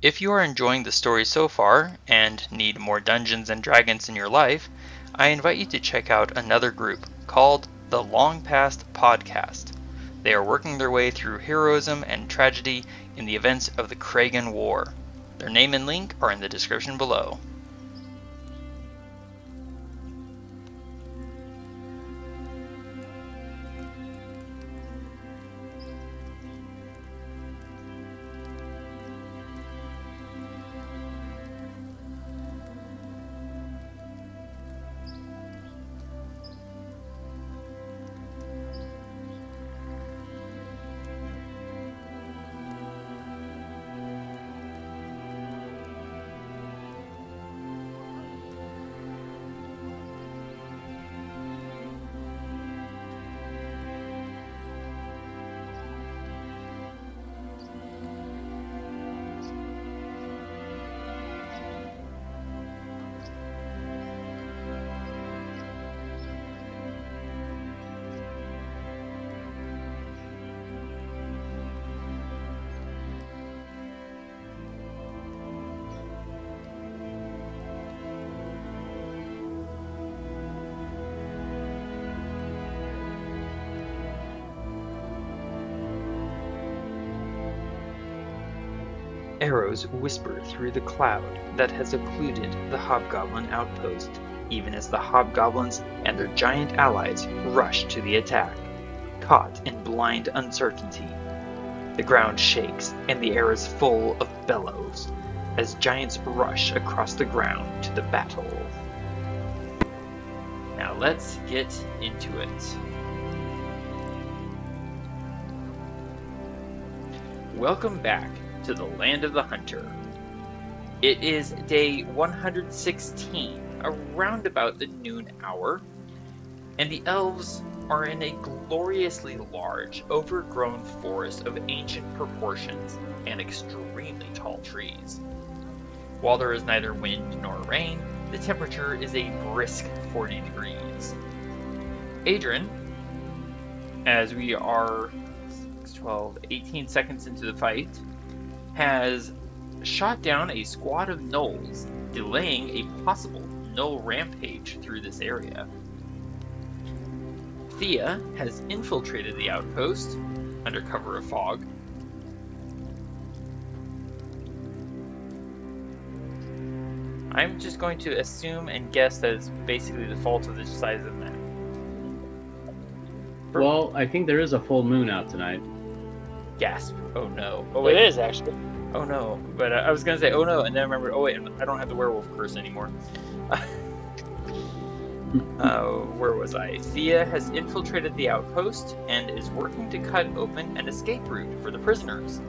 If you are enjoying the story so far, and need more Dungeons and Dragons in your life, I invite you to check out another group called the Long Past Podcast. They are working their way through heroism and tragedy in the events of the Chragan War. Their name and link are in the description below. Arrows whisper through the cloud that has occluded the Hobgoblin outpost, even as the Hobgoblins and their giant allies rush to the attack, caught in blind uncertainty. The ground shakes and the air is full of bellows as giants rush across the ground to the battle. Now let's get into it. Welcome back to the Land of the Hunter. It is day 116, around about the noon hour, and the elves are in a gloriously large, overgrown forest of ancient proportions and extremely tall trees. While there is neither wind nor rain, the temperature is a brisk 40 degrees. Adran, as we are 18 seconds into the fight, has shot down a squad of gnolls, delaying a possible gnoll rampage through this area. Thía has infiltrated the outpost under cover of fog. I'm just going to assume and guess that it's basically the fault of the size of the map. Well, I think there is a full moon out tonight. Gasp. Oh no. Oh It wait. is, actually. Oh no. But I was going to say, oh no, and then I remembered, oh wait, I don't have the werewolf curse anymore. Where was I? Thía has infiltrated the outpost and is working to cut open an escape route for the prisoners.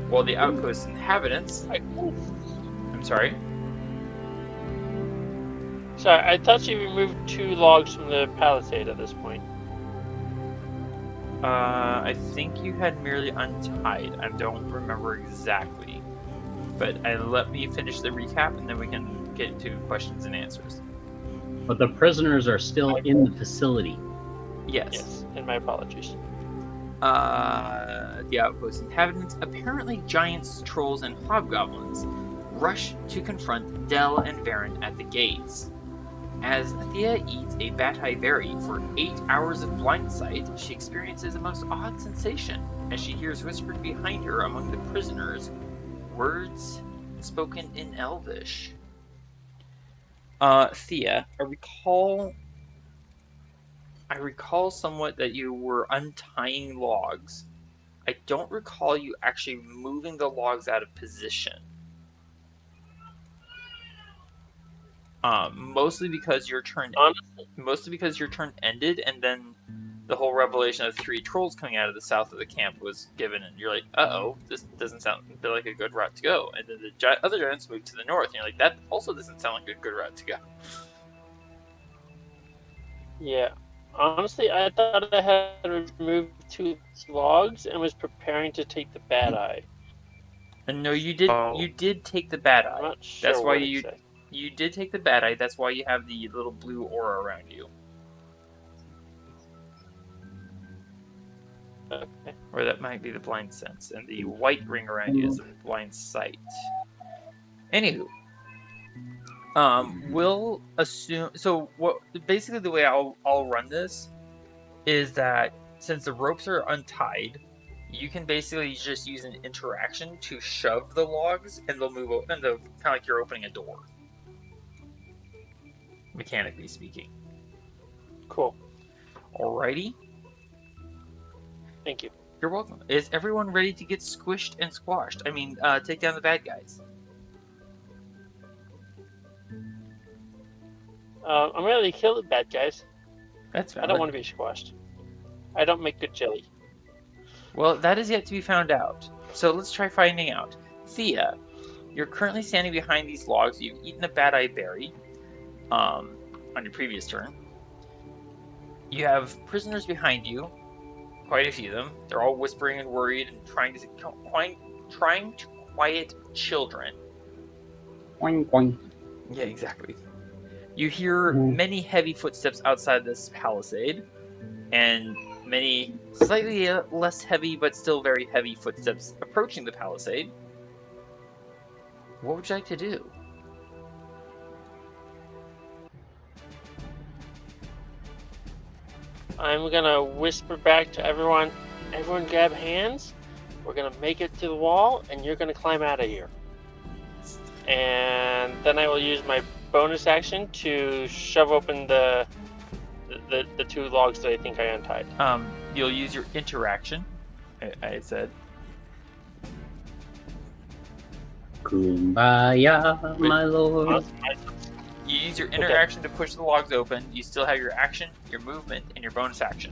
While the outpost's inhabitants... I'm sorry? Sorry, I thought she removed 2 logs from the palisade at this point. I think you had merely untied. I don't remember exactly. But let me finish the recap and then we can get into questions and answers. But the prisoners are still in the facility. Yes. And my apologies. The outpost inhabitants, apparently giants, trolls, and hobgoblins, rush to confront Del and Varin at the gates. As Thía eats a Batai berry for 8 hours of blind sight, she experiences a most odd sensation as she hears whispered behind her among the prisoners words spoken in Elvish. Thía, I recall somewhat that you were untying logs. I don't recall you actually moving the logs out of position. Mostly because your turn ended, and then the whole revelation of 3 trolls coming out of the south of the camp was given, and you're like, uh-oh, this doesn't sound like a good route to go. And then the other giants moved to the north, and you're like, that also doesn't sound like a good route to go. Yeah. Honestly, I thought I had removed 2 logs and was preparing to take the bad eye. And no, you did. You did take the bad eye. I'm not sure. That's why you. You did take the bad eye. That's why you have the little blue aura around you. Okay. Or that might be the blind sense, and the white ring around you is the blind sight. Anywho, we'll assume. So what? Basically, the way I'll run this is that since the ropes are untied, you can basically just use an interaction to shove the logs, and they'll move open. Kind of like you're opening a door, mechanically speaking. Cool. Alrighty. Thank you. You're welcome. Is everyone ready to get squished and squashed? I mean, take down the bad guys. I'm ready to kill the bad guys. That's valid. I don't want to be squashed. I don't make good jelly. Well, that is yet to be found out. So let's try finding out. Thía, you're currently standing behind these logs. You've eaten a bad-eye berry on your previous turn. You have prisoners behind you. Quite a few of them. They're all whispering and worried and trying to quiet children. Boing, boing. Yeah, exactly. You hear many heavy footsteps outside this palisade, and many slightly less heavy but still very heavy footsteps approaching the palisade. What would you like to do? I'm gonna whisper back to everyone. Everyone grab hands. We're gonna make it to the wall, and you're gonna climb out of here. And then I will use my bonus action to shove open the two logs that I think I untied. You'll use your interaction. I said. Kumbaya, my lord. You use your interaction to push the logs open. You still have your action, your movement, and your bonus action.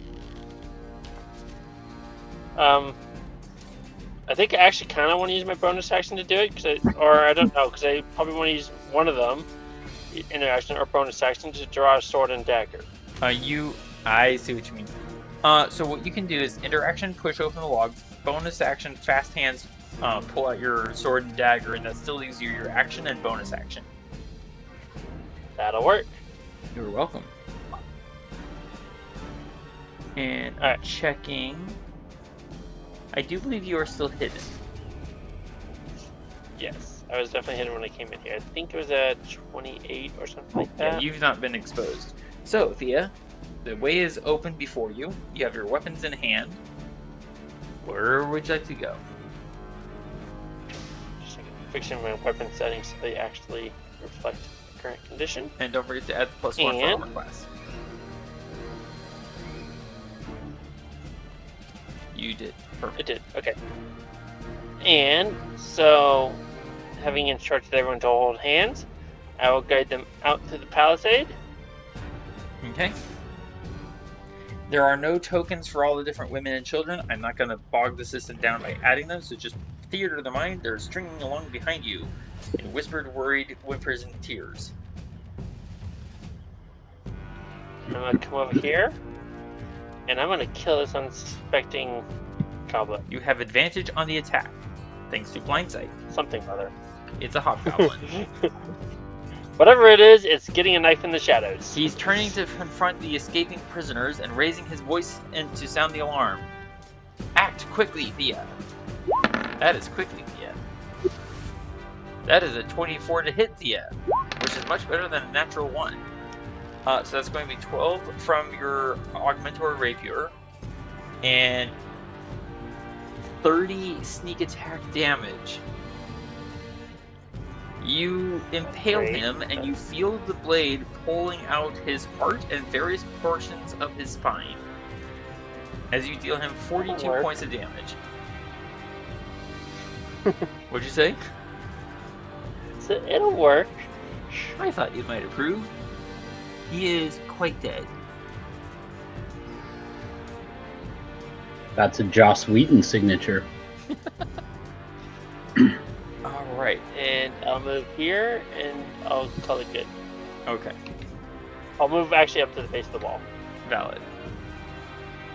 I think I actually kind of want to use my bonus action to do it, or I don't know, because I probably want to use one of them, interaction or bonus action, to draw a sword and dagger. I see what you mean. So what you can do is interaction, push open the logs, bonus action, fast hands, pull out your sword and dagger, and that still leaves you your action and bonus action. That'll work. You're welcome. And checking. I do believe you are still hidden. Yes, I was definitely hidden when I came in here. I think it was at 28 or something like that. Yeah, you've not been exposed. So, Thía, the way is open before you. You have your weapons in hand. Where would you like to go? Just fixing my weapon settings so they actually reflect the current condition. And don't forget to add the +1 for armor class. You did. Perfect. It did. Okay. And so, having instructed everyone to hold hands, I will guide them out to the palisade. Okay. There are no tokens for all the different women and children. I'm not going to bog the system down by adding them, so just theater of the mind. They're stringing along behind you in whispered, worried whimpers and tears. I'm going to come over here, and I'm going to kill this unsuspecting goblin. You have advantage on the attack, thanks to blindsight. Something other. It's a hobgoblin. Whatever it is, it's getting a knife in the shadows. He's turning to confront the escaping prisoners and raising his voice to sound the alarm. Act quickly, Thía. That is quickly, Thía. That is a 24 to hit, Thía, which is much better than a natural 1. So that's going to be 12 from your Augmentor Rapier, and 30 sneak attack damage. You impale him, and you feel the blade pulling out his heart and various portions of his spine, as you deal him 42 points of damage. What'd you say? So it'll work. I thought you might approve. He is quite dead. That's a Joss Whedon signature. Alright. And I'll move here, and I'll call it good. Okay. I'll move actually up to the base of the wall. Valid.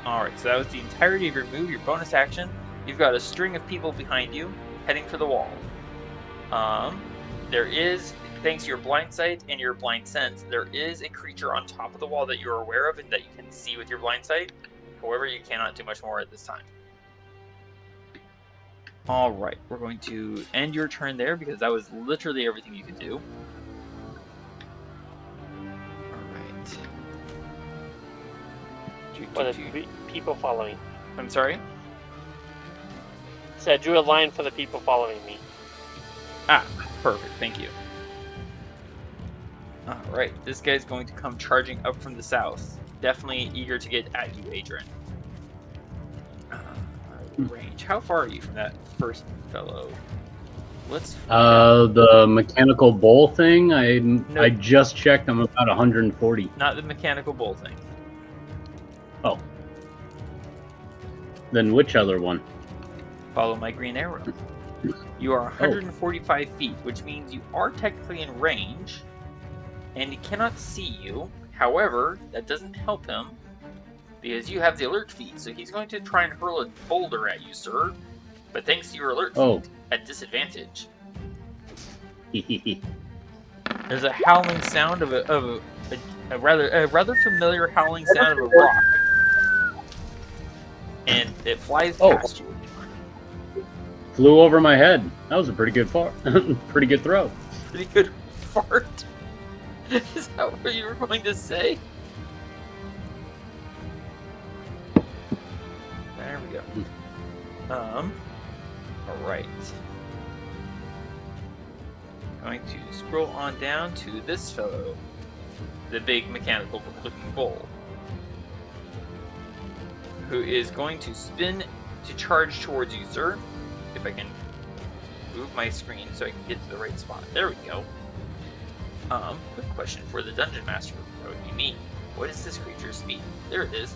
Alright, so that was the entirety of your move, your bonus action. You've got a string of people behind you, heading for the wall. There is, thanks to your blind sight and your blind sense, there is a creature on top of the wall that you're aware of and that you can see with your blind sight. However, you cannot do much more at this time. Alright, we're going to end your turn there because that was literally everything you could do. Alright. For the people following. I'm sorry? So I drew a line for the people following me. Ah, perfect, thank you. Alright, this guy's going to come charging up from the south. Definitely eager to get at you, Adran. Range. How far are you from that first fellow? Let's the mechanical bowl thing, I just checked, I'm about 140. Not the mechanical bull thing. Oh. Then which other one? Follow my green arrow. You are 145 feet, which means you are technically in range, and he cannot see you. However, that doesn't help him, because you have the alert feat, so he's going to try and hurl a boulder at you, sir. But thanks to your alert feat, at disadvantage. There's a howling sound of a rather familiar howling sound of a rock, and it flies past you. Flew over my head. That was a pretty good pretty good throw. Pretty good fart. Is that what you were going to say? There we go. Alright. Going to scroll on down to this fellow. The big mechanical looking bull. Who is going to spin to charge towards you, sir. If I can move my screen so I can get to the right spot. There we go. Quick question for the Dungeon Master. That would be me. What is this creature's speed? There it is.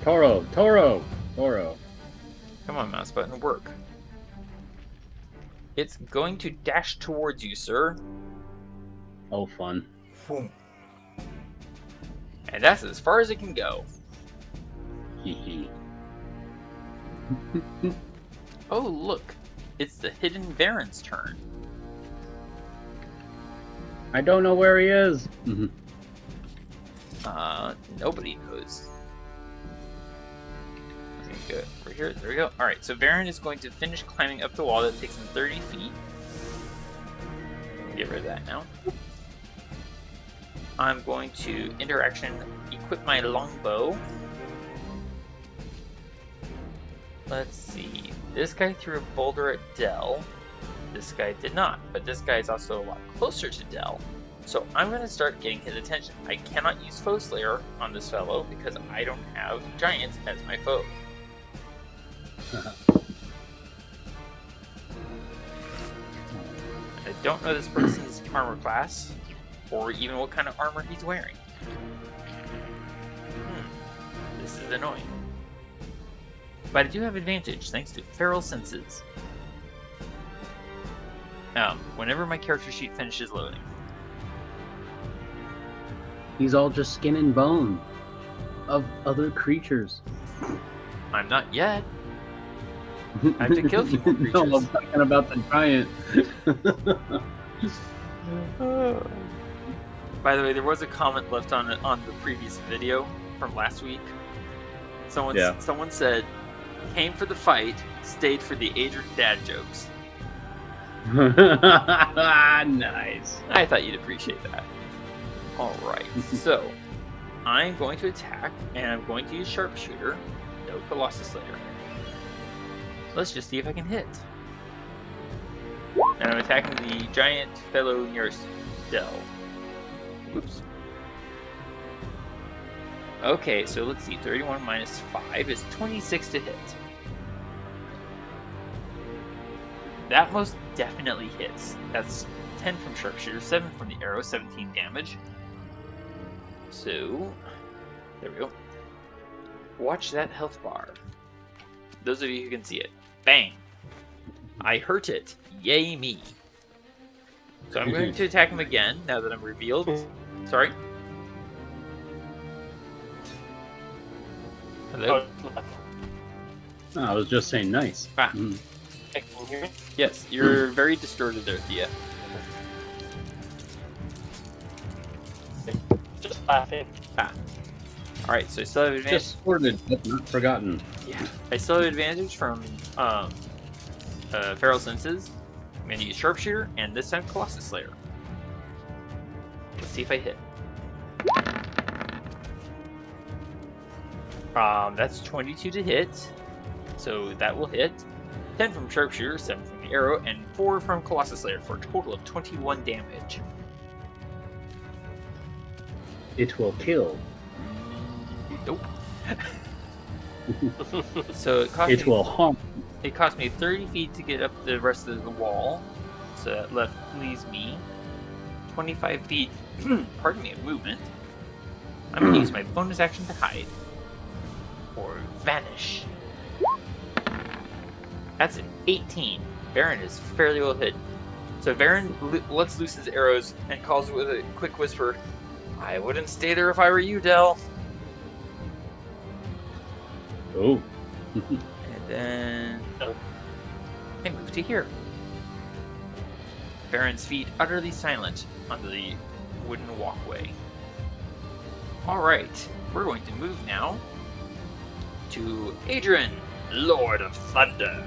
Toro. Come on, mouse button, work. It's going to dash towards you, sir. Oh, fun. Boom. And that's as far as it can go. Hee. Oh, look. It's the hidden Varin's turn. I don't know where he is. Nobody knows. Okay, good. Over here, there we go. Alright, so Varin is going to finish climbing up the wall. That takes him 30 feet. Get rid of that now. I'm going to interaction equip my longbow. Let's see. This guy threw a boulder at Dell. This guy did not, but this guy is also a lot closer to Dell. So I'm going to start getting his attention. I cannot use Foe Slayer on this fellow because I don't have Giants as my foe. I don't know this person's armor class, or even what kind of armor he's wearing. This is annoying. But I do have advantage thanks to Feral Senses. Whenever my character sheet finishes loading. He's all just skin and bone of other creatures. I'm not yet. I have to kill a few more creatures. No, I'm talking about the giant. By the way, there was a comment left on the previous video from last week. Someone said, came for the fight, stayed for the Adran dad jokes. Nice. I thought you'd appreciate that. Alright, so I'm going to attack, and I'm going to use Sharpshooter. No Colossus Slayer. Let's just see if I can hit. And I'm attacking the giant fellow nearest Dell. Oops. Okay, so let's see. 31 minus 5 is 26 to hit. That most definitely hits. That's 10 from Sharpshooter, 7 from the arrow, 17 damage. So, there we go. Watch that health bar. Those of you who can see it. Bang! I hurt it. Yay me. So I'm going to attack him again, now that I'm revealed. Sorry? Hello? Oh, I was just saying nice. Ah. Can you hear me? Yes, you're very distorted there, Thía. Just laughing. Ah. Alright, so I still have advantage. Just sorted, but not forgotten. Yeah. I still have advantage from Feral Senses. I'm going to use Sharpshooter, and this time Colossus Slayer. Let's see if I hit. That's 22 to hit, so that will hit. 10 from Sharpshooter, 7 from the arrow, and 4 from Colossus Slayer for a total of 21 damage. It will kill. Nope. So it will harm. It cost me 30 feet to get up the rest of the wall, so that leaves me 25 feet, pardon me, of movement. I'm going to use my bonus action to hide. Or vanish. That's an 18. Varin is fairly well hidden. So Varin lets loose his arrows and calls with a quick whisper, "I wouldn't stay there if I were you, Del." Oh. And then I move to here. Varin's feet utterly silent on the wooden walkway. Alright, we're going to move now to Adran, Lord of Thunder.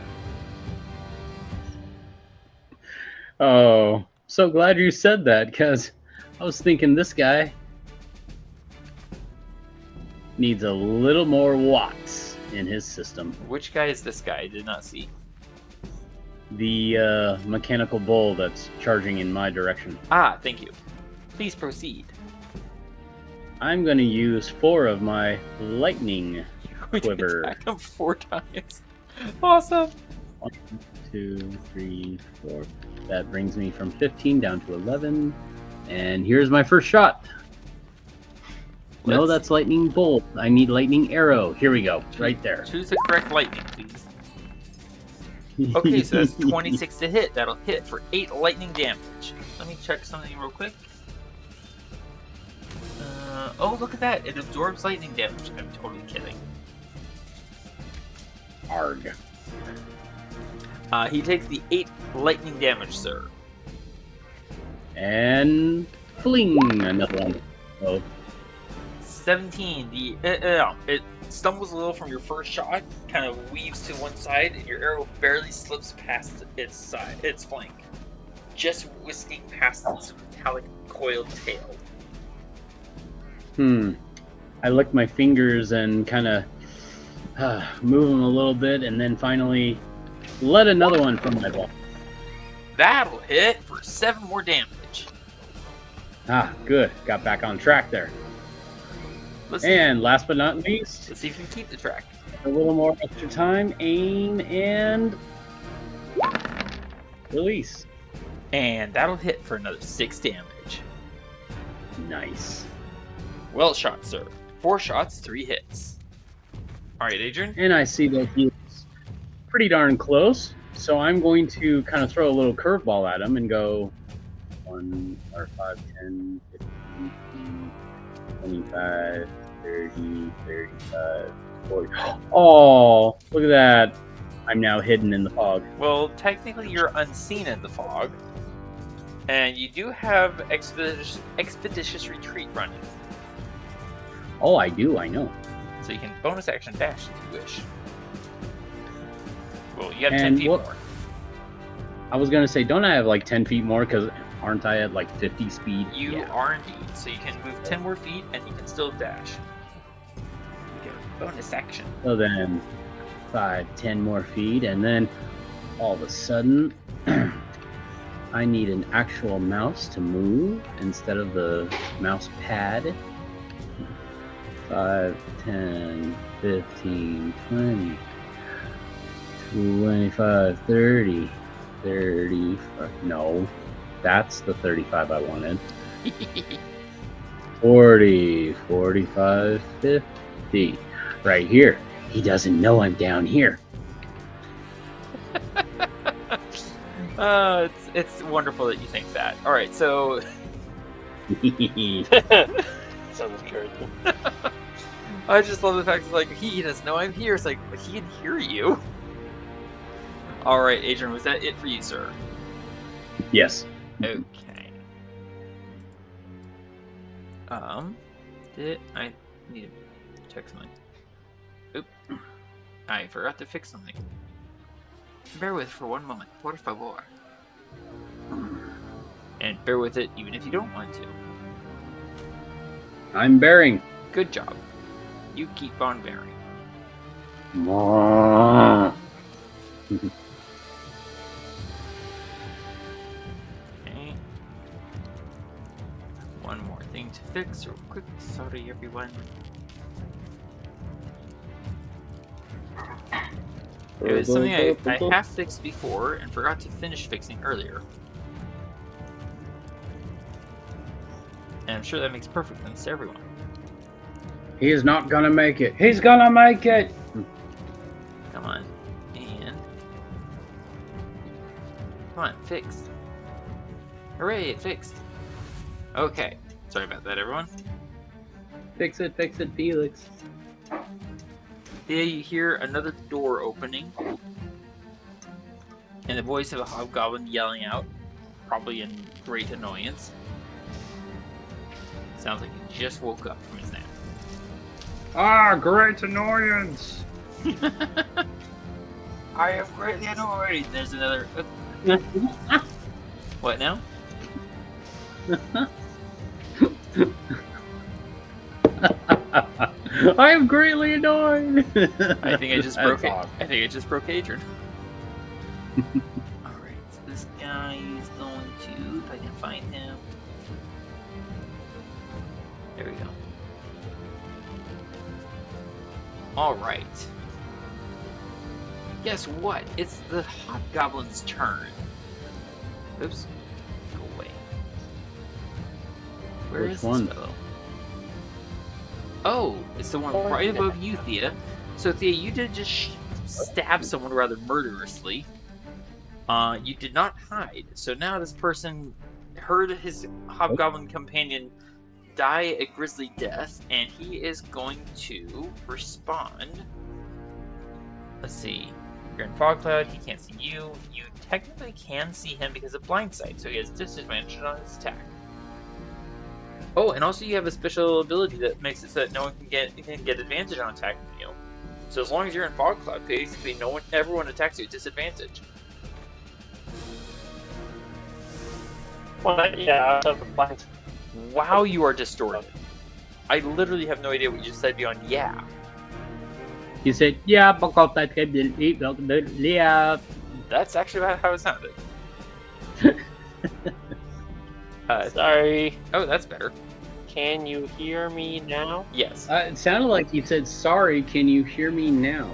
Oh, so glad you said that, because I was thinking this guy needs a little more watts in his system. Which guy is this guy? I did not see. The mechanical bull that's charging in my direction. Ah, thank you. Please proceed. I'm going to use 4 of my lightning quiver. Attack him 4 times. Awesome. 1, 2, 3, 4. That brings me from 15 down to 11. And here's my first shot. No, that's lightning bolt. I need lightning arrow. Here we go. Right there. Choose the correct lightning, please. Okay, so that's 26 to hit. That'll hit for 8 lightning damage. Let me check something real quick. Oh, look at that. It absorbs lightning damage. I'm totally kidding. Arg. He takes the 8 lightning damage, sir. And fling, another one. Oh. 17. It stumbles a little from your first shot, kind of weaves to one side, and your arrow barely slips past its flank, just whisking past its metallic coiled tail. I lick my fingers and kind of move them a little bit, and then finally let another one from my ball. That'll hit for 7 more damage. Ah, good. Got back on track there. And last but not least, let's see if you can keep the track. A little more extra time, aim, and release. And that'll hit for another 6 damage. Nice. Well shot, sir. 4 shots, 3 hits. Alright, Adran. And I see that he's pretty darn close, so I'm going to kind of throw a little curveball at him and go 1, or 5, 10, 15, 25, 30, 35, 40. Oh, look at that. I'm now hidden in the fog. Well, technically you're unseen in the fog. And you do have expeditious retreat running. Oh, I do, I know. So you can bonus action dash if you wish. Well, you have 10 feet more. I was going to say, don't I have like 10 feet more? Because aren't I at like 50 speed? You are indeed. So you can move 10 more feet and you can still dash. You get a bonus action. So then 5, 10 more feet, and then all of a sudden I need an actual mouse to move instead of the mouse pad. 5, 10, 15, 20, 25, 30, 35. No, that's the 35 I wanted. 40, 45, 50. Right here. He doesn't know I'm down here. It's wonderful that you think that. All right, so sounds encouraging. I just love the fact that like he doesn't know I'm here. It's like he can hear you. All right, Adran, was that it for you, sir? Yes. Okay. Did I need check something. Oop. I forgot to fix something. Bear with for one moment. Por favor. And bear with it even if you don't want to. I'm bearing. Good job. You keep on bearing. Okay. One more thing to fix real quick. Sorry, everyone. It was something I half fixed before and forgot to finish fixing earlier. And I'm sure that makes perfect sense to everyone. He's not gonna make it. He's gonna make it! Come on. And... Come on, fixed. Hooray, it fixed. Okay. Sorry about that, everyone. Fix it, Felix. Thea, you hear another door opening. And the voice of a hobgoblin yelling out, probably in great annoyance. Sounds like he just woke up from his nap. Ah, great annoyance! I am greatly annoyed. There's another. What now? I am greatly annoyed. I think I just broke it. Awesome. I think I just broke Adran. Alright, so this guy is going to, if I can find him. There we go. Alright. Guess what? It's the hobgoblin's turn. Oops. Go away. Where Which is one? this fellow? Oh, it's the one right above you, Thea. So, Thea, you did just stab someone rather murderously. You did not hide. So now this person heard his hobgoblin companion die a grisly death, and he is going to respond. Let's see. You're in fog cloud. He can't see you. You technically can see him because of blind sight, so he has disadvantage on his attack. Oh, and also you have a special ability that makes it so that no one can get advantage on attacking you. So as long as you're in fog cloud, basically everyone attacks you at disadvantage. Well, yeah, I have a blind. Wow, you are distorted. I literally have no idea what you just said beyond yeah. You said, yeah, because I can yeah. That's actually about how it sounded. Sorry. Oh, that's better. Can you hear me now? Yes. It sounded like you said, sorry, can you hear me now?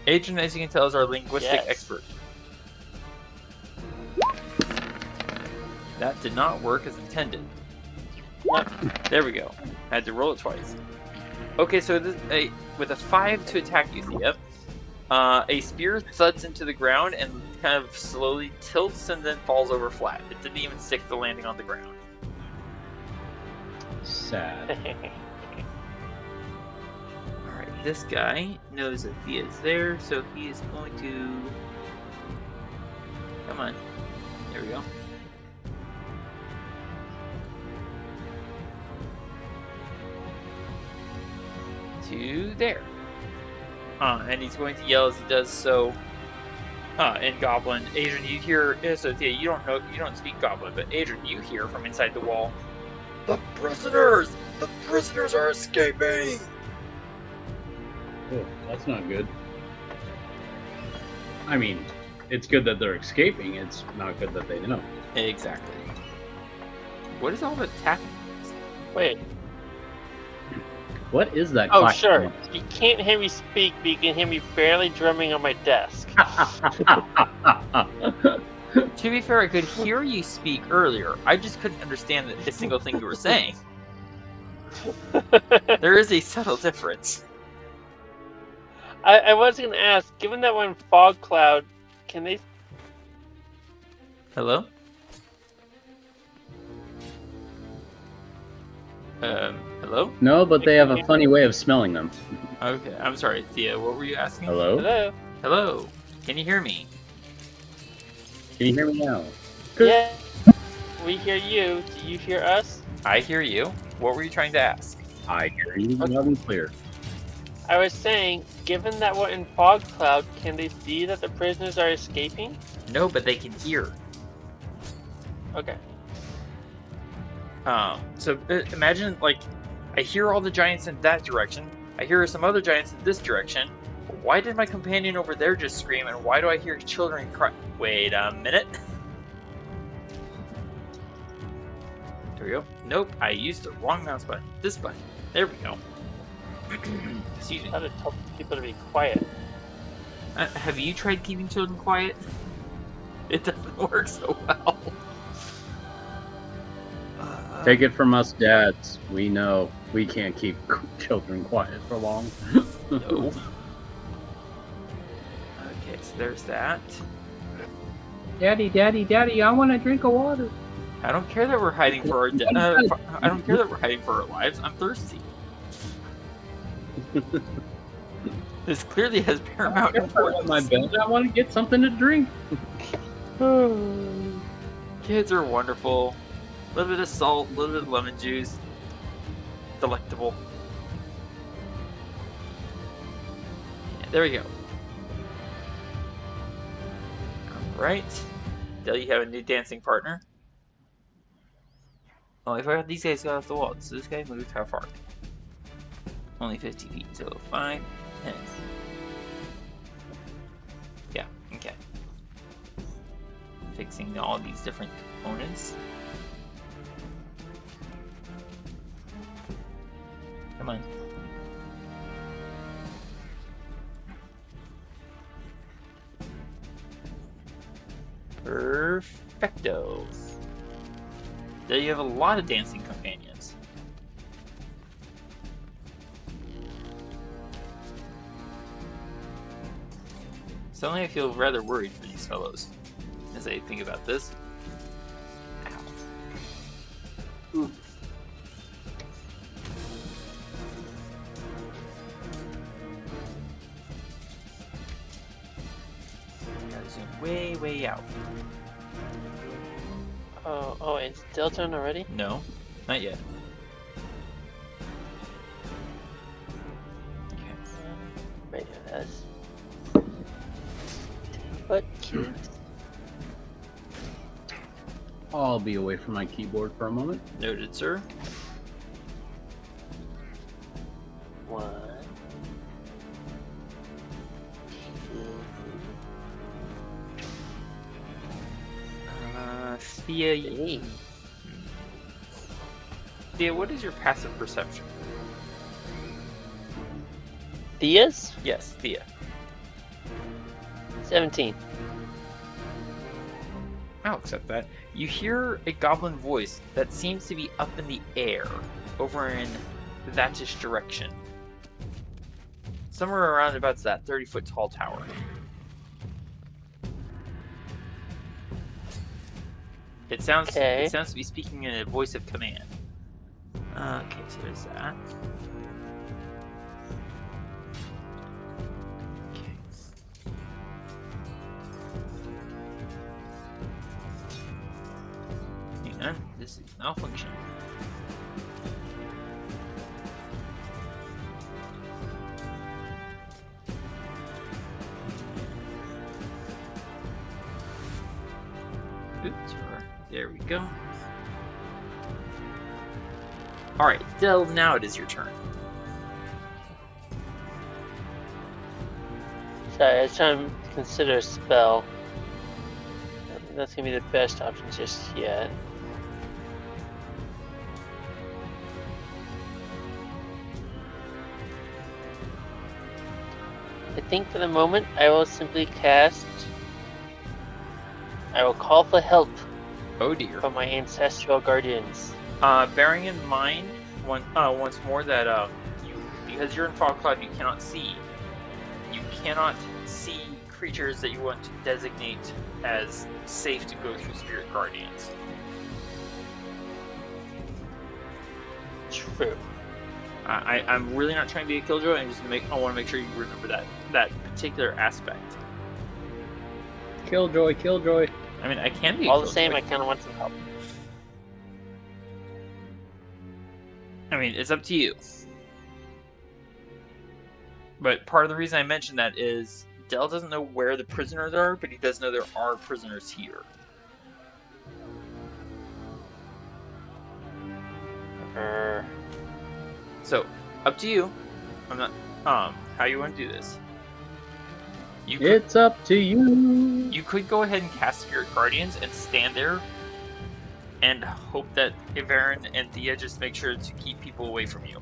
Adran, as you can tell, is our linguistic expert. That did not work as intended. There we go. I had to roll it twice. Okay, so with a 5 to attack you, Thea, a spear thuds into the ground and kind of slowly tilts and then falls over flat. It didn't even stick the landing on the ground. Sad. Alright, this guy knows that Thea is there, so he is going to... Come on. There we go. To there. And he's going to yell as he does so in Goblin. Adran, you hear... So, Thea, you don't speak Goblin, but Adran, you hear from inside the wall, "The prisoners! The prisoners are escaping!" Oh, that's not good. I mean, it's good that they're escaping. It's not good that they know. Exactly. What is all the tapping? Wait. What is that? Oh, clack sure. noise? You can't hear me speak, but you can hear me barely drumming on my desk. To be fair, I could hear you speak earlier. I just couldn't understand a single thing you were saying. There is a subtle difference. I was going to ask, given that we're in fog cloud, can they... Hello? Hello? No, but they have a funny way of smelling them. Okay, I'm sorry, Thea, what were you asking? Hello? Hello? Hello? Can you hear me? Can you hear me now? Yeah. We hear you. Do you hear us? I hear you. What were you trying to ask? I hear you loud and clear. I was saying, given that we're in fog cloud, can they see that the prisoners are escaping? No, but they can hear. Okay. So imagine, like, I hear all the giants in that direction. I hear some other giants in this direction. Why did my companion over there just scream, and why do I hear children cry? Wait a minute. There we go. Nope, I used the wrong mouse button. This button. There we go. Excuse me. How to tell people to be quiet. Have you tried keeping children quiet? It doesn't work so well. Take it from us dads. We know we can't keep children quiet for long. No. Okay, so there's that. Daddy, daddy, daddy, I want a drink of water. I don't care that we're hiding for our I don't care that we're hiding for our lives. I'm thirsty. This clearly has paramount importance. My bed. I want to get something to drink. Kids are wonderful. A little bit of salt, a little bit of lemon juice. Delectable. Yeah, there we go. Alright. Del, you have a new dancing partner. Oh, if I got these guys got off the wall, so this guy moved how far? Only 50 feet, so 5, 10. Yeah, okay. Fixing all these different components. Come on. Perfecto. There you have a lot of dancing companions. Suddenly I feel rather worried for these fellows as I think about this. Ow. Ooh. Gotta zoom way, way out. Oh, it's Dell's turn already? No, not yet. Okay. Radio has. What kids? I'll be away from my keyboard for a moment. Noted, sir. 1, 2, Thía, 3. Thía, what is your passive perception? Thea's? Yes, Thía. 17. I'll accept that. You hear a goblin voice that seems to be up in the air, over in that-ish direction. Somewhere around about that 30-foot tall tower. It sounds to be speaking in a voice of command. Okay, so there's that. Okay. Hang on, this is malfunctioning. Oops, there we go. Alright, Del, now it is your turn. Sorry, I was trying to consider a spell. That's gonna be the best option just yet. I think for the moment I will simply cast. I will call for help Oh dear. from my ancestral guardians. Bearing in mind once more that because you're in fog cloud, you cannot see. You cannot see creatures that you want to designate as safe to go through spirit guardians. True. I'm really not trying to be a killjoy. I want to make sure you remember that particular aspect. Killjoy, killjoy. I mean, I can be a All the killjoy. same, I kind of want some help. I mean, it's up to you. But part of the reason I mentioned that is Dell doesn't know where the prisoners are, but he does know there are prisoners here. So, up to you. I'm not. How you want to do this? It's up to you. You could go ahead and cast Spirit Guardians and stand there and hope that Varin and Thía just make sure to keep people away from you.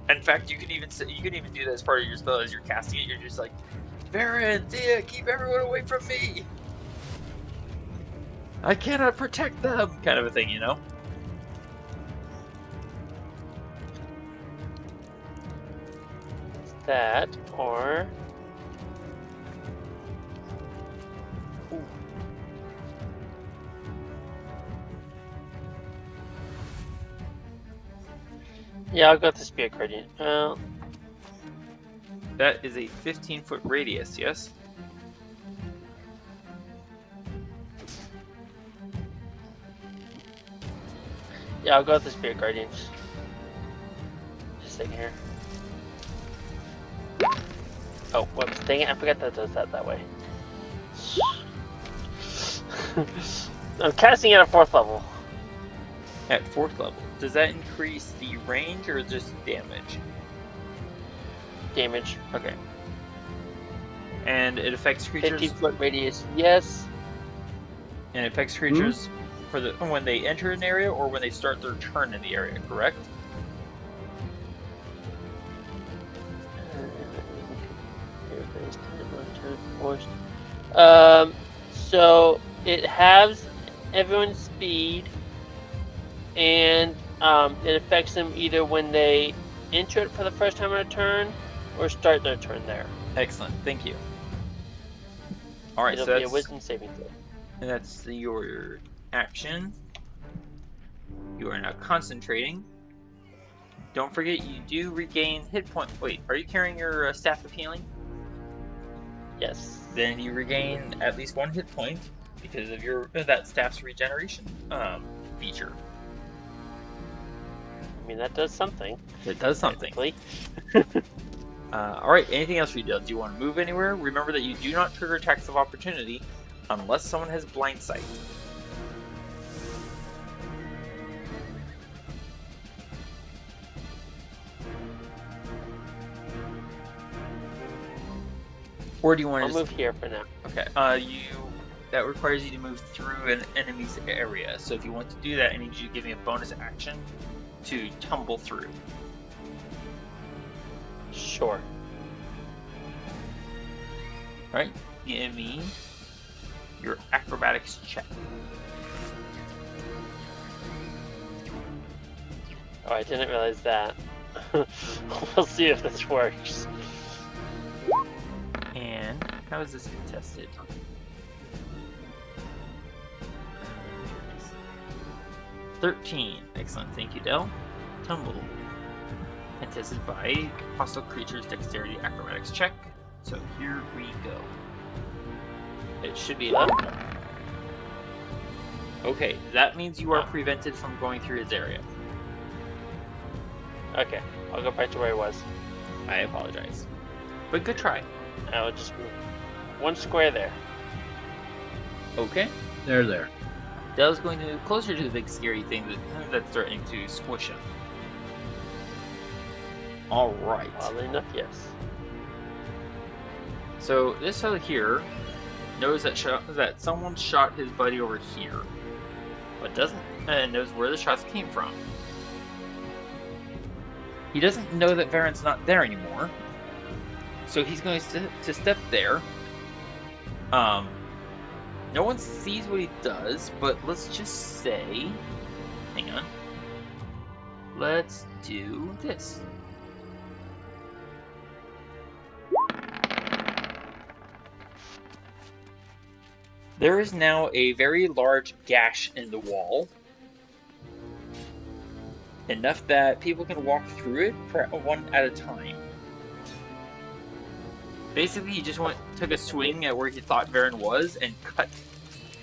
In fact, you can even do that as part of your spell as you're casting it. You're just like, Varin, Thía, keep everyone away from me. I cannot protect them, kind of a thing, you know. That or. Yeah, I'll go with the Spirit Guardian. That is a 15-foot radius, yes? Yeah, I'll go with the Spirit Guardians. Just a second here. Oh, whoops, dang it, I forgot that does that way. I'm casting it at 4th level. At 4th level. Does that increase the range or just damage? Damage. Okay. And it affects creatures. 50-foot radius, yes. And it affects creatures for when they enter an area or when they start their turn in the area, correct? So it halves everyone's speed, and it affects them either when they enter it for the first time on a turn or start their turn there. Excellent, thank you. All right, It'll so be that's a wisdom saving throw. And that's your action. You are now concentrating. Don't forget, you do regain hit point. Wait, are you carrying your staff of healing? Yes. Then you regain at least 1 hit point because of that staff's regeneration feature. I mean, that does something. It does something. Technically. All right. Anything else for you, Dale? Do you want to move anywhere? Remember that you do not trigger attacks of opportunity unless someone has blind sight. Or do you want to I'll move here for now. Okay. That requires you to move through an enemy's area. So if you want to do that, I need you to give me a bonus action to tumble through. Sure. Alright, give me your acrobatics check. Oh, I didn't realize that. We'll see if this works. And how is this contested? 13. Excellent, thank you, Del. Tumble. Contested by hostile creatures dexterity acrobatics check. So here we go. It should be enough. Okay, that means you are prevented from going through his area. Okay, I'll go back to where I was. I apologize. But good try. I'll just move 1 square there. Okay. There. Dell's going to move closer to the big scary thing that's threatening to squish him. Alright. Oddly enough, yes. So this fellow here knows that someone shot his buddy over here, but knows where the shots came from. He doesn't know that Varin's not there anymore, so he's going to step there. No one sees what he does, but let's just say, hang on, let's do this. There is now a very large gash in the wall. Enough that people can walk through it one at a time. Basically, he just took a swing at where he thought Varin was and cut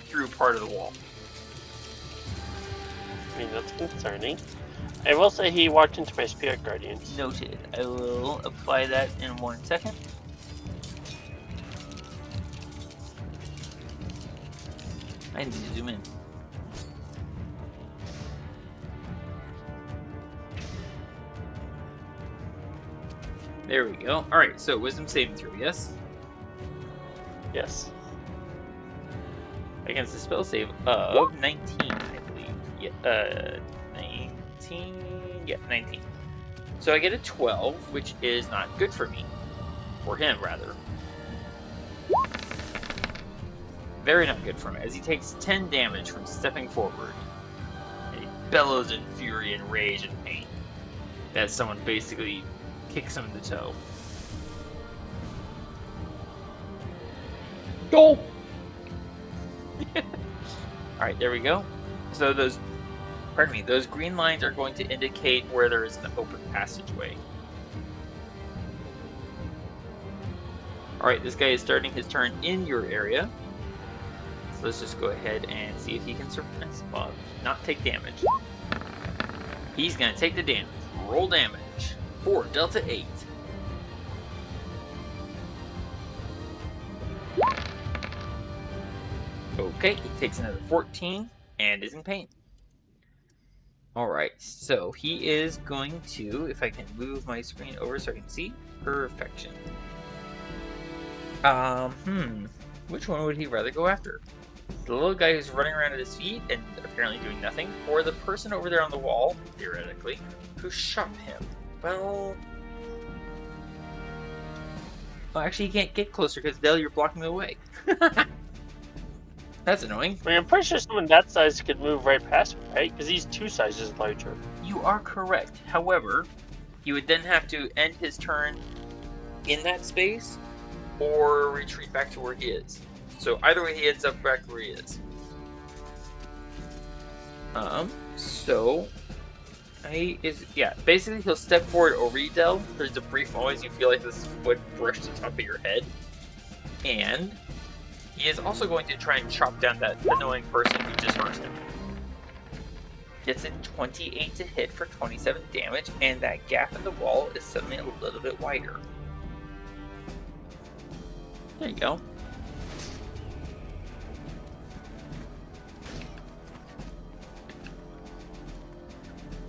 through part of the wall. I mean, that's concerning. I will say he walked into my spirit guardians. Noted. I will apply that in 1 second. I need to zoom in. There we go. Alright, so wisdom saving throw, yes? Yes. Against the spell save of 19, I believe. Yeah, 19? Yeah, 19. So I get a 12, which is not good for me. For him, rather. Very not good for him, as he takes 10 damage from stepping forward. And he bellows in fury and rage and pain. As someone basically kicks him in the toe. Go! Alright, there we go. So those green lines are going to indicate where there is an open passageway. Alright, this guy is starting his turn in your area. So let's just go ahead and see if he can surprise Bob. Not take damage. He's going to take the damage. Roll damage. 4, Delta 8. Okay, he takes another 14 and is in pain. Alright, so he is going to, if I can move my screen over so I can see, perfection. Which one would he rather go after? The little guy who's running around at his feet and apparently doing nothing, or the person over there on the wall, theoretically, who shot him? Well, actually, you can't get closer because Dale, you're blocking the way. That's annoying. I mean, I'm pretty sure someone that size could move right past me, right? Because he's 2 sizes larger. You are correct. However, he would then have to end his turn in that space or retreat back to where he is. So either way, he ends up back where he is. So basically he'll step forward over you, Del. There's a brief moment you feel like this foot brushed the top of your head. And he is also going to try and chop down that annoying person who just hurt him. Gets a 28 to hit for 27 damage, and that gap in the wall is suddenly a little bit wider. There you go.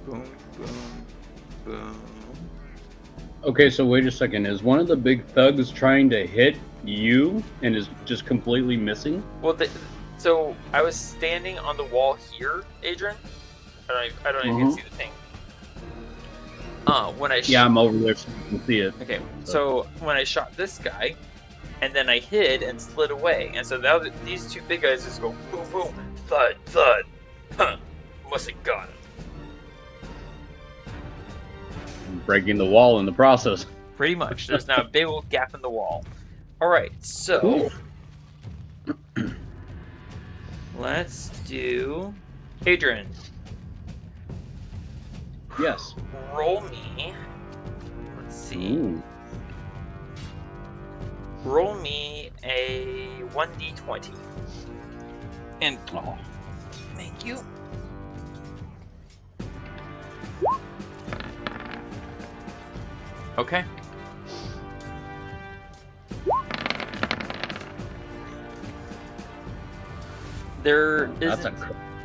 Boom, boom, boom. Okay, so wait a second. Is one of the big thugs trying to hit you and is just completely missing? Well, so I was standing on the wall here, Adran. I don't know if you can see the thing. I'm over there so you can see it. Okay, so when I shot this guy, and then I hid and slid away, and so now these two big guys just go boom, boom, thud, thud. Huh, must have got him. Breaking the wall in the process. Pretty much. There's now a big old gap in the wall. Alright, so cool. Let's do Adran. Yes. Roll me. Let's see. Ooh. Roll me a 1d20. And thank you. Okay.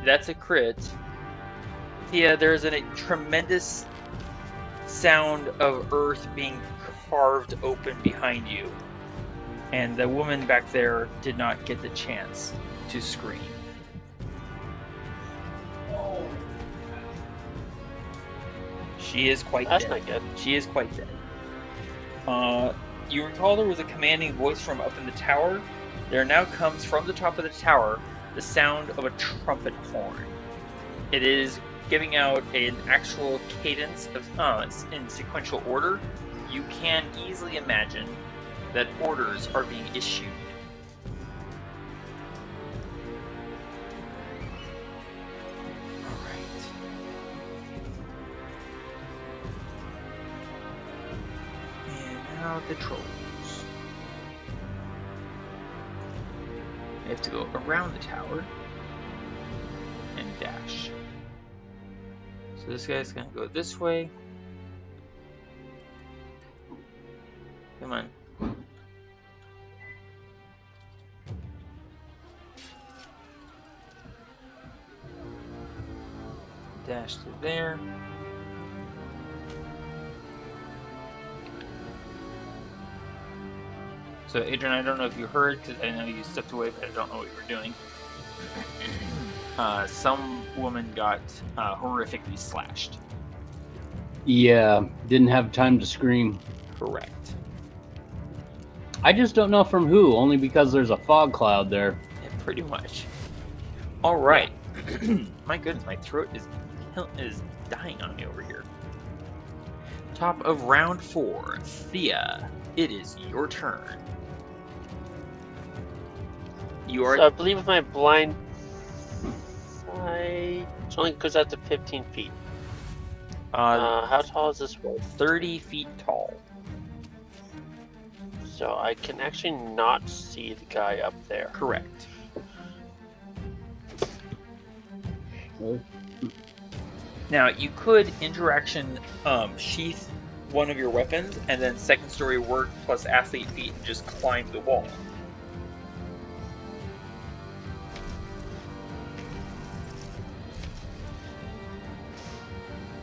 That's a crit. Yeah, there's a tremendous sound of earth being carved open behind you. And the woman back there did not get the chance to scream. She is quite dead. That's not good. She is quite dead. You recall there was a commanding voice from up in the tower? There now comes from the top of the tower the sound of a trumpet horn. It is giving out an actual cadence of in sequential order. You can easily imagine that orders are being issued. Alright. And now the trolls. You have to go around the tower and dash. So this guy's gonna go this way. Come on. Dash to there. So, Adran, I don't know if you heard, because I know you stepped away, but I don't know what you were doing. Some woman got horrifically slashed. Yeah, didn't have time to scream. Correct. I just don't know from who, only because there's a fog cloud there. Yeah, pretty much. All right. My goodness, my throat is dying on me over here. Top of round 4, Thía. It is your turn. You are. So I believe with my blind sight, it only goes out to 15 feet. How tall is this rope? 30 feet tall. So I can actually not see the guy up there. Correct. Well, Now you could interaction sheath one of your weapons and then second story work plus athlete feet and just climb the wall.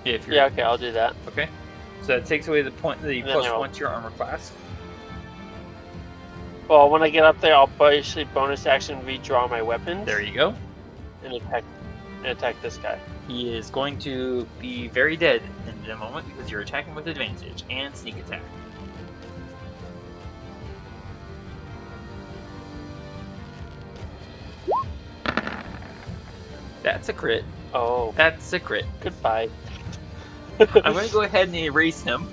If you're, Yeah, okay, I'll do that. Okay. So that takes away the point, the And then plus I'll- 1 to your armor class. Well, when I get up there, I'll basically bonus action redraw my weapons There you go. and attack this guy. He is going to be very dead in a moment because you're attacking with advantage and sneak attack. That's a crit. Oh, That's a crit. goodbye. I'm going to go ahead and erase him.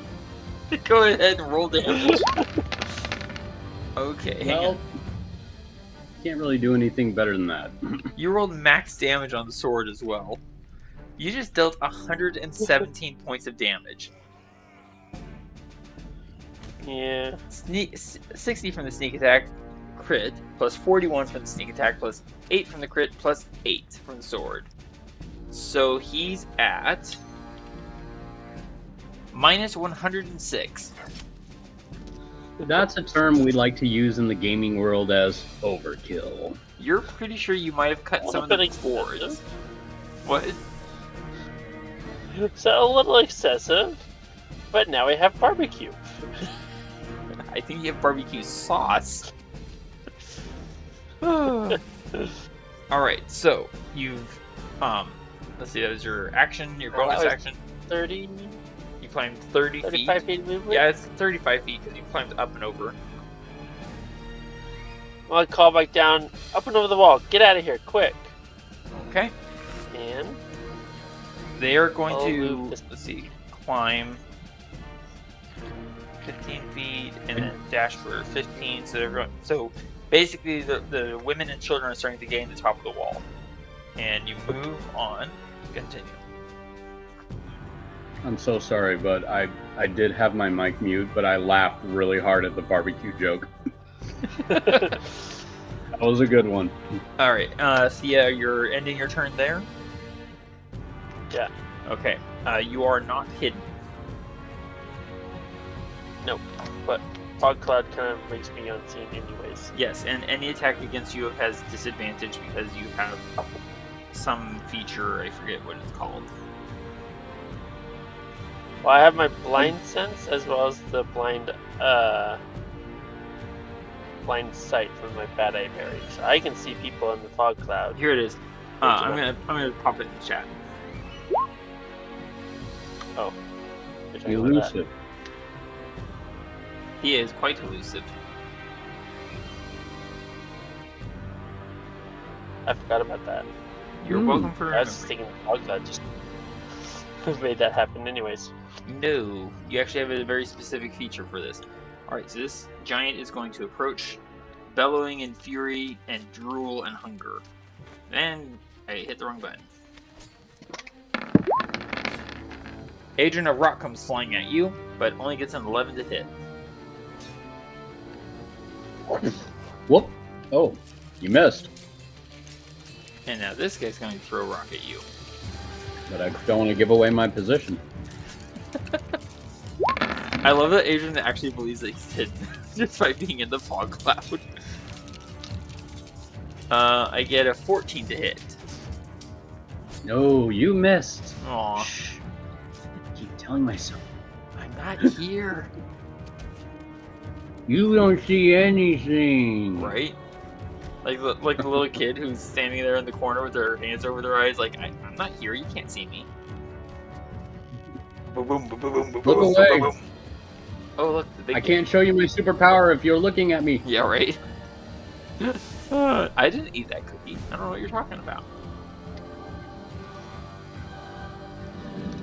Go ahead and roll damage. Okay, hang well, on. can't really do anything better than that. You rolled max damage on the sword as well. You just dealt 117 points of damage. Yeah. 60 from the sneak attack, crit, plus 41 from the sneak attack, plus 8 from the crit, plus 8 from the sword. So he's at minus 106. That's a term we like to use in the gaming world as overkill. You're pretty sure you might have cut some of the boards. What? So a little excessive, but now we have barbecue. I think you have barbecue sauce. Alright, so you've let's see, that was your action, your bonus that was action. 30, You climbed 30 35 feet. feet movement? Yeah, it's 35 feet because you climbed up and over. Well, I call back down, up and over the wall. Get out of here, quick. Okay. And They are going I'll to, move this- let's see, climb 15 feet and then dash for 15. So basically, the women and children are starting to gain the top of the wall. And you move on. Continue. I'm so sorry, but I did have my mic mute, but I laughed really hard at the barbecue joke. That was a good one. Alright, Thía, you're ending your turn there? Yeah. Okay, you are not hidden. nope. But fog cloud kind of makes me unseen anyways. Yes, and any attack against you has disadvantage because you have some feature, I forget what it's called. Well, I have my blind sense as well as the blind sight from my bad eye berry, so I can see people in the fog cloud. Here it is. I'm gonna pop it in the chat. Oh, you're talking about that. Elusive. He is quite elusive. I forgot about that. You're welcome for I was just remembering. thinking fog cloud just made that happen anyways. No, you actually have a very specific feature for this. Alright, so this giant is going to approach, bellowing in fury and drool and hunger. And I hit the wrong button. Adran, a rock comes flying at you, but only gets an 11 to hit. Whoop. Oh, you missed. And now this guy's going to throw a rock at you. but I don't want to give away my position. I love that Adran actually believes that he's hidden just by being in the fog cloud. I get a 14 to hit. No, you missed. Aw, Shh. I keep telling myself. I'm not here. You don't see anything. Right? Like the little kid who's standing there in the corner with their hands over their eyes, like, I'm not here, you can't see me. Boom, boom, boom, boom, boom, Look boom, away. boom, boom. Oh, look, the big I can't show you my superpower if you're looking at me. Yeah, right? I didn't eat that cookie. I don't know what you're talking about.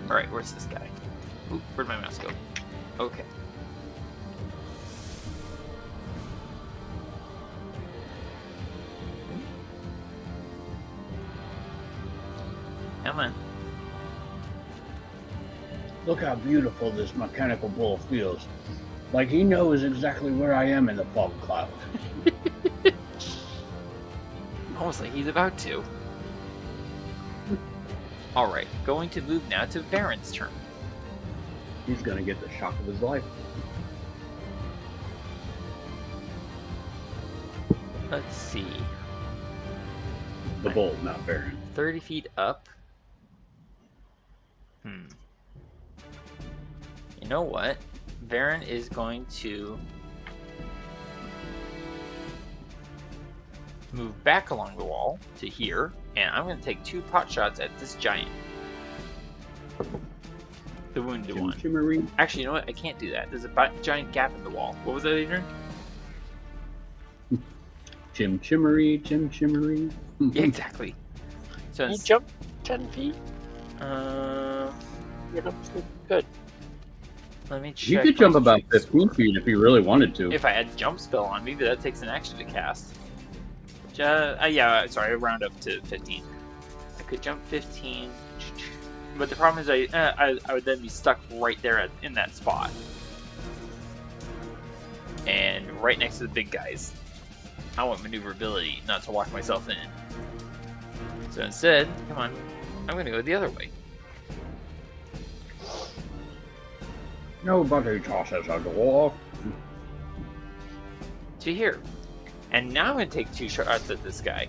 Alright, where's this guy? Ooh, where'd my mouse go? Okay. Come on. Look how beautiful this mechanical bull feels. Like he knows exactly where I am in the fog cloud. Almost like he's about to. Alright, going to move now to Varin's turn. He's gonna get the shock of his life. Let's see. The bull, not Varin. 30 feet up. You know what? Varin is going to move back along the wall to here, and I'm going to take 2 pot shots at this giant. The wounded one. Chimmery. Actually, you know what? I can't do that. There's a giant gap in the wall. What was that, Adrian? Chimmery. Yeah, exactly. So You jump 10 feet. let Good. me check. You could jump about 15 feet if you really wanted to. If I had jump spell on me, but that takes an action to cast. Yeah, sorry, I round up to 15. I could jump 15, but the problem is I would then be stuck right there in that spot, and right next to the big guys. I want maneuverability, not to lock myself in. So instead, come on, I'm gonna go the other way. Nobody tosses a dwarf. To here. And now I'm going to take 2 shots at this guy.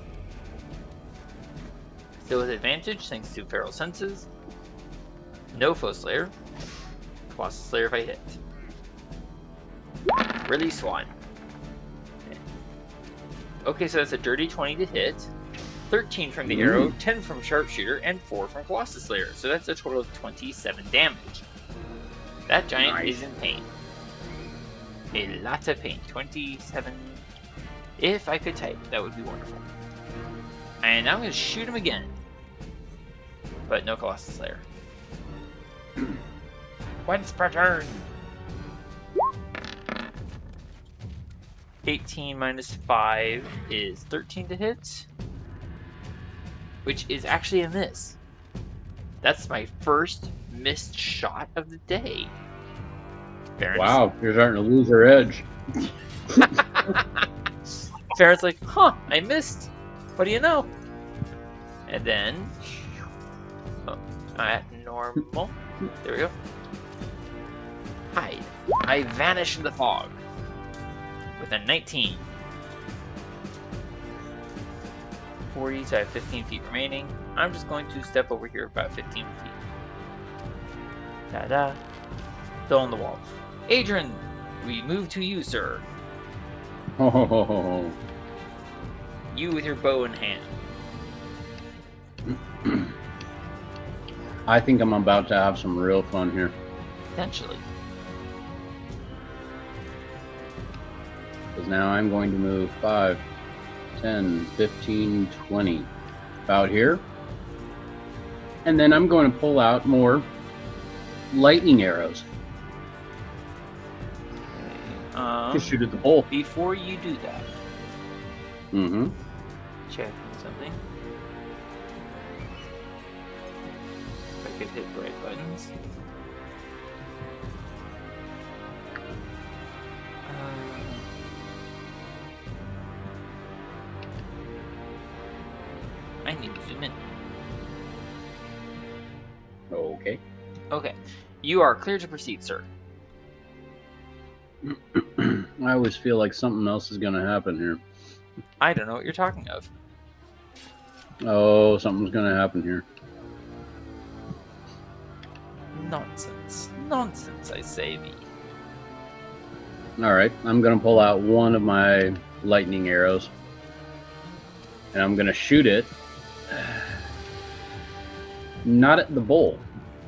Still with advantage, thanks to Feral Senses. No Foe Slayer. Colossus Slayer if I hit. Release 1. Okay, so that's a dirty 20 to hit. 13 from the arrow, 10 from Sharpshooter, and 4 from Colossus Slayer. So that's a total of 27 damage. That giant is in pain. A lot of pain. 27. If I could type, that would be wonderful. And now I'm going to shoot him again. But no Colossus Slayer. Once per turn. 18 minus 5 is 13 to hit. Which is actually a miss. That's my first missed shot of the day. Wow, you're starting to lose your edge. Farron's like, huh, I missed. What do you know? And then, at normal, there we go. Hide. I vanish in the fog with a 19. 40, so I have 15 feet remaining. I'm just going to step over here about 15 feet. Ta-da. Still on the wall. Adran, we move to you, sir. Oh. You with your bow in hand. I think I'm about to have some real fun here. Potentially. Because now I'm going to move 5, 10, 15, 20. About here. And then I'm going to pull out more lightning arrows. To shoot at the bull. Before you do that, Mm-hmm. checking something. If I could hit the right buttons. I need to zoom in. Okay. Okay. You are clear to proceed, sir. I always feel like something else is going to happen here. I don't know what you're talking of. Oh, something's going to happen here. Nonsense. Nonsense, I say thee. Alright, I'm going to pull out one of my lightning arrows. And I'm going to shoot it. Not at the bull.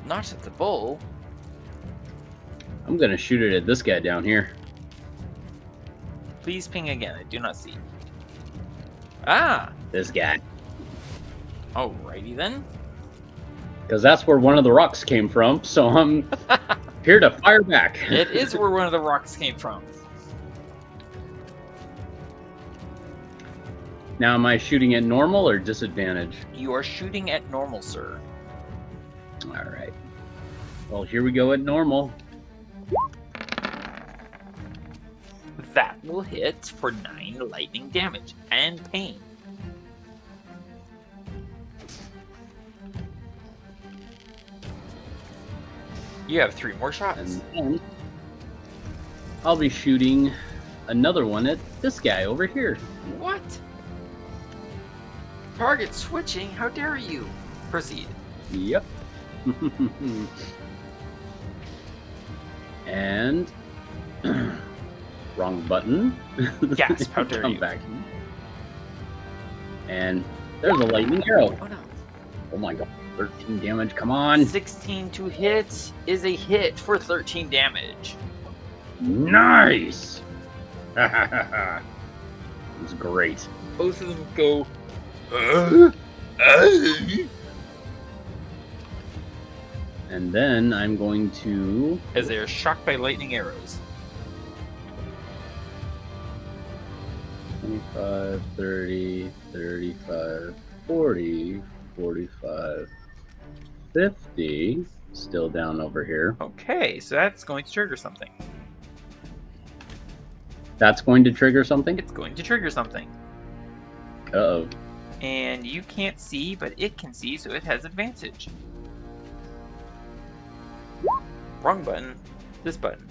Not at the bull. I'm going to shoot it at this guy down here. Please ping again. I do not see. Ah! This guy. Alrighty then. Because that's where one of the rocks came from, so I'm here to fire back. It is where one of the rocks came from. Now, am I shooting at normal or disadvantage? You are shooting at normal, sir. Alright. Well, here we go at normal. That will hit for 9 lightning damage and pain. You have 3 more shots. And then I'll be shooting another one at this guy over here. What? Target switching? How dare you? Proceed. Yep. And wrong button. Gasp, how dare you. Come back. And there's a lightning arrow. Oh no. Oh my god. 13 damage. Come on. 16 to hit is a hit for 13 damage. Nice. It's great. Both of them go. And then I'm going to... As they are shocked by lightning arrows. 25, 30, 35, 40, 45, 50. Still down over here. Okay, so that's going to trigger something. That's going to trigger something? It's going to trigger something. Uh-oh. And you can't see, but it can see, so it has advantage. Wrong button. This button.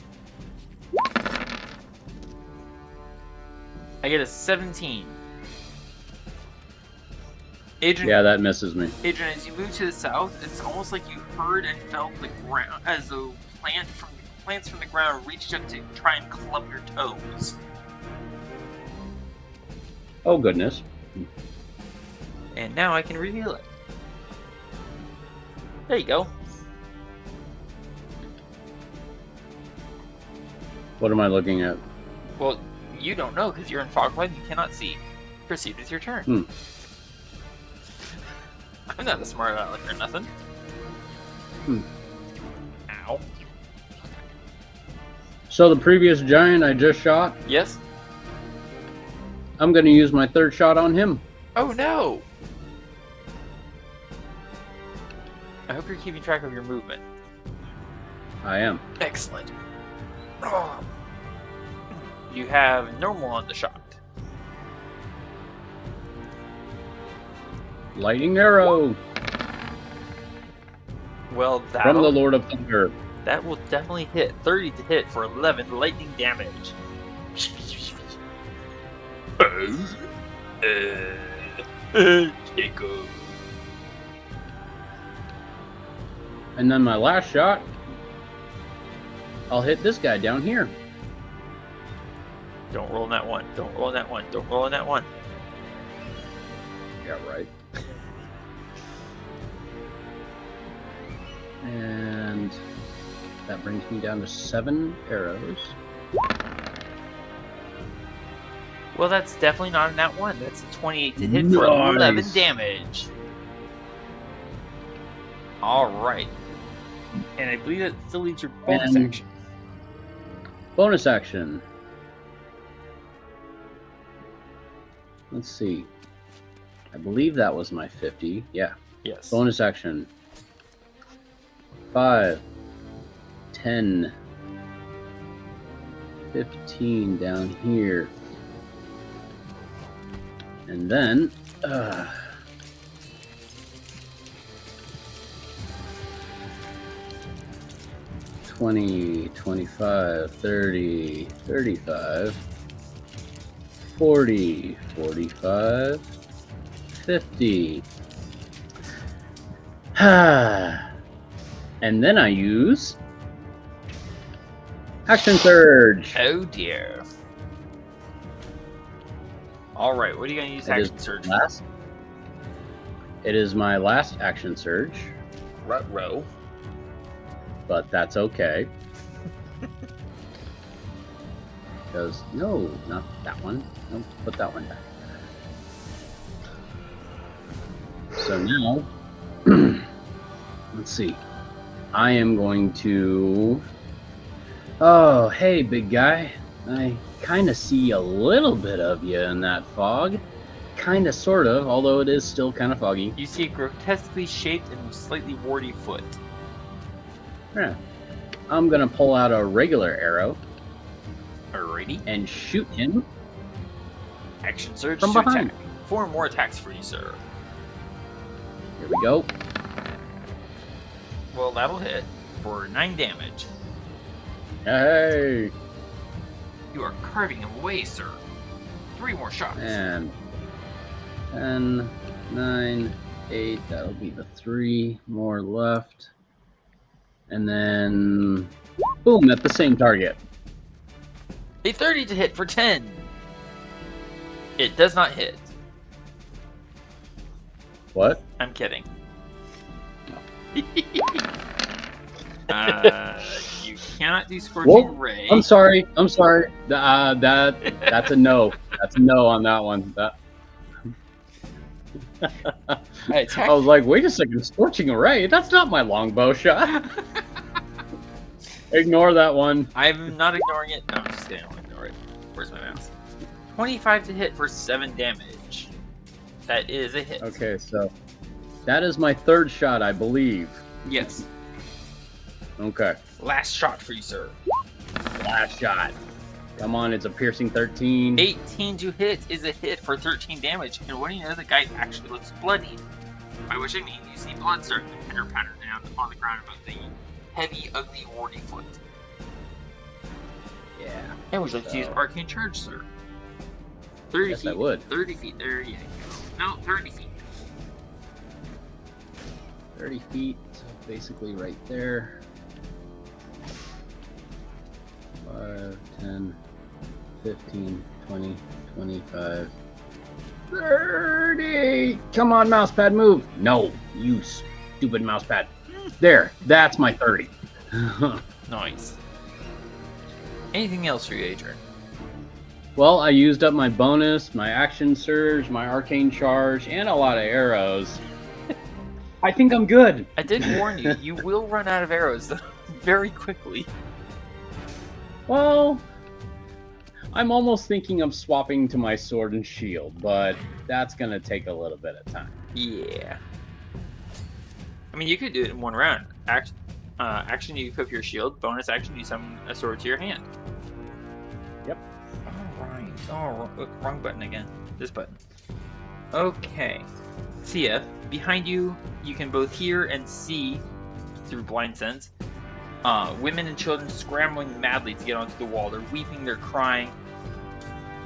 I get a 17. Adran, Yeah, that misses me. Adran, as you move to the south, it's almost like you heard and felt the ground as a plants from the ground reached up to try and club your toes. Oh, goodness. And now I can reveal it. There you go. What am I looking at? Well, you don't know because you're in Foglight and you cannot see. Proceed with your turn. I'm not a smart aleck or nothing. Ow. So the previous giant I just shot, Yes? I'm going to use my third shot on him. Oh no! I hope you're keeping track of your movement. I am. Excellent. Oh. You have normal on the shot. Lightning arrow Well, from the Lord of Thunder. that will definitely hit. 30 to hit for 11 lightning damage. Jacob. And then my last shot, I'll hit this guy down here. Don't roll in that one. Don't roll in that one. Don't roll in that one. Yeah, right. And that brings me down to 7 arrows. Well, that's definitely not in that one. That's a 28 to hit for Nice. 11 damage. Alright. And I believe that still leaves your bonus And- action. Bonus action. Let's see. I believe that was my 50. Yeah. Yes. Bonus action. 5, 10, 15 down here. And then, 20, 25, 30, 35, 40, 45, 50. And then I use Action Surge. Oh dear. Alright, what are you going to use Action Surge for? It is my last Action Surge. Ruh-roh. But that's okay. Because, no, not that one. No, put that one back. So now, let's see. I am going to... Oh, hey, big guy. I kind of see a little bit of you in that fog. Kind of, sort of, although it is still kind of foggy. You see a grotesquely shaped and slightly warty foot. Yeah. I'm going to pull out a regular arrow. Alrighty. And shoot him. Action Surge from to behind. attack. 4 more attacks for you, sir. Here we go. Well, that'll hit for 9 damage. Hey! You are carving him away, sir. 3 more shots. And 10, 9, 8. That'll be the 3 more left. And then, boom, at the same target. A 30 to hit for 10. It does not hit. What? I'm kidding. You cannot do Scorching Ray. I'm sorry. That's a no. That's a no on that one. I was like, wait a second, Scorching Ray? That's not my longbow shot. Ignore that one. I'm not ignoring it. No, I'm just kidding. I'll ignore it. Where's my mouse? 25 to hit for 7 damage. That is a hit. Okay, so that is my 3rd shot, I believe. Yes. Okay. Last shot for you, sir. Last shot. Come on, it's a piercing 13. 18 to hit is a hit for 13 damage, and when you know the guy actually looks bloodied. By which I mean you see blood starting to pitter patter down on the ground above the heavy, ugly, warty foot. Yeah. And would you like to use Arcane Charge, sir? 30 Yes, feet. I would. 30 feet. There you go. No, 30 feet. 30 feet, basically right there. 5, 10, 15, 20, 25, 30! Come on, mousepad, move! No, you stupid mousepad. There, that's my 30. Nice. Anything else for you, Adran? Well, I used up my bonus, my action surge, my arcane charge, and a lot of arrows. I think I'm good. I did warn you, you will run out of arrows very quickly. Well, I'm almost thinking of swapping to my sword and shield, but that's gonna take a little bit of time. Yeah. I mean, you could do it in one round. Action, you equip your shield. Bonus action, you summon a sword to your hand. Yep. Alright. Oh, wrong button again. This button. Okay. Thía, behind you, you can both hear and see, through blind sense, women and children scrambling madly to get onto the wall. They're weeping, they're crying.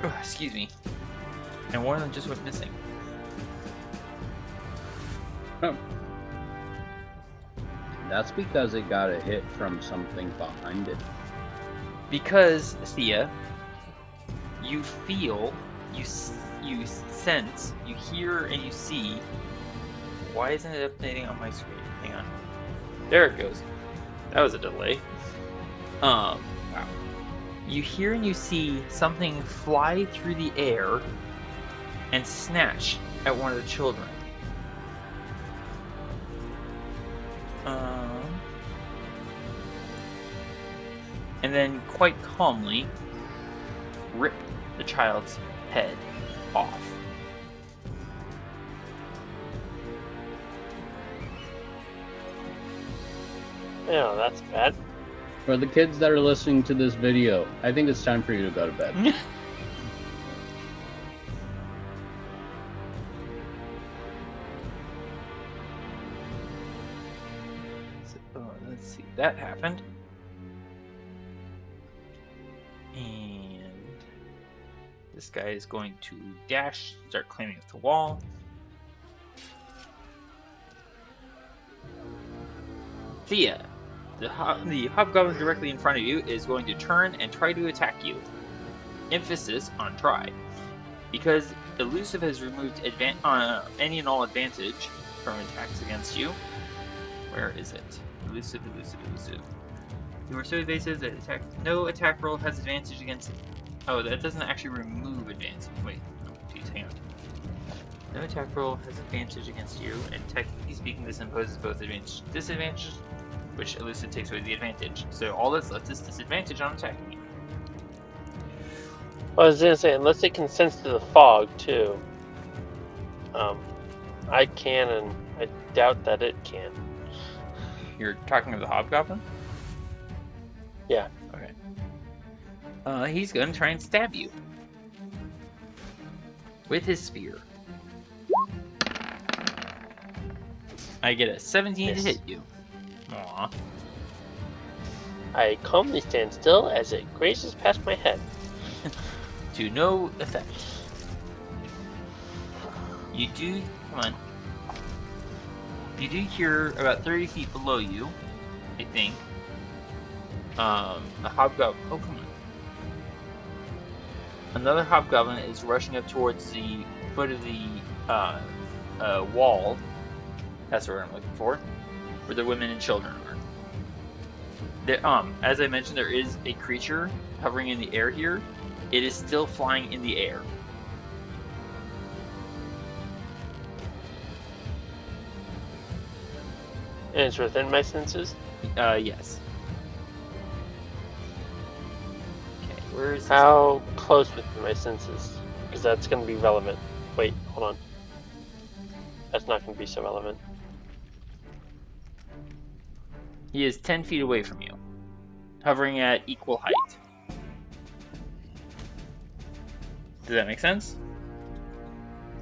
Oh, excuse me. And one of them just went missing. Oh. That's because it got a hit from something behind it. Because, Thía, you feel, you sense, you hear, and you see. Why isn't it updating on my screen? Hang on. There it goes. That was a delay. Wow. You hear and you see something fly through the air and snatch at one of the children. And then, quite calmly, rip the child's head off. Yeah, that's bad. For the kids that are listening to this video, I think it's time for you to go to bed. Let's see, that happened. This guy is going to dash, start climbing up the wall. Thía, the hobgoblin directly in front of you, is going to turn and try to attack you. Emphasis on try. Because Elusive has removed any and all advantage from attacks against you. Where is it? Elusive. You are so evasive that no attack roll has advantage against... Oh, that doesn't actually remove advantage. Wait, no, geez, hang on. No attack roll has advantage against you, and technically speaking, this imposes both advantage and disadvantage, which Elusive takes away the advantage. So all that's left is disadvantage on attacking you. I was gonna say, unless it can sense to the fog too. I can, and I doubt that it can. You're talking of the hobgoblin? Yeah. Okay. He's gonna try and stab you with his spear. I get a 17 to hit you. Aww. I calmly stand still as it grazes past my head. To no effect. You do, come on. You do hear about 30 feet below you, I think. A hobgoblin. Oh, come on. Another hobgoblin is rushing up towards the foot of the wall. That's what I'm looking for. Where the women and children are. There, as I mentioned, there is a creature hovering in the air here. It is still flying in the air. And it's within my senses? Yes. Okay, where is this? How close within my senses? Because that's going to be relevant. Wait, hold on. That's not going to be so relevant. He is 10 feet away from you, hovering at equal height. Does that make sense?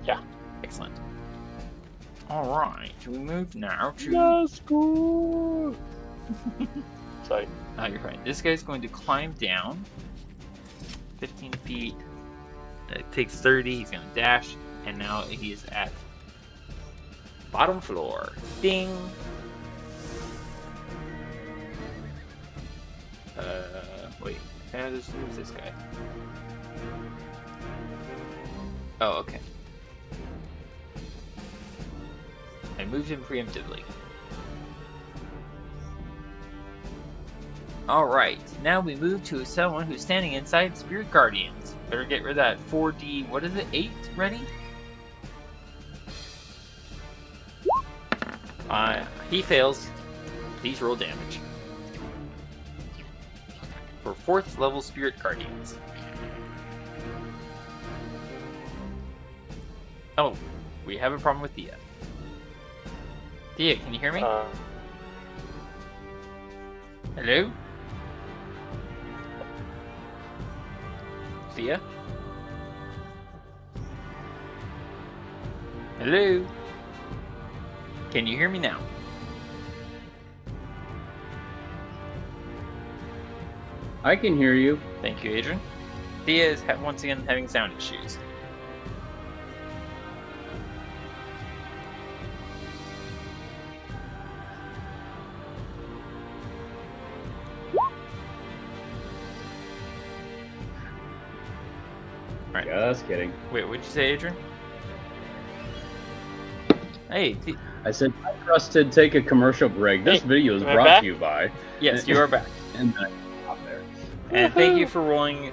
Yeah. Excellent. Alright, we move now to... Nasco! Sorry. Oh, you're fine. This guy's going to climb down 15 feet. It takes 30. He's going to dash. And now he is at bottom floor. Ding! Wait. Who's this guy? Oh, okay. I moved him preemptively. Alright, now we move to someone who's standing inside Spirit Guardians. Better get rid of that 4D, what is it, 8 ready? He fails. Please roll damage. For 4th level Spirit Guardians. Oh, we have a problem with Thía. Thía, can you hear me? Hello? Thía? Hello? Can you hear me now? I can hear you. Thank you, Adran. Thía is once again having sound issues. Right. Just kidding. Wait, what'd you say, Adran? Hey, I said, I trusted take a commercial break. This video is am I brought back? to you by... yes, you are back. And then out there. And thank you for rolling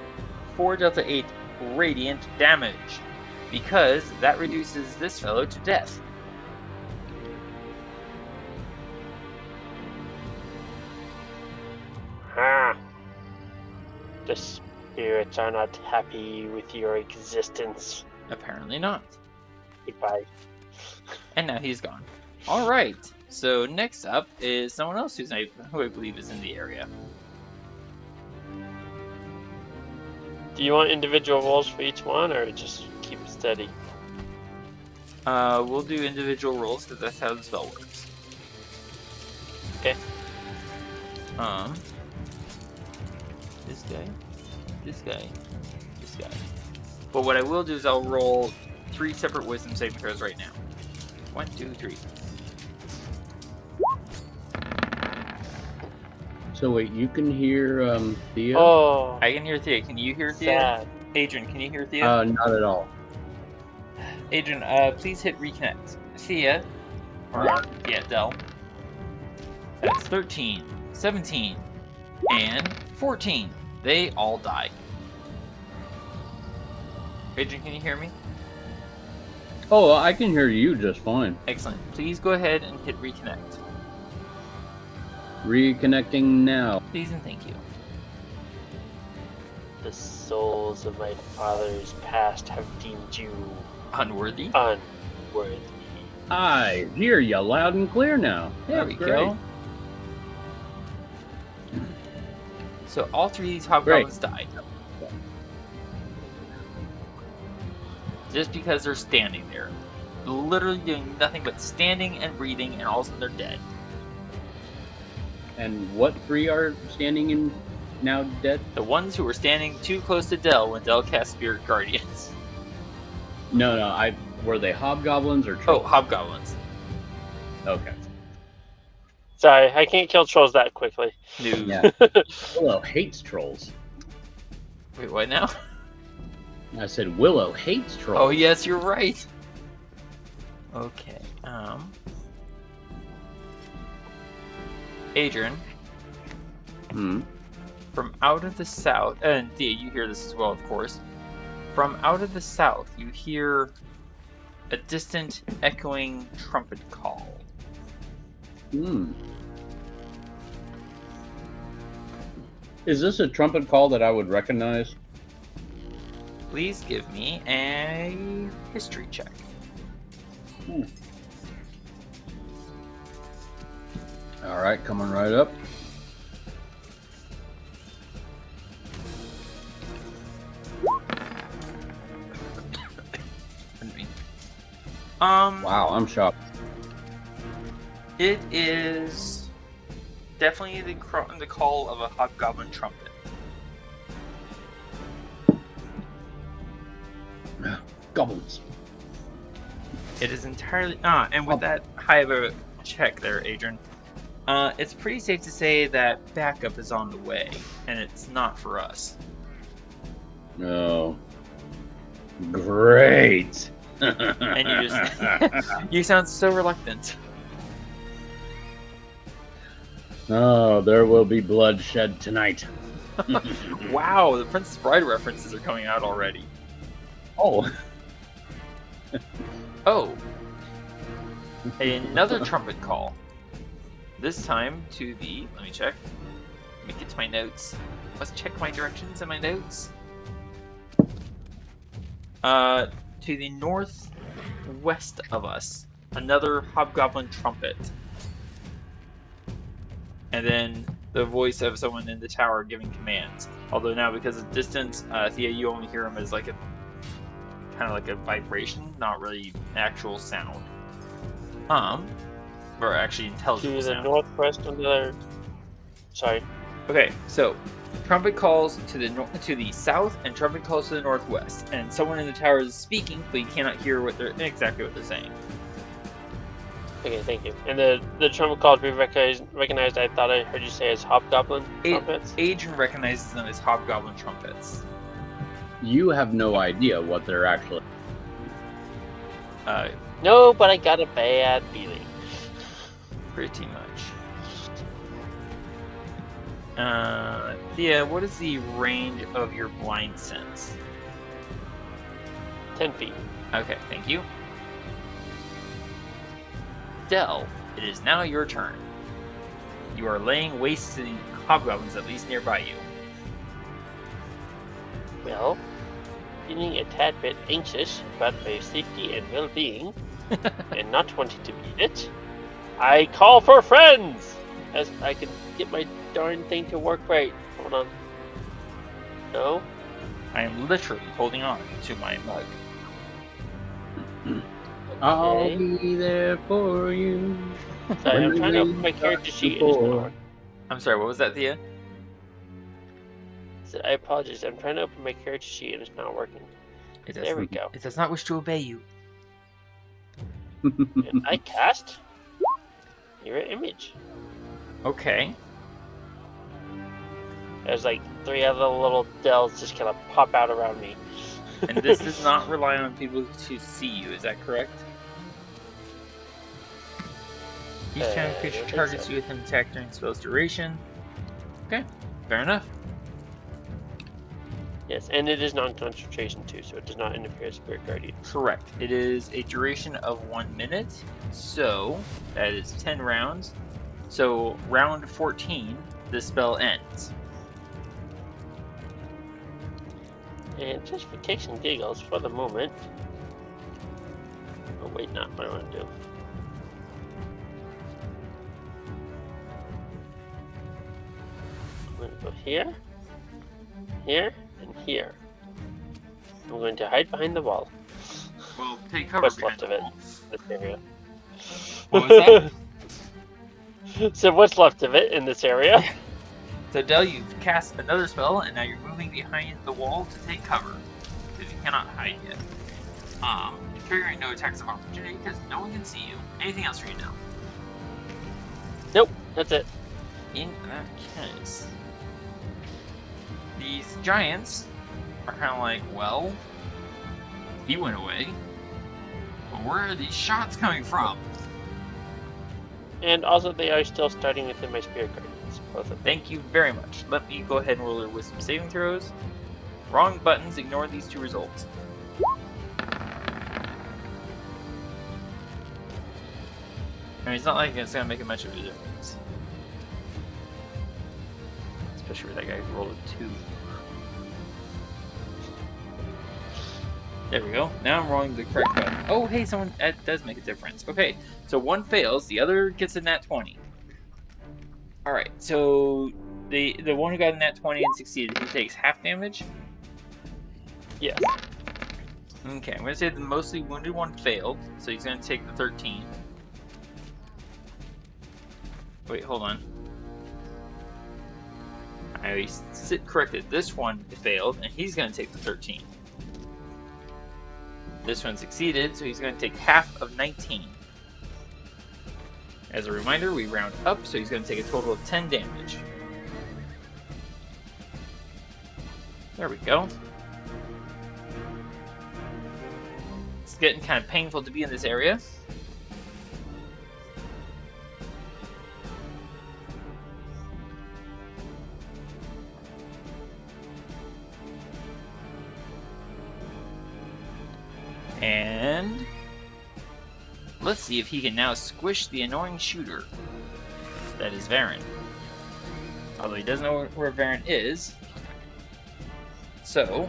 4 Delta 8 radiant damage, because that reduces this fellow to death. The spirits are not happy with your existence. Apparently not. Goodbye. And now he's gone. Alright, so next up is someone else who I believe is in the area. Do you want individual rolls for each one, or just keep it steady? We'll do individual rolls, because that's how the spell works. Okay. This guy, this guy, this guy. But what I will do is I'll roll 3 separate wisdom saving throws right now. 1, 2, 3. So wait, you can hear Thía? Oh, I can hear Thea. Can you hear Thea? sad. Adrian, can you hear Thea? Not at all. Adrian, please hit reconnect. Thea, or yeah, Del. That's 13, 17, and 14. They all die. Adrian, can you hear me? Oh, I can hear you just fine. Excellent. Please go ahead and hit reconnect. Reconnecting now. Please and thank you. The souls of my fathers past have deemed you Unworthy. unworthy. I hear you loud and clear now. There we go. So all 3 of these hobgoblins died. Just because they're standing there. Literally doing nothing but standing and breathing, and all of a sudden they're dead. And what 3 are standing and now dead? The ones who were standing too close to Del when Del cast Spirit Guardians. No, were they hobgoblins or Oh, trolls? hobgoblins. Okay. Sorry, I can't kill trolls that quickly. No. Yeah. Willow hates trolls. Wait, what now? I said Willow hates trolls. Oh, yes, you're right. Okay. Adrian, from out of the south, and Thea, you hear this as well, of course. From out of the south, you hear a distant, echoing trumpet call. Is this a trumpet call that I would recognize? Please give me a history check. Alright, coming right up. Wow, I'm shocked. It is definitely the call of a hobgoblin trumpet. Goblins. It is entirely and with that high of a check there, Adrian, it's pretty safe to say that backup is on the way, and it's not for us. No. Great. And you just you sound so reluctant. Oh, there will be bloodshed tonight. Wow, the Princess Bride references are coming out already. Oh. Oh. Another trumpet call. This time to the, let me check. Let me get to my notes. Let's check my directions and my notes. To the northwest of us, another hobgoblin trumpet. And then the voice of someone in the tower giving commands. Although now, because of distance, Thea, you only hear him as like a kind of like a vibration, not really actual sound. Or actually intelligible To the sound. northwest of the... Sorry. Okay, so trumpet calls to the south, and trumpet calls to the northwest. And someone in the tower is speaking, but you cannot hear exactly what they're saying. Okay, thank you. And the trumpet call to be recognized, I thought I heard you say as hobgoblin trumpets. Adrian recognizes them as hobgoblin trumpets. You have no idea what they're actually... No, but I got a bad feeling. Pretty much. Thea, what is the range of your blind sense? 10 feet. Okay, thank you. Del, it is now your turn. You are laying waste to the hobgoblins at least nearby you. Well, feeling a tad bit anxious about my safety and well-being, and not wanting to beat it, I call for friends! As I can get my darn thing to work right. Hold on. No? I am literally holding on to my mug. I'll be there for you. Sorry, I'm trying to open my character sheet and it's not working. I'm sorry, what was that, Thea? I apologize, I'm trying to open my character sheet and it's not working. There we go. It does not wish to obey you. And I cast mirror image. Okay. There's like 3 other little dells just kind of pop out around me. And this does not rely on people to see you, is that correct? Each time a creature targets you with an attack during spell's duration. Okay, fair enough. Yes, and it is non-concentration too, so it does not interfere with Spirit Guardian. Correct. It is a duration of 1 minute, so that is 10 rounds. So round 14, the spell ends. And just for kicks and giggles, for the moment... Oh wait, not what I want to do. I'm going to go here, here, and here. I'm going to hide behind the wall. Well, take cover What's behind left of the it? wall. This area. What was that? So what's left of it in this area? So Del, you've cast another spell, and now you're moving behind the wall to take cover, because you cannot hide yet. Triggering no attacks of opportunity, because no one can see you. Anything else for you, Del? Nope, that's it. In that case, these giants are kind of like, well, he went away, but where are these shots coming from? And also, they are still starting within my Spirit Guardians. Both of them. Thank you very much. Let me go ahead and roll their wisdom saving throws. Wrong buttons, ignore these 2 results. I mean, it's not like it's going to make much of a difference. Especially where that guy rolled a 2. There we go. Now I'm rolling the correct button. Oh, hey, that does make a difference. Okay, so 1 fails, the other gets a nat 20. Alright, so the one who got a nat 20 and succeeded, he takes half damage? Yes. Okay, I'm going to say the mostly wounded one failed, so he's going to take the 13. Wait, hold on. I corrected. This one failed, and he's going to take the 13. This one succeeded, so he's going to take half of 19. As a reminder, we round up, so he's going to take a total of 10 damage. There we go. It's getting kind of painful to be in this area. And let's see if he can now squish the annoying shooter. That is Varin. Although he doesn't know where Varin is. So,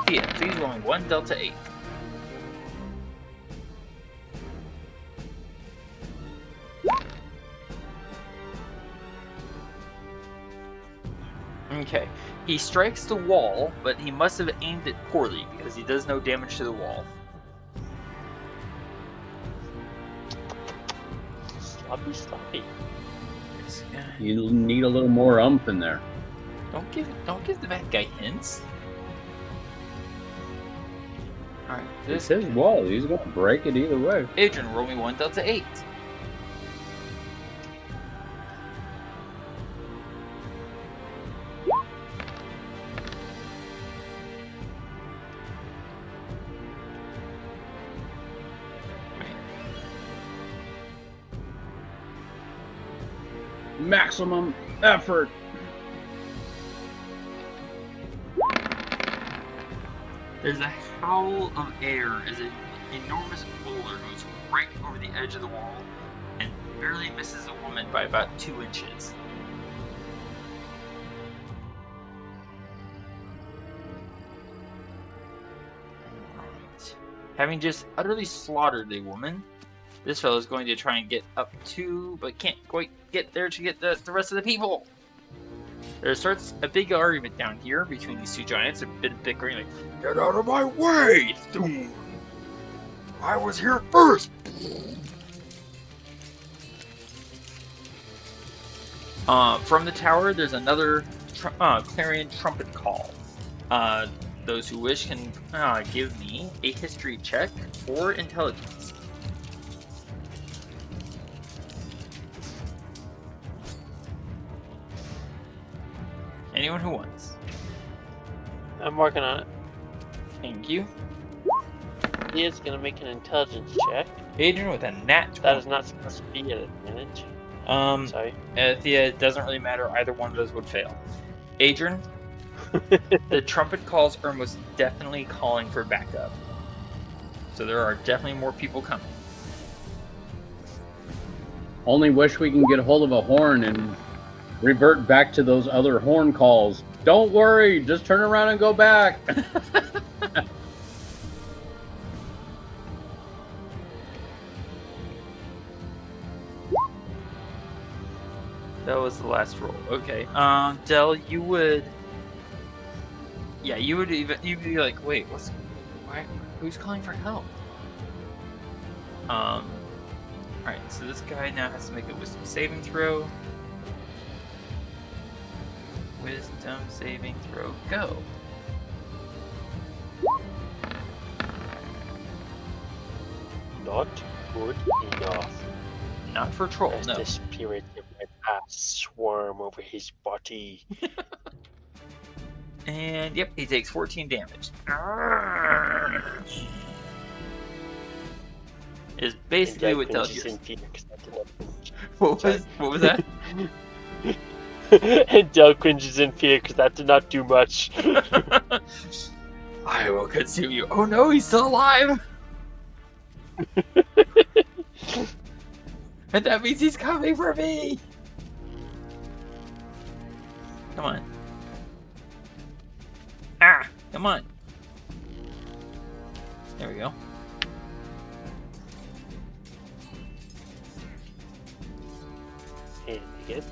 Thía, please rolling 1 Delta 8. Okay. He strikes the wall, but he must have aimed it poorly because he does no damage to the wall. Sloppy. You need a little more umph in there. Don't give the bad guy hints. Alright, It's his wall. He's going to break it either way. Adran, roll me 1 Delta 8. Maximum effort. There's a howl of air as an enormous boulder goes right over the edge of the wall and barely misses a woman by about 2 inches. Right. Having just utterly slaughtered a woman, this fellow is going to try and get up to, but can't quite get there to get the rest of the people. There starts a big argument down here between these 2 giants, a bit of bickering, like, "Get out of my way, Thum! I was here first!" From the tower, there's another clarion trumpet call. The Those who wish can give me a history check or intelligence. Anyone who wants. I'm working on it. Thank you. He is going to make an intelligence check. Adran with a nat 20. That is not supposed to be an advantage. Sorry. Thea, it doesn't really matter. Either one of those would fail. Adran, the trumpet calls are most definitely calling for backup. So there are definitely more people coming. Only wish we can get a hold of a horn and revert back to those other horn calls. Don't worry, just turn around and go back. That was the last roll. Okay. Del, you would. Yeah, you'd be like, wait, who's calling for help? Alright, so this guy now has to make a wisdom saving throw. Wisdom saving throw, go. Not good enough. Not for troll, As no. the spirit of my past swarm over his body. And yep, he takes 14 damage. Is basically what tells you. What was that? And Del cringes in fear because that did not do much. I will consume you. Oh no, he's still alive! And that means he's coming for me! Come on. Ah! Come on. There we go. And again.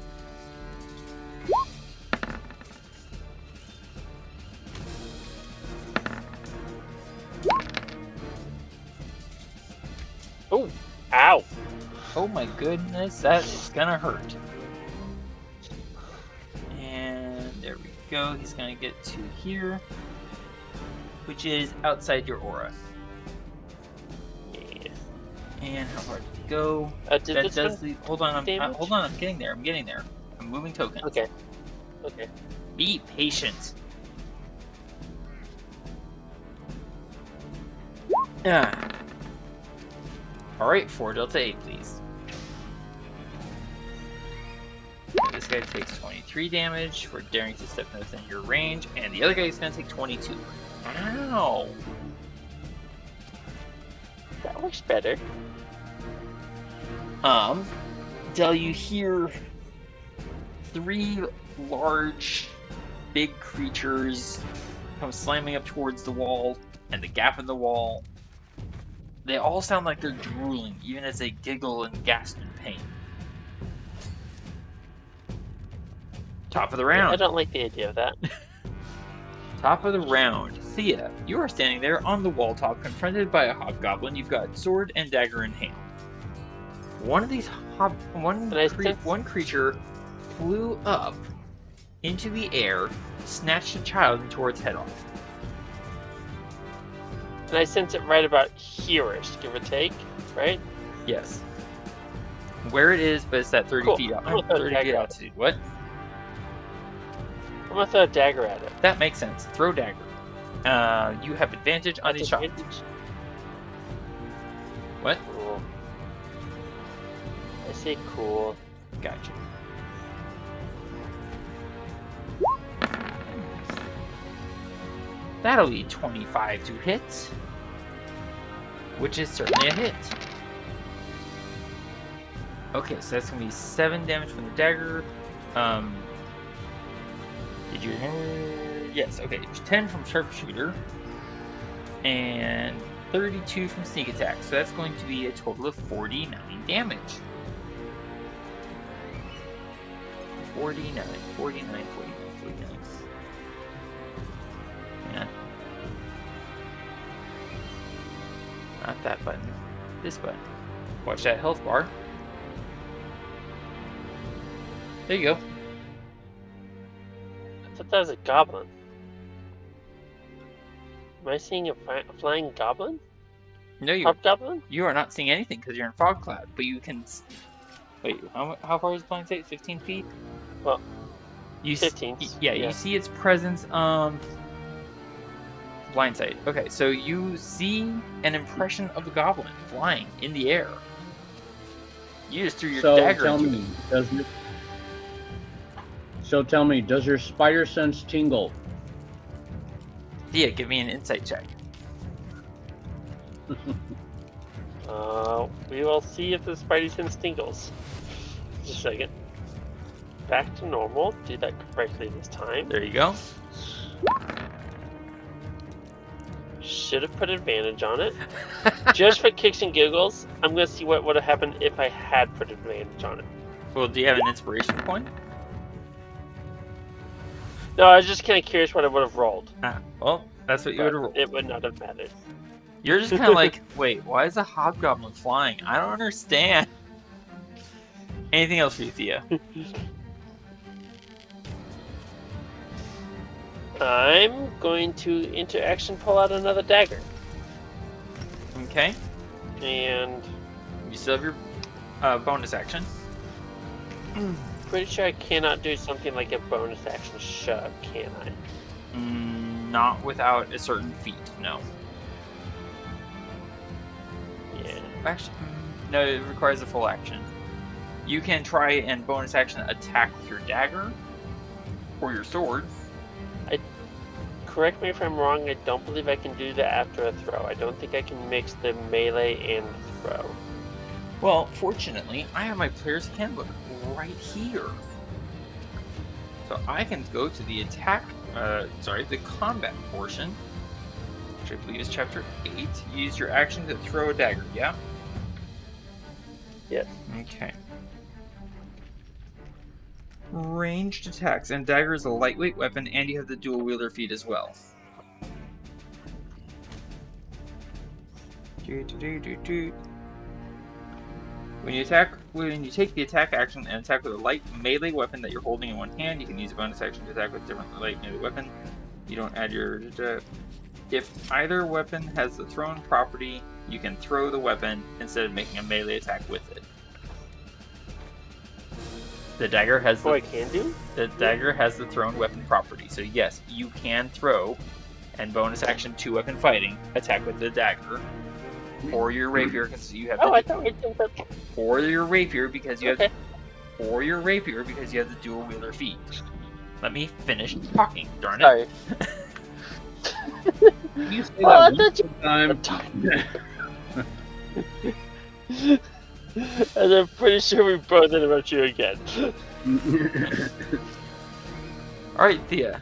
Oh! Ow! Oh my goodness, that is gonna hurt. And there we go. He's gonna get to here, which is outside your aura. Yeah. And how far did he go? Did That this does one the. Hold on, damage? hold on. I'm getting there. I'm moving tokens. Okay. Okay. Be patient. Ah. All right, 4 Delta 8, please. This guy takes 23 damage for daring to step within your range, and the other guy is going to take 22. Ow! That looks better. Del, you hear 3 large, big creatures come slamming up towards the wall and the gap in the wall. They all sound like they're drooling, even as they giggle and gasp in pain. Top of the round. I don't like the idea of that. Top of the round. Thea, you are standing there on the wall top, confronted by a hobgoblin. You've got sword and dagger in hand. One of these one creature flew up into the air, snatched a child and tore its head off. And I sense it right about here-ish, give or take, right? Yes. Where it is, but it's that 30 Cool. feet out. I'm gonna throw a 30 feet dagger. altitude. What? I'm gonna throw a dagger at it. That makes sense. Throw dagger. You have advantage on these shots. Advantage? What? Cool. I say cool. Gotcha. That'll be 25 to hit, which is certainly a hit. Okay, so that's gonna be 7 damage from the dagger. Did you? Yes. Okay, 10 from sharpshooter, and 32 from sneak attack. So that's going to be a total of 49 damage. 49. Yeah. Not that button. This button. Watch that health bar. There you go. I thought that was a goblin. Am I seeing a flying goblin? No, Hobgoblin? you are not seeing anything because you're in fog cloud. But you can. Wait, how far is blind sight? 15 feet. Well, you 15. Yeah, you see its presence. Blind sight. Okay, so you see an impression of the goblin flying in the air. You just threw your dagger into it. So tell me, does your spider sense tingle? Thea, give me an insight check. We will see if the spidey sense tingles. Just a second. Back to normal. Do that correctly this time. There you go. Should have put advantage on it. Just for kicks and giggles, I'm going to see what would have happened if I had put advantage on it. Well, do you have an inspiration point? No, I was just kind of curious what I would have rolled. Ah, well, that's what you would have rolled. It would not have mattered. You're just kind of like, wait, why is a hobgoblin flying? I don't understand. Anything else for you, Thea? I'm going to interaction pull out another dagger. Okay. And You still have your bonus action. pretty sure I cannot do something like a bonus action shove, can I? Not without a certain feat, no. Yeah. Actually, no, it requires a full action. You can try and bonus action attack with your dagger or your sword. Correct me if I'm wrong, I don't believe I can do that after a throw. I don't think I can mix the melee and throw. Well, fortunately, I have my player's handbook right here. So I can go to the the combat portion, which I believe is chapter 8. Use your action to throw a dagger, yeah? Yes. Okay. Ranged attacks, and dagger is a lightweight weapon, and you have the dual wielder feat as well. When you take the attack action and attack with a light melee weapon that you're holding in one hand, you can use a bonus action to attack with a different light melee weapon. You don't add your. If either weapon has the thrown property, you can throw the weapon instead of making a melee attack with it. The dagger has I can do? The dagger has the thrown weapon property, so yes, you can throw, and bonus action 2-weapon fighting, attack with the dagger, or your rapier because you have. I thought we did that. Or your rapier because you have. Or your rapier because you have the dual wielder feat. Let me finish talking, darn it. Sorry. You say that one time. And I'm pretty sure we both interrupt you again. Alright, Thea.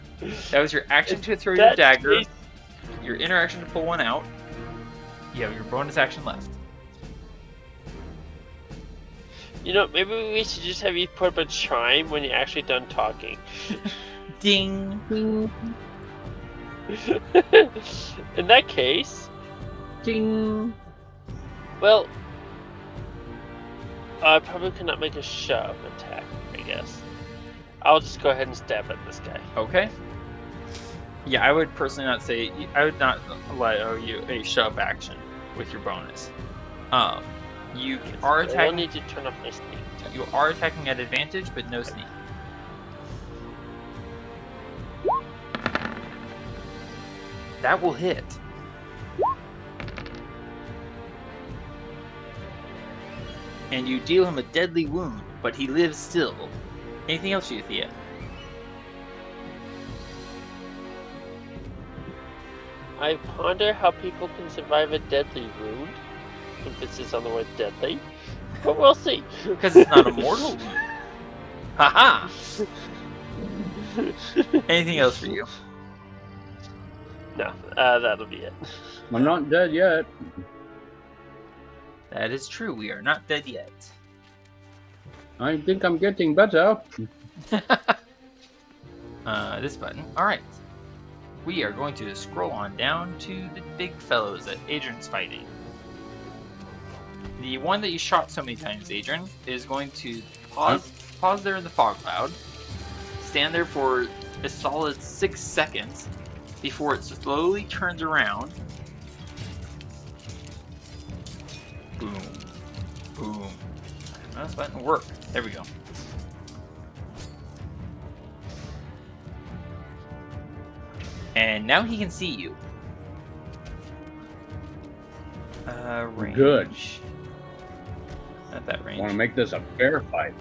That was your action to throw your dagger, your interaction to pull one out. You have your bonus action left. You know, maybe we should just have you put up a chime when you're actually done talking. Ding! Ding! In that case... Ding! Well... I probably could not make a shove attack, I guess. I'll just go ahead and stab at this guy. Okay. Yeah, I would personally not say... I would not allow you a shove action with your bonus. You are attacking... I will need to turn off my sneak. You are attacking at advantage, but no sneak. That will hit. And you deal him a deadly wound, but he lives still. Anything else, Thea? I ponder how people can survive a deadly wound. Emphasis on the word deadly. But we'll see. Because it's not a mortal wound. Haha! Anything else for you? No, that'll be it. I'm not dead yet. That is true, we are not dead yet. I think I'm getting better. This button. Alright. We are going to scroll on down to the big fellows that Adran's fighting. The one that you shot so many times, Adran, is going to pause there in the fog cloud, stand there for a solid 6 seconds, before it slowly turns around. Boom. Boom. Mouse button work. There we go. And now he can see you. Range. Good. Not that range. Want to make this a fair fight.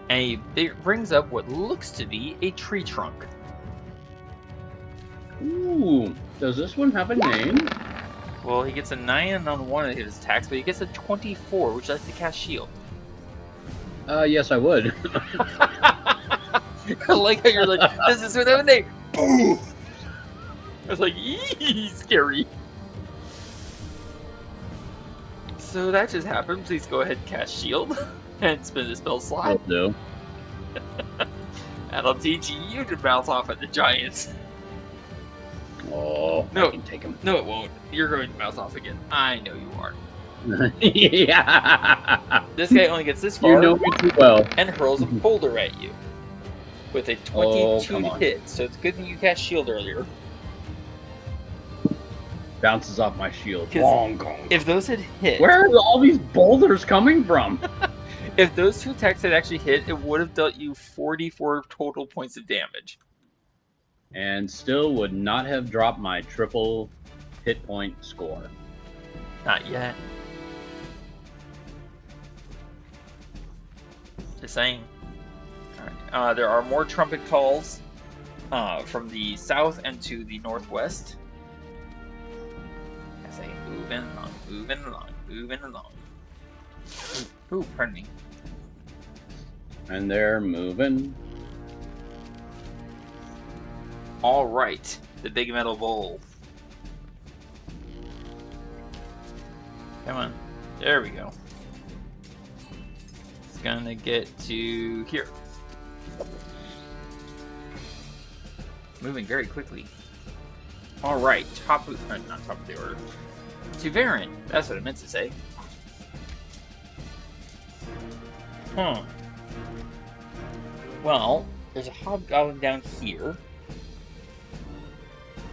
And it brings up what looks to be a tree trunk. Ooh, does this one have a name? Well, he gets a 9 on one of his attacks, but he gets a 24, which lets to cast shield. Yes, I would. I like how you're like, this is without a name. Boom! I was like, eee, scary. So that just happened. Please go ahead and cast shield and spin the spell slot. Will do. And I'll teach you to bounce off at the giants. Oh, No. I can take him. No, it won't. You're going to bounce off again. I know you are. Yeah. This guy only gets this far. You know me too well. And hurls a boulder at you with a 22 come to on. hit. So it's good that you cast shield earlier. Bounces off my shield. 'Cause Gong, gong. If those had hit, Where are all these boulders coming from? if those two attacks had actually hit, it would have dealt you 44 total points of damage. And still would not have dropped my triple hit point score. Not yet. Just saying. Alright. There are more trumpet calls from the south and to the northwest. I say moving along, moving along, moving along. Ooh, pardon me. And they're moving. Alright, the big metal bowl. Come on. There we go. It's gonna get to here. Moving very quickly. Alright, not top of the order. To Varin. That's what I meant to say. Huh. Well, there's a hobgoblin down here.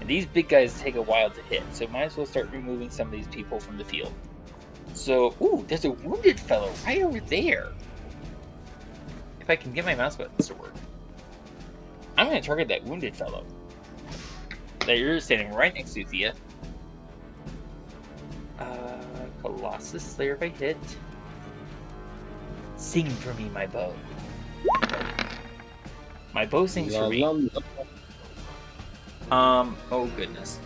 And these big guys take a while to hit, so might as well start removing some of these people from the field. So, ooh, there's a wounded fellow right over there. If I can get my mouse buttons to work. I'm going to target that wounded fellow. That you're standing right next to, Thía. Colossus Slayer if I hit. Sing for me, my bow. My bow sings for me. Oh goodness.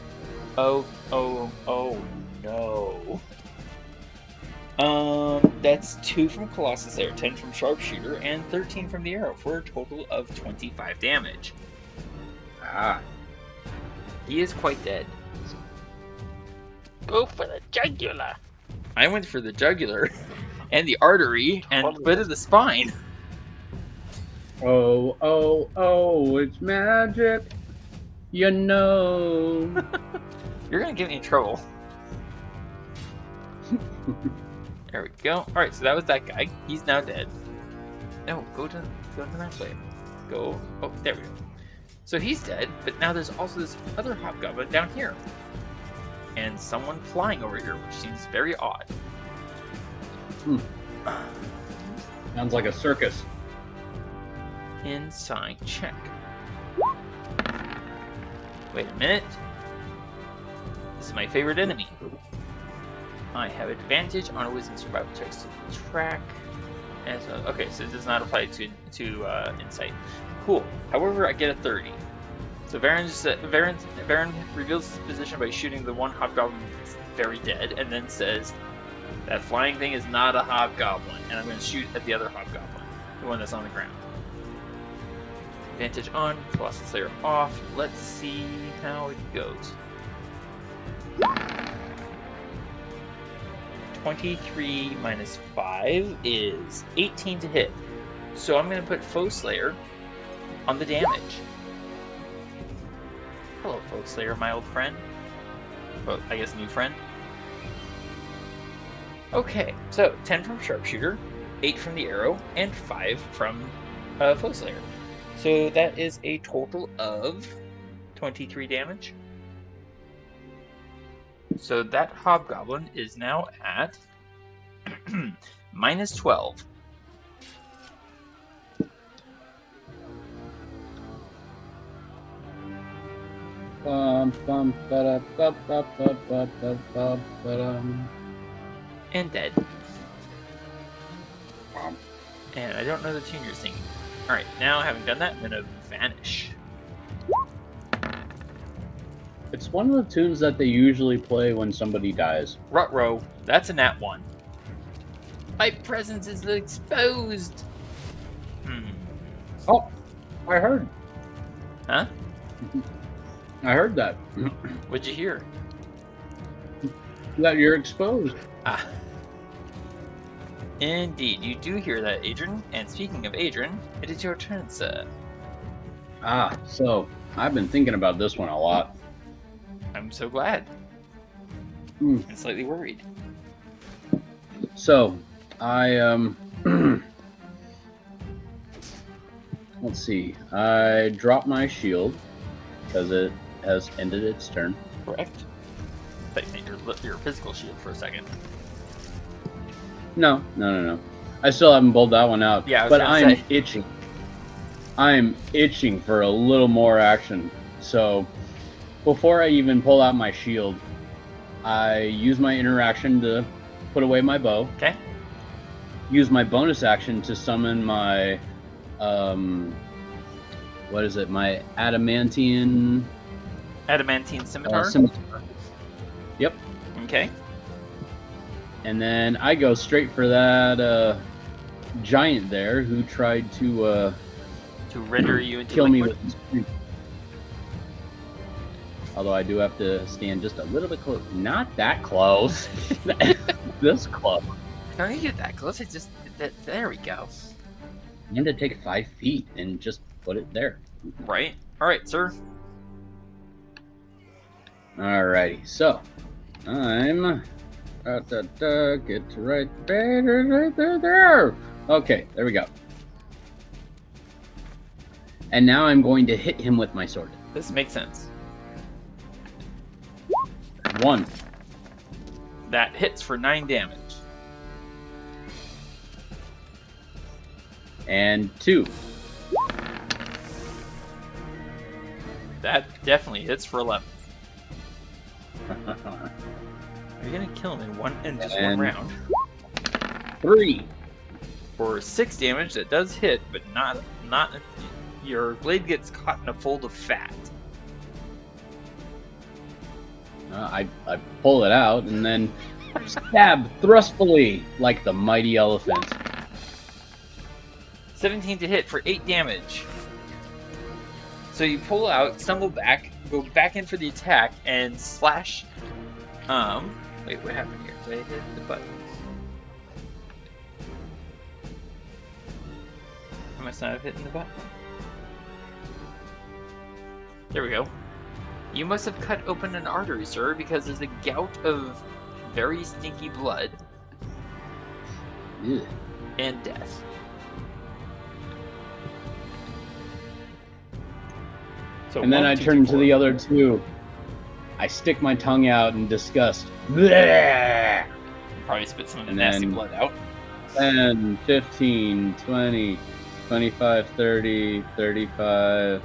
Oh no. That's 2 from Colossus there, 10 from Sharpshooter, and 13 from the arrow, for a total of 25 damage. Ah. He is quite dead. Go for the jugular. I went for the jugular, and the artery, and a bit of the spine. Oh, it's magic. You know. You're gonna get me in trouble. There we go. Alright, so that was that guy. He's now dead. No, go to that way. Go. Oh, there we go. So he's dead, but now there's also this other hobgoblin down here. And someone flying over here, which seems very odd. Sounds like a circus. Insight check. Wait a minute. This is my favorite enemy. I have advantage on wisdom survival checks to track. And so, okay, so it does not apply to insight. Cool. However, I get a 30. So Varin reveals his position by shooting the one hobgoblin that's very dead, and then says, "That flying thing is not a hobgoblin," and I'm going to shoot at the other hobgoblin, the one that's on the ground. Advantage on, Colossus Slayer off. Let's see how it goes. 23 minus 5 is 18 to hit. So I'm going to put Foe Slayer on the damage. Hello, Foe Slayer, my old friend. Well, I guess new friend. Okay, so 10 from Sharpshooter, 8 from the arrow, and 5 from Foe Slayer. So that is a total of 23 damage. So that hobgoblin is now at minus 12. And dead. And I don't know the tune you're singing. Alright, now having done that, I'm gonna vanish. It's one of the tunes that they usually play when somebody dies. Ruh-roh, that's a nat 1. My presence is exposed! Oh, I heard. Huh? I heard that. What'd you hear? That you're exposed. Ah. Indeed, you do hear that, Adran. And speaking of Adran, it is your turn, sir. Ah, so I've been thinking about this one a lot. I'm so glad. And slightly worried. So, I, let's see. I dropped my shield because it has ended its turn. Correct. I thought you meant your physical shield for a second. No. I still haven't pulled that one out. Yeah, I was but gonna I'm say. itching. I'm itching for a little more action. So, before I even pull out my shield, I use my interaction to put away my bow. Okay. Use my bonus action to summon my, what is it? My adamantine Scimitar? scimitar. Yep. Okay. And then I go straight for that giant there who tried to render you into kill me liquid? with his creep. Although I do have to stand just a little bit close. Not that close. This close. Don't you get that close? It's just there we go. I need to take 5 feet and just put it there. Right. All right, sir. Alrighty, so I'm get to right there. Okay, there we go. And now I'm going to hit him with my sword. This makes sense. 1. That hits for 9 damage. And 2. That definitely hits for 11. Are you gonna kill him in just one And- round? 3. For 6 damage, that does hit, but not. Your blade gets caught in a fold of fat. I pull it out and then stab thrustfully like the mighty elephant. 17 to hit for 8 damage. So you pull out, stumble back, go back in for the attack, and slash. Wait, what happened here? Did I hit the button? I must not have hit the button. There we go. You must have cut open an artery, sir, because there's a gout of very stinky blood Ugh. and death. So And then 1, I 2, turn 3, to 4. the other 2. I stick my tongue out in disgust. Bleh! Probably spit some of the And nasty then- blood out. 10, 15, 20, 25, 30, 35,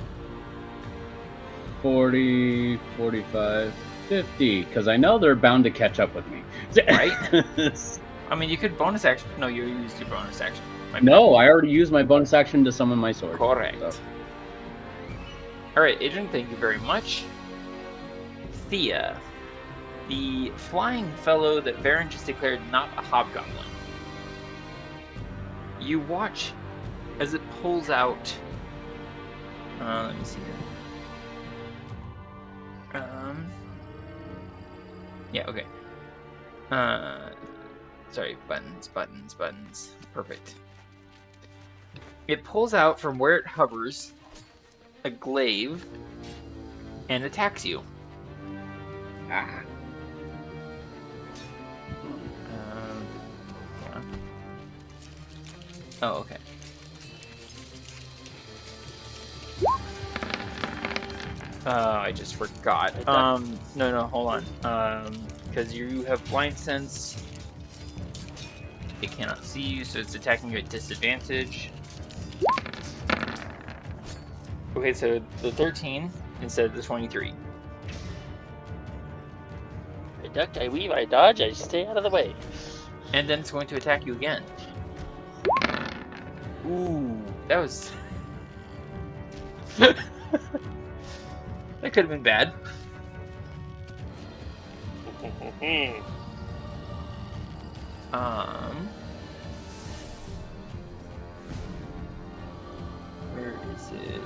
40, 45, 50. Because I know they're bound to catch up with me. Right? I mean, you could bonus action. No, you used your bonus action. My No, I already used my bonus action to summon my sword. Correct. So. Alright, Adran, thank you very much. Thía, the flying fellow that Varin just declared not a hobgoblin. You watch as it pulls out. Let me see here. Yeah, okay. Sorry, buttons. Perfect. It pulls out from where it hovers a glaive and attacks you. Ah. Yeah. Oh, okay. I just forgot. No, hold on. because you have blind sense. It cannot see you, so it's attacking you at disadvantage. Okay, so the 13 instead of the 23. I duck, I weave, I dodge, I stay out of the way. And then it's going to attack you again. Ooh, that was... that could have been bad. Where is it?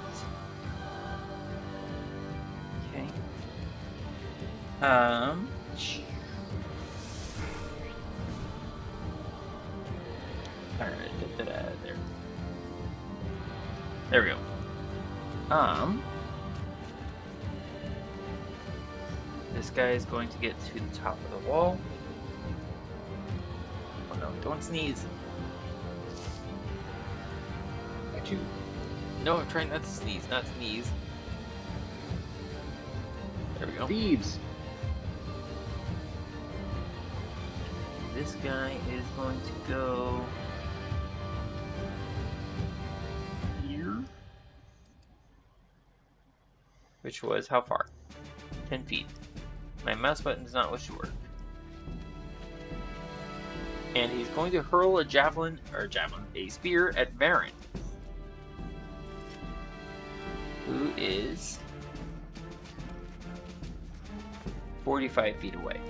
Okay. Alright, there. There we go. This guy is going to get to the top of the wall. Oh no, don't sneeze. Got you. No, I'm trying not to sneeze, not sneeze. There we go. Thieves. This guy is going to go here. Which was how far? 10 feet. My mouse button does not wish to work. And he's going to hurl a a spear at Varin, who is 45 feet away.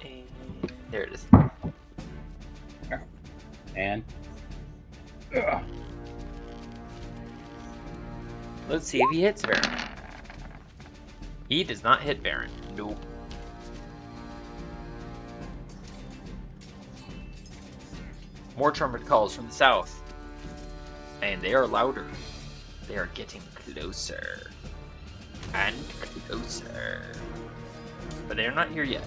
And there it is. And let's see if he hits Varin. He does not hit Varin. Nope. More trumpet calls from the south. And they are louder. They are getting closer. And closer. But they are not here yet.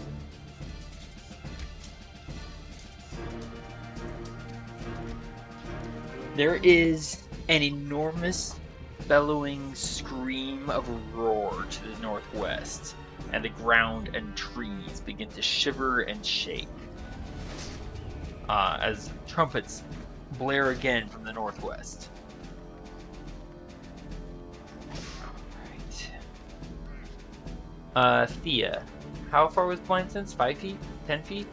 There is an enormous bellowing scream of roar to the northwest, and the ground and trees begin to shiver and shake as trumpets blare again from the northwest. Alright. Thía, how far was blind sense? 5 feet? 10 feet?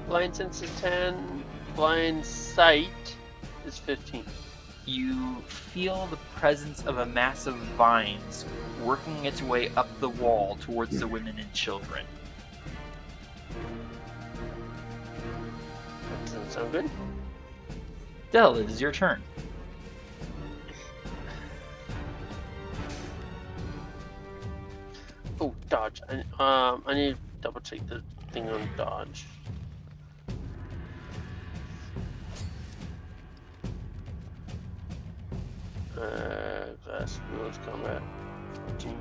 Blind sense is 10, blind sight is 15. You feel the presence of a mass of vines working its way up the wall towards the women and children. That doesn't sound good. Del, it is your turn. Oh, dodge. I need to double check the thing on dodge. Class rules combat 14.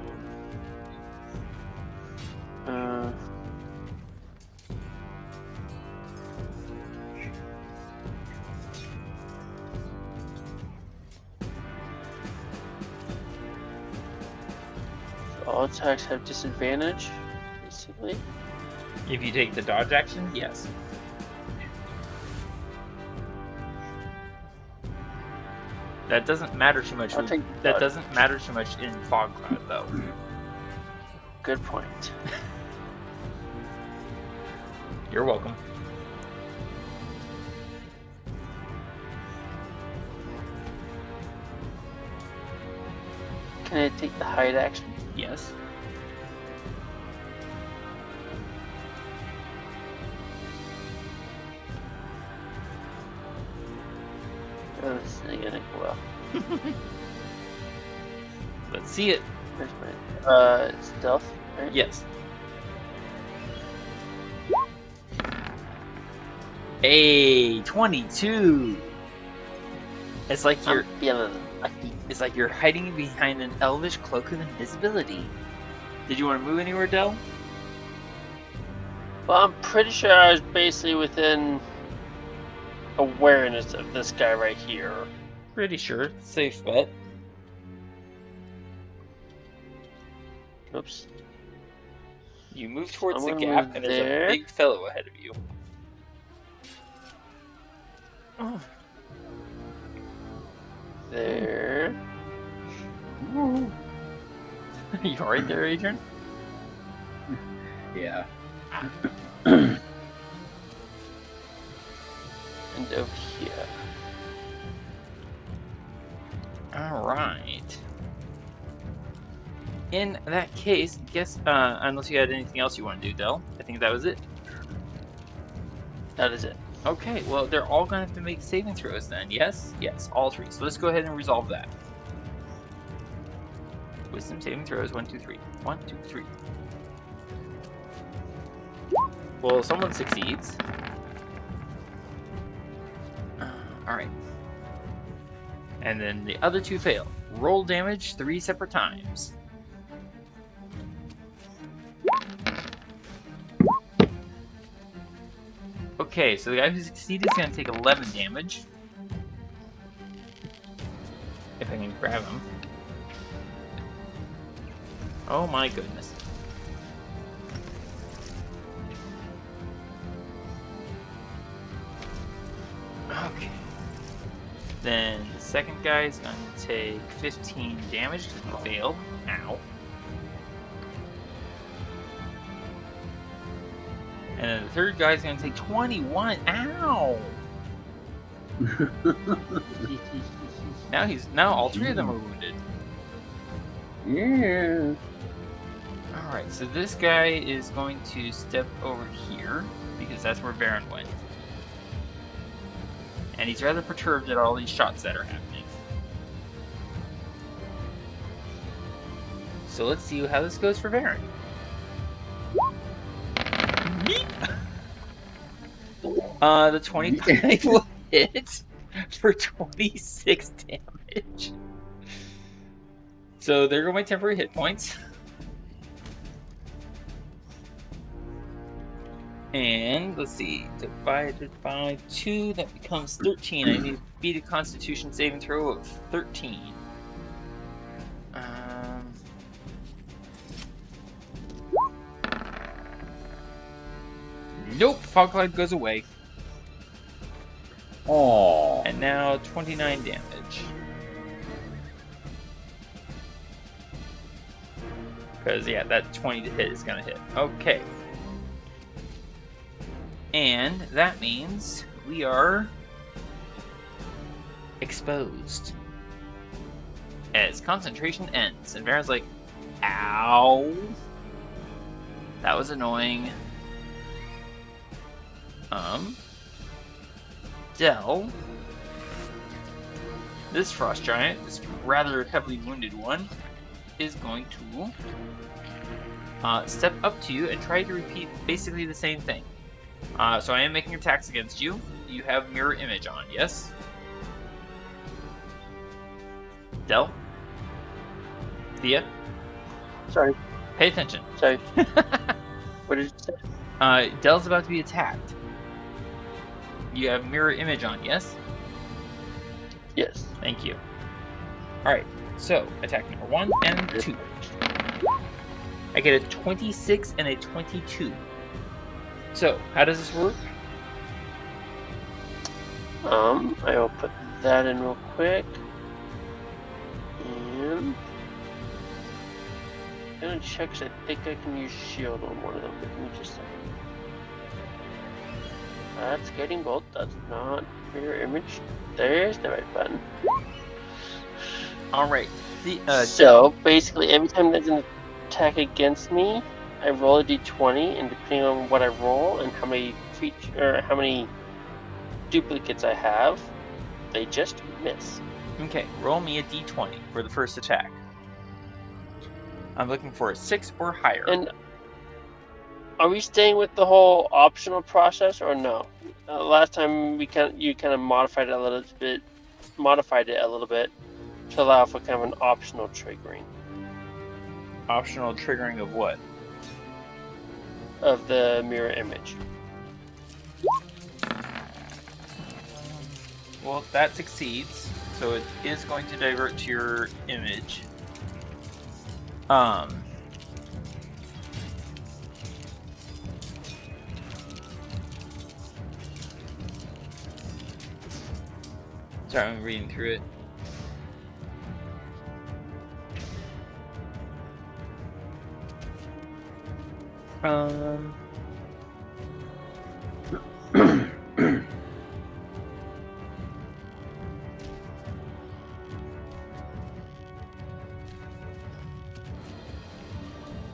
So all attacks have disadvantage, basically. If you take the dodge action, yes. That doesn't matter too much. That doesn't matter too much in Fog Cloud, though. Good point. You're welcome. Can I take the hide action? Yes. Oh, this isn't gonna go well. Let's see it. Where's my stealth? Right? Yes. A 22. It's like you're. I'm feeling lucky. It's like you're hiding behind an elvish cloak of invisibility. Did you want to move anywhere, Del? Well, I'm pretty sure I was basically within awareness of this guy right here. Pretty sure. Safe bet. Oops. You move towards I'm the gonna gap, move and there's there. a big fellow ahead of you. Oh. There. You alright there, Adran? Yeah. And over here. Alright. In that case, guess, unless you had anything else you want to do, Del, I think that was it. That is it. Okay, well, they're all going to have to make saving throws then, yes? Yes, all three. So let's go ahead and resolve that. Wisdom saving throws, 1, 2, 3. 1, 2, 3. Well, someone succeeds. Alright. And then the other two fail. Roll damage 3 separate times. Okay, so the guy who succeeded is going to take 11 damage. If I can grab him. Oh my goodness. Okay. Then the second guy is going to take 15 damage because he failed. Ow. And then the third guy is going to take 21. Ow! Now all three of them are wounded. Yeah. Alright, so this guy is going to step over here because that's where Varin went. And he's rather perturbed at all these shots that are happening. So let's see how this goes for Varin. The 25 will hit for 26 damage. So there go my temporary hit points. And let's see, divided by 2, that becomes 13. I need to beat a Constitution saving throw of 13. Nope, Fog Cloud goes away. Oh. And now 29 damage. Because, yeah, that 20 to hit is going to hit. Okay. And that means we are exposed. As concentration ends. And Varin's like, ow. That was annoying. Del. This frost giant, this rather heavily wounded one, is going to step up to you and try to repeat basically the same thing. So I am making attacks against you. You have mirror image on, yes? Del? Thía? Sorry. Pay attention. Sorry. What did you say? Del's about to be attacked. You have mirror image on, yes? Yes. Thank you. Alright, so attack number 1 and 2. I get a 26 and a 22. So, how does this work? I will put that in real quick. And I'm gonna check 'cause I think I can use shield on one of them. Give me just a second. That's getting bolt. That's not mirror image. There's the right button. Alright. So basically, every time there's an attack against me, I roll a d20, and depending on what I roll and how many duplicates I have, they just miss. Okay, roll me a d20 for the first attack. I'm looking for a 6 or higher. And are we staying with the whole optional process or no? Last time you kind of modified it a little bit to allow for kind of an optional triggering. Optional triggering of what? Of the mirror image. Well, that succeeds, so it is going to divert to your image. Sorry, I'm reading through it.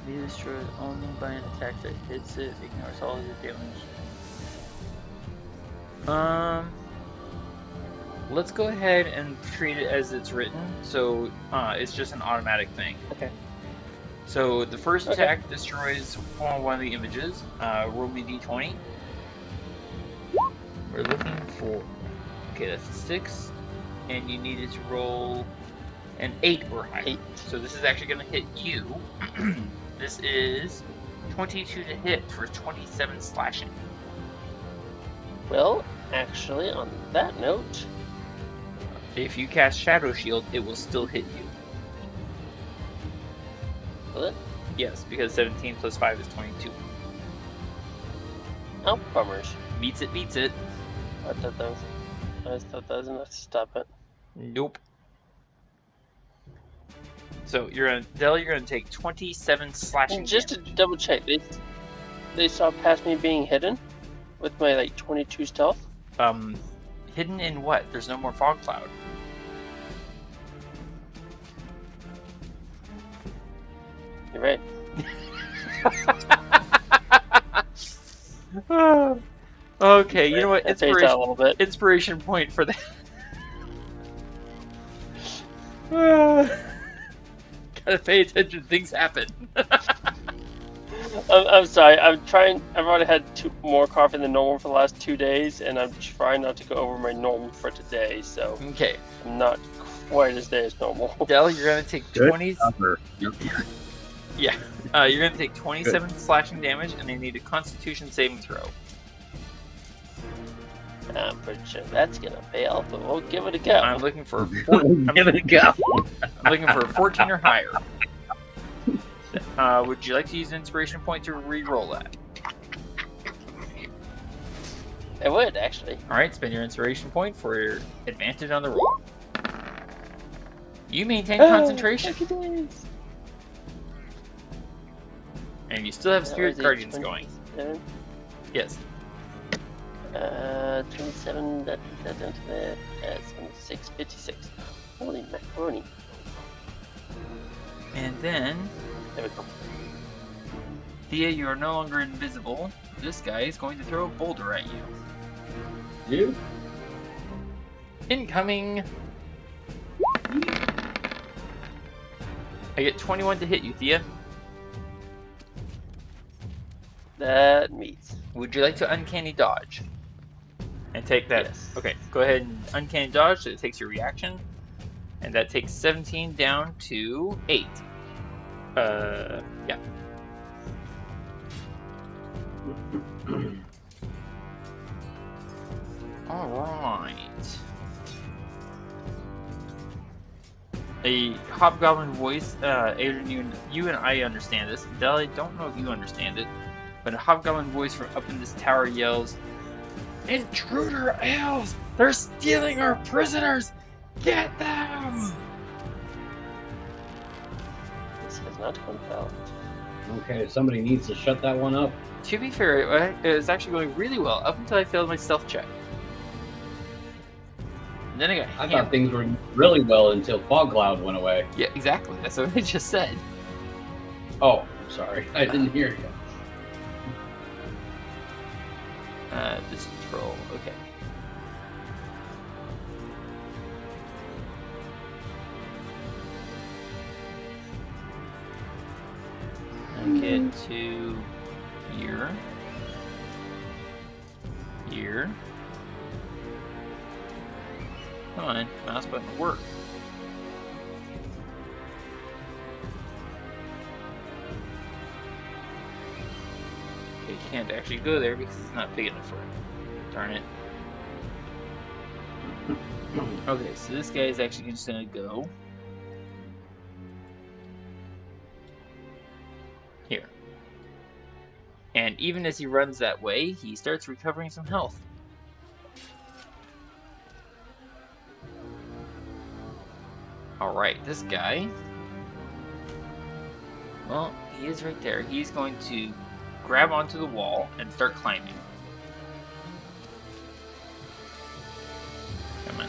Be destroyed only by an attack that hits it, ignores all of your damage. Let's go ahead and treat it as it's written, so it's just an automatic thing. Okay. So the first attack destroys one of the images. Roll me d20. We're looking for... Okay, that's a 6. And you needed to roll an 8 or higher. 8. So this is actually going to hit you. This is 22 to hit for 27 slashing. Well, actually, on that note... If you cast Shadow Shield, it will still hit you. Will it? Yes, because 17 plus 5 is 22. Oh, bummers. Beats it, beats it. I thought that was enough to stop it. Nope. So you're gonna take 27 slashing. Just to double check, they saw past me being hidden with my like 22 stealth. Hidden in what? There's no more fog cloud. You're right. Okay, you know what? It phased out a little bit. Inspiration point for that. Gotta pay attention. Things happen. I'm sorry. I've already had more coffee than normal for the last 2 days, and I'm trying not to go over my normal for today. So Okay. I'm not quite as day as normal. Dell, you're gonna take 20. Yeah. You're gonna take 27 slashing damage, and they need a Constitution saving throw. I'm pretty sure that's gonna fail, but we'll give it a go. I'm looking for a 14. Give it a go. I'm looking for a 14 or higher. Would you like to use an inspiration point to re-roll that? I would, actually. Alright, spend your inspiration point for your advantage on the roll. You maintain concentration. And you still have Spirit Guardians going. Yes. 27, that's 26, 56. Holy macaroni. And then, There we go. Thea, you are no longer invisible. This guy is going to throw a boulder at you. You? Incoming! I get 21 to hit you, Thea. That meets. Would you like to uncanny dodge? And take that. Yes. Okay, go ahead and uncanny dodge, so it takes your reaction. And that takes 17 down to 8. Yeah. Alright. A hobgoblin voice, Adran, you and I understand this. Del, I don't know if you understand it, but a hobgoblin voice from up in this tower yells, "Intruder elves! They're stealing our prisoners! Get them!" This has not confirmed. Okay, somebody needs to shut that one up. To be fair, it was actually going really well up until I failed my stealth check. And then I got I hammered. thought things were really well until fog cloud went away. Yeah, exactly. That's what I just said. Oh, sorry, I didn't hear you. This troll. Okay. Get to here. Here. Come on, mouse button will work. Okay, you can't actually go there because it's not big enough for it. Darn it. Okay, so this guy is actually just gonna go here. And even as he runs that way, he starts recovering some health. Alright, this guy. Well, he is right there. He's going to grab onto the wall and start climbing. Come on.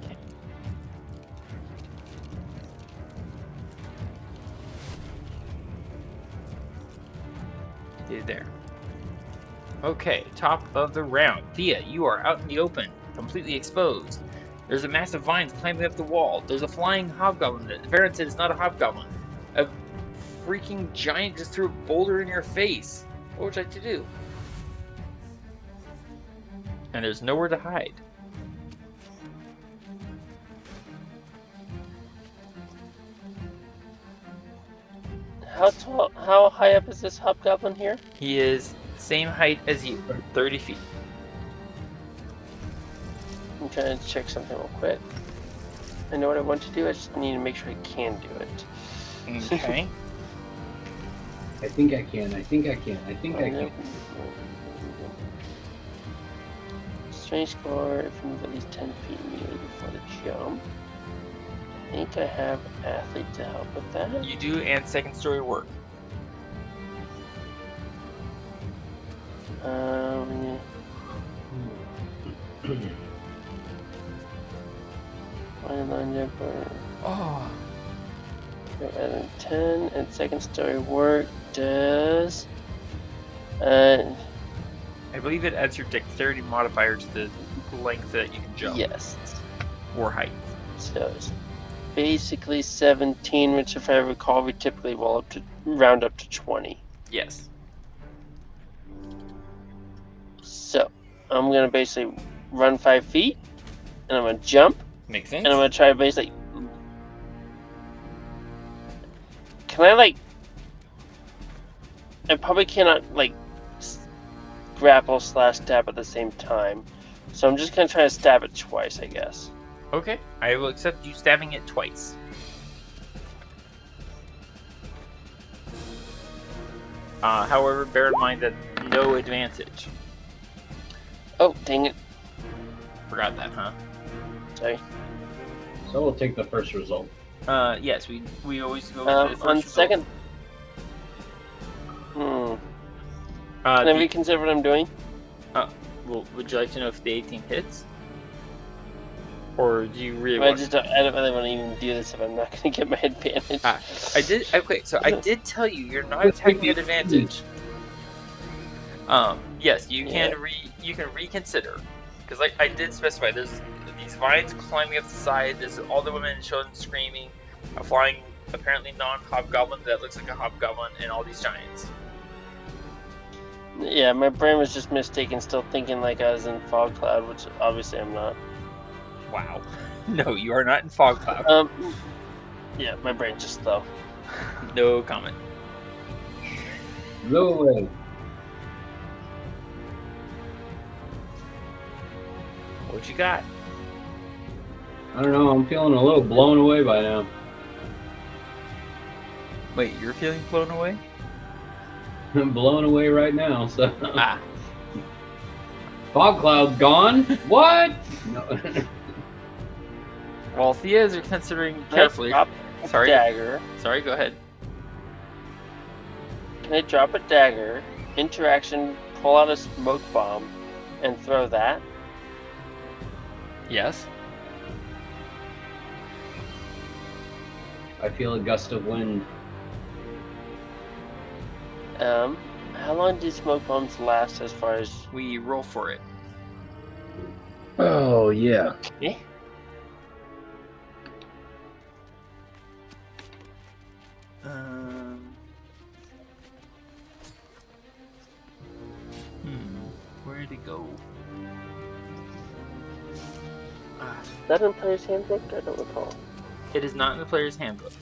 Okay. Stay there. Okay, top of the round. Thía, you are out in the open, completely exposed. There's a mass of vines climbing up the wall. There's a flying hobgoblin. Varin said it's not a hobgoblin. A freaking giant just threw a boulder in your face. What would you like to do? And there's nowhere to hide. How high up is this hobgoblin here? He is same height as you, 30 feet. I'm trying to check something real quick. I know what I want to do, I just need to make sure I can do it. Okay. I think I can. I think I can. I think I can. Strength score if you move at least 10 feet immediately before the jump. I think I have athlete to help with that. You do, and second story work. Line number. Oh. Adding 10 and second story work does. I believe it adds your dexterity modifier to the length that you can jump. Yes. Or height. So it's basically 17, which if I recall, we typically round up to 20. Yes. So I'm gonna basically run 5 feet, and I'm gonna jump, Makes sense. and I'm gonna try to basically. Can I I probably cannot grapple / stab at the same time, so I'm just gonna try to stab it twice, I guess. Okay, I will accept you stabbing it twice. However, bear in mind that no advantage. Oh, dang it. Forgot that, huh? Sorry. So we'll take the first result. Yes, we always go with the first on result. second. Can I reconsider what I'm doing? Well, would you like to know if the 18 hits? Or do you really I want don't really want to even do this if I'm not going to get my advantage. I did tell you, you're not attacking at advantage. Yes, you can reconsider. Because I did specify, there's these vines climbing up the side, there's all the women and children screaming, a flying, apparently non-hobgoblin that looks like a hobgoblin, and all these giants. Yeah, my brain was just mistaken, still thinking like I was in Fog Cloud, which obviously I'm not. Wow. No, you are not in Fog Cloud. Yeah, my brain's just slow. No comment. No way. What you got? I don't know. I'm feeling a little blown away by now. Wait, you're feeling blown away? I'm blown away right now. So. Fog cloud's gone. What? No. Well, Thía is considering carefully. Drop a dagger. Sorry, go ahead. Can I drop a dagger, interaction, pull out a smoke bomb, and throw that? Yes. I feel a gust of wind. How long do smoke bombs last as far as... We roll for it. Oh, yeah. Okay. Where'd it go? Is that in Player's Handbook? I don't recall. It is not in the player's handbook.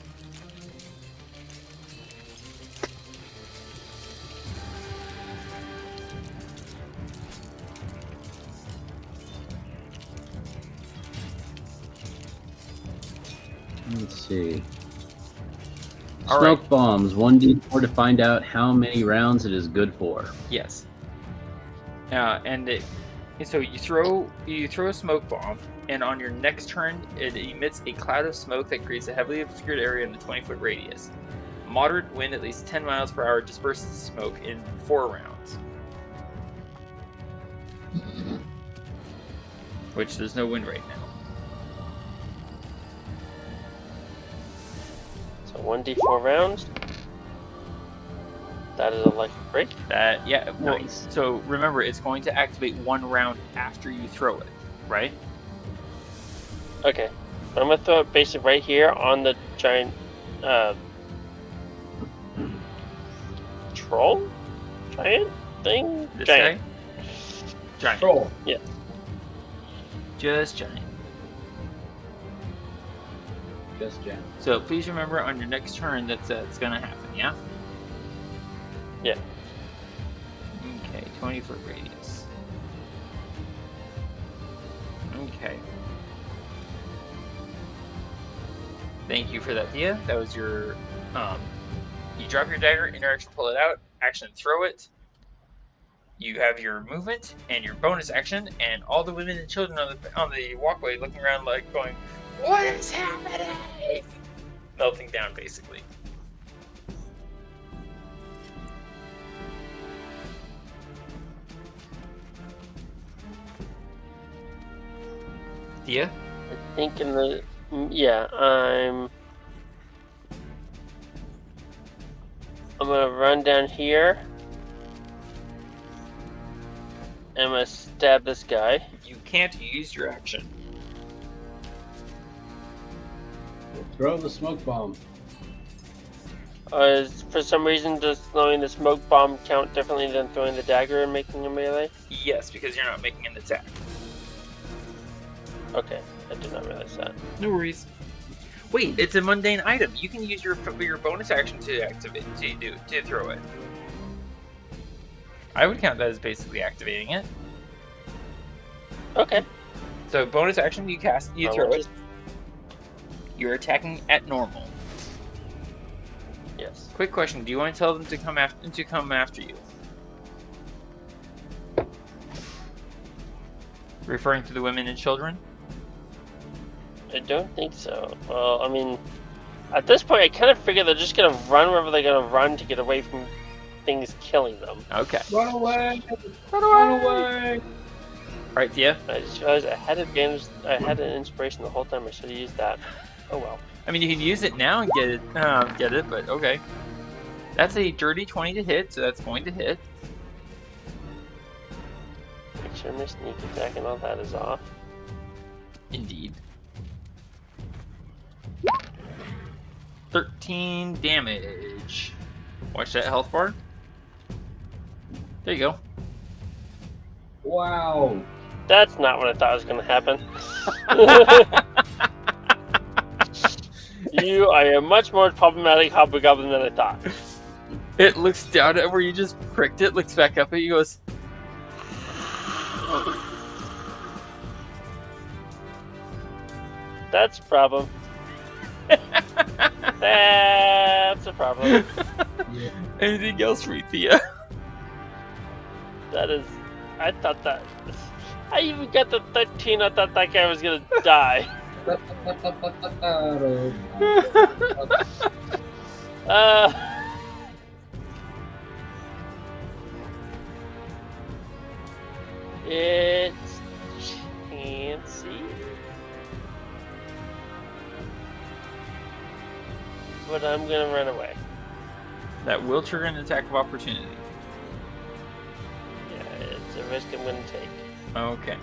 Let's see. All Smoke right. bombs, 1d4 to find out how many rounds it is good for. Yes. And so you throw a smoke bomb, and on your next turn, it emits a cloud of smoke that creates a heavily obscured area in the 20-foot radius. Moderate wind, at least 10 miles per hour, disperses the smoke in 4 rounds. Which there's no wind right now. So 1d4 rounds. That is a lucky break. Well, Nice. so remember, it's going to activate 1 round after you throw it, right? Okay. I'm gonna throw it basically right here on the giant troll? Giant thing? This Giant. guy? Giant. Troll. Yeah. Just giant. Just jam. So please remember on your next turn that's going to happen, yeah? Yeah. Okay, 20-foot radius. Okay. Thank you for that, Thía. That was your, you drop your dagger, interaction, pull it out, action, throw it. You have your movement and your bonus action, and all the women and children on the walkway looking around like going, "What is happening?" Melting down, basically. Thía? I think in the I'm gonna run down here. I'm gonna stab this guy. You can't use your action. Throw the smoke bomb. For some reason, does throwing the smoke bomb count differently than throwing the dagger and making a melee? Yes, because you're not making an attack. Okay, I did not realize that. No worries. Wait, it's a mundane item. You can use your bonus action to activate to throw it. I would count that as basically activating it. Okay. So bonus action, you throw it. Just... You're attacking at normal. Yes. Quick question: do you want to tell them to come after you? Referring to the women and children? I don't think so. Well, I mean, at this point, I kind of figure they're just gonna run wherever they're gonna run to get away from things killing them. Okay. Run away! Run away! Alright, Thía. I just realized I had advantage. I had an inspiration the whole time. I should have used that. Oh well. I mean, you can use it now and get it, but okay. That's a dirty 20 to hit, so that's going to hit. Make sure my sneak attack and all that is off. Indeed. 13 damage. Watch that health bar. There you go. Wow. That's not what I thought was gonna happen. You are a much more problematic hobgoblin than I thought. It looks down at where you just pricked it, looks back up at you, goes, That's a problem. That's a problem. anything else for you, Thía? That is... I thought that... I even got the 13, I thought that guy was gonna die. It's chancy, but I'm gonna run away. That will trigger an attack of opportunity. Yeah, it's a risk I'm gonna take. Okay.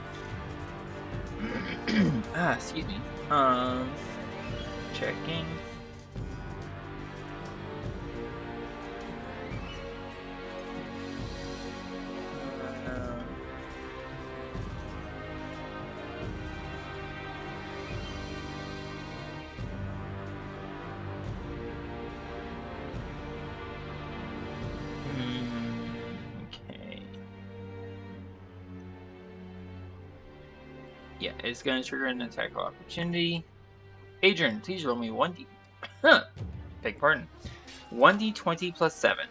Excuse me. Checking. Okay. Yeah, it's going to trigger an attack of opportunity. Adran, please roll me 1d. Beg pardon. 1d20 plus 7.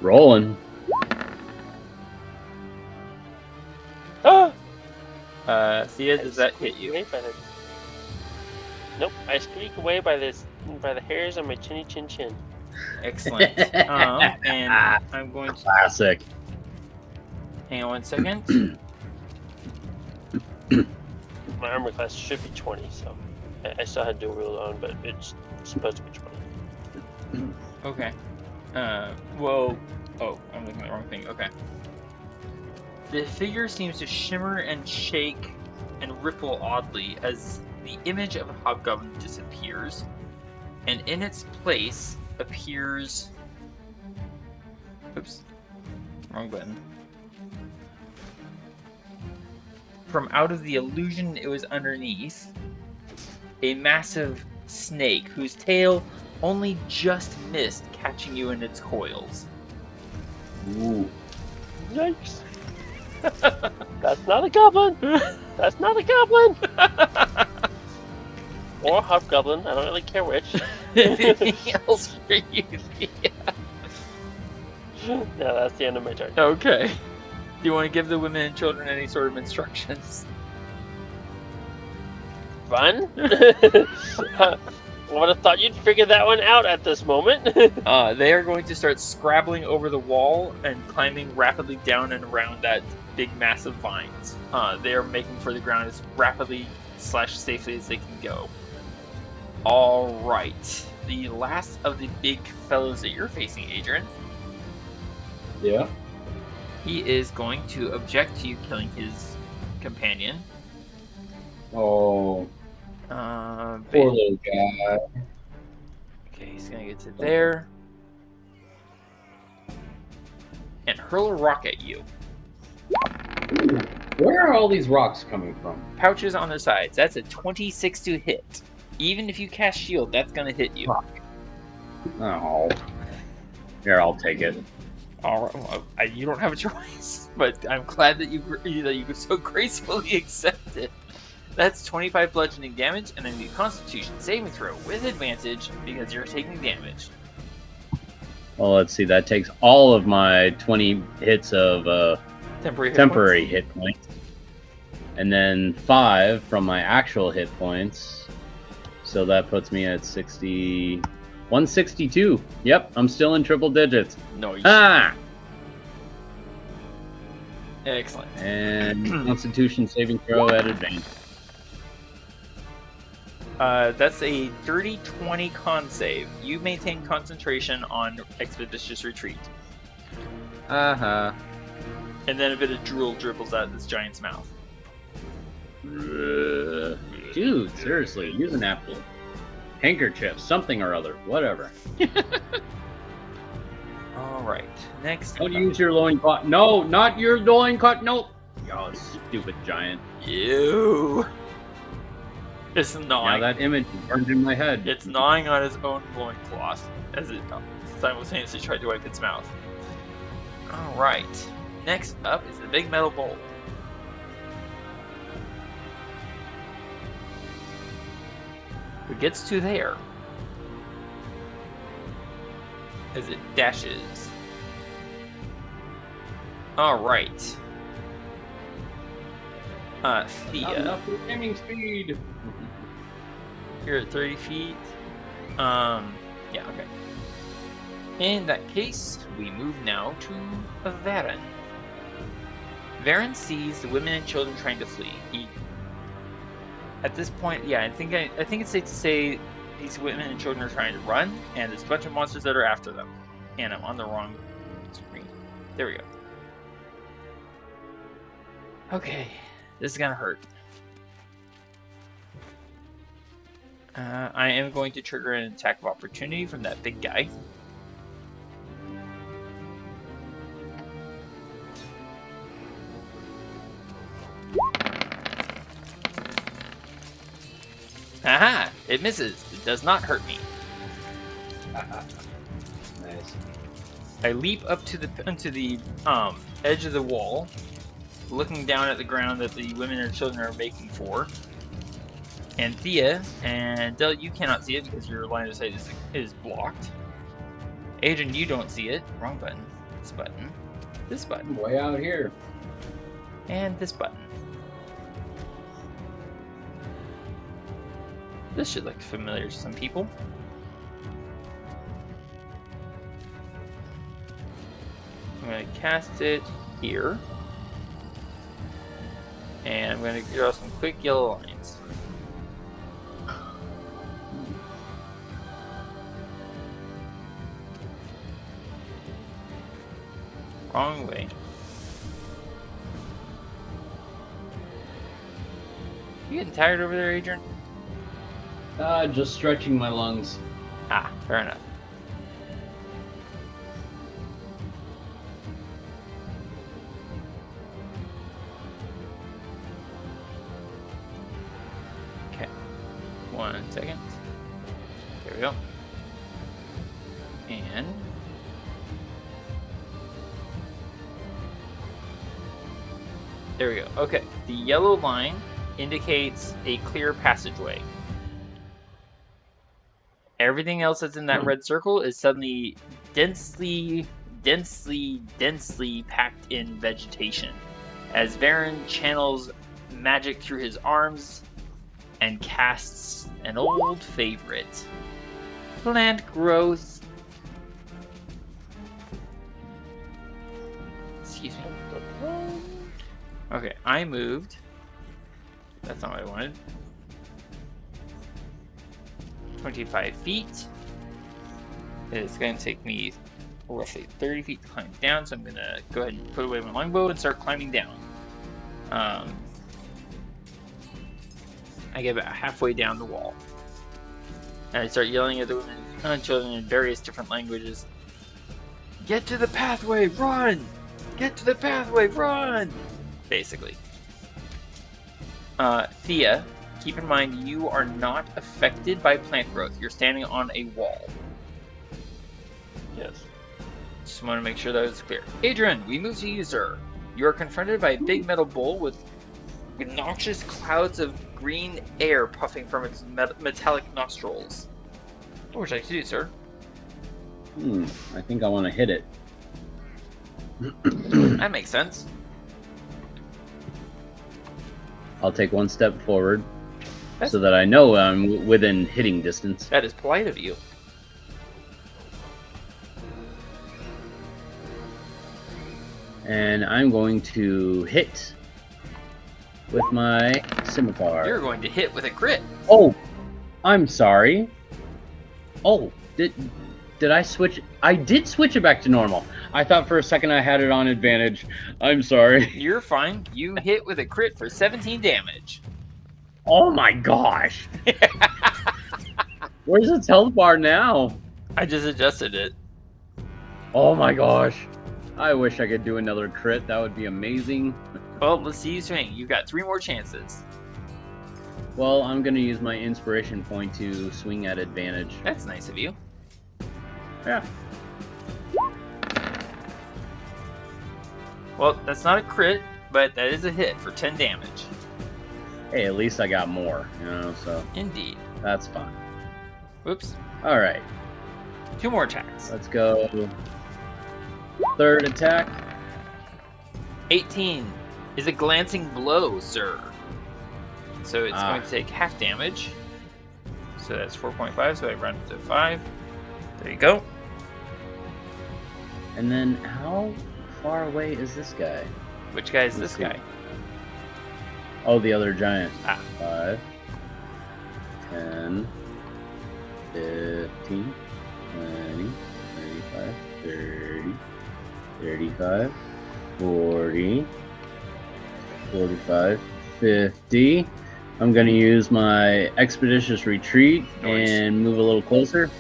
Rolling. Ah! Thía, does that hit you? Away by this. Nope, I squeak away by the hairs on my chinny chin chin. Excellent. And I'm going to Classic. hang on 1 second. My armor class should be 20, so I still had dual wield on, but it's supposed to be 20. Okay. Well, oh, I'm looking at the wrong thing. Okay. The figure seems to shimmer and shake and ripple oddly as the image of a hobgoblin disappears, and in its place appears. Oops. Wrong button. From out of the illusion it was underneath, a massive snake whose tail only just missed catching you in its coils. Ooh. Yikes! That's not a goblin! That's not a goblin! Or a hobgoblin, I don't really care which. Anything else for you? No, that's the end of my turn. Okay. Do you want to give the women and children any sort of instructions? Fun? I would have thought you'd figure that one out at this moment. They are going to start scrabbling over the wall and climbing rapidly down and around that big mass of vines. They are making for the ground as rapidly / safely as they can go. Alright. The last of the big fellows that you're facing, Adran. Yeah. He is going to object to you killing his companion. Oh, Poor poor little guy. Okay, he's gonna get to there. And hurl a rock at you. Where are all these rocks coming from? Pouches on their sides. That's a 26 to hit. Even if you cast shield, that's gonna hit you. Oh. Here, I'll take it. Alright, well, you don't have a choice, but I'm glad that you so gracefully accepted. That's 25 bludgeoning damage, and then the Constitution saving throw with advantage because you're taking damage. Well, let's see. That takes all of my 20 hits of Temporary hit points. And then 5 from my actual hit points. So that puts me at 60... 162. Yep, I'm still in triple digits. No, you Ah! Excellent. And Constitution saving throw at advantage. That's a dirty 20 con save. You maintain concentration on Expeditious Retreat. Uh-huh. And then a bit of drool dribbles out of this giant's mouth. Dude, seriously, use an napkin. Handkerchief, something or other, whatever. Alright, next. Don't use your loincloth. No, not your loincloth. No. Oh, stupid giant. Ew. It's gnawing. Now that image is burned in my head. It's gnawing on its own loincloth as it simultaneously tried to wipe its mouth. Alright, next up is the big metal bowl. Who gets to there as it dashes. Alright. Not Thía. enough for aiming speed. You're at 30 feet. Yeah, okay. In that case, we move now to Varin. Varin sees the women and children trying to flee. At this point, yeah, I think it's safe to say these women and children are trying to run, and there's a bunch of monsters that are after them. And I'm on the wrong screen. There we go. Okay, this is gonna hurt. I am going to trigger an attack of opportunity from that big guy. Aha! It misses. It does not hurt me. Nice. I leap up to the edge of the wall, looking down at the ground that the women and children are making for, and Thía, and Del, you cannot see it because your line of sight is blocked. Adran, you don't see it. Wrong button. This button. This button. Way out here. And this button. This should look familiar to some people. I'm going to cast it here. And I'm going to draw some quick yellow lines. Wrong way. You getting tired over there, Adran? Just stretching my lungs. Ah, fair enough. Okay. 1 second. There we go. And there we go. Okay. The yellow line indicates a clear passageway. Everything else that's in that red circle is suddenly densely packed in vegetation. As Varin channels magic through his arms and casts an old favorite. Plant growth. Excuse me. Okay, I moved. That's not what I wanted. 25 feet. It's going to take me roughly 30 feet to climb down, so I'm going to go ahead and put away my longbow and start climbing down. I get about halfway down the wall. And I start yelling at the women and children in various different languages. Get to the pathway, run! Get to the pathway, run! Basically. Thía, keep in mind you are not affected by plant growth. You're standing on a wall. Yes. Just want to make sure that is clear. Adran, we move to you, sir. You are confronted by a big metal bowl with noxious clouds of green air puffing from its metallic nostrils. What would you like to do, sir? I think I want to hit it. That makes sense. I'll take one step forward so that I know I'm within hitting distance. That is polite of you. And I'm going to hit with my scimitar. You're going to hit with a crit. Oh, I'm sorry. Oh, did I switch? I did switch it back to normal. I thought for a second I had it on advantage. I'm sorry. You're fine. You hit with a crit for 17 damage. Oh my gosh. Where's its health bar now? I just adjusted it. Oh my gosh. I wish I could do another crit. That would be amazing. Well, let's see you swing. You've got 3 more chances. Well, I'm going to use my inspiration point to swing at advantage. That's nice of you. Yeah. Well, that's not a crit, but that is a hit for 10 damage. Hey, at least I got more, so Indeed. that's fine. Whoops. All right. 2 more attacks. Let's go. Third attack. 18 is a glancing blow, sir. So it's going to take half damage. So that's 4.5, so I run to 5. There you go. And then how far away is this guy? Which guy is this guy? Oh, the other giant. 5, 5, 10, 15, 20, 25, 30, 35, 40, 45, 50. I'm going to use my expeditious retreat and move a little closer.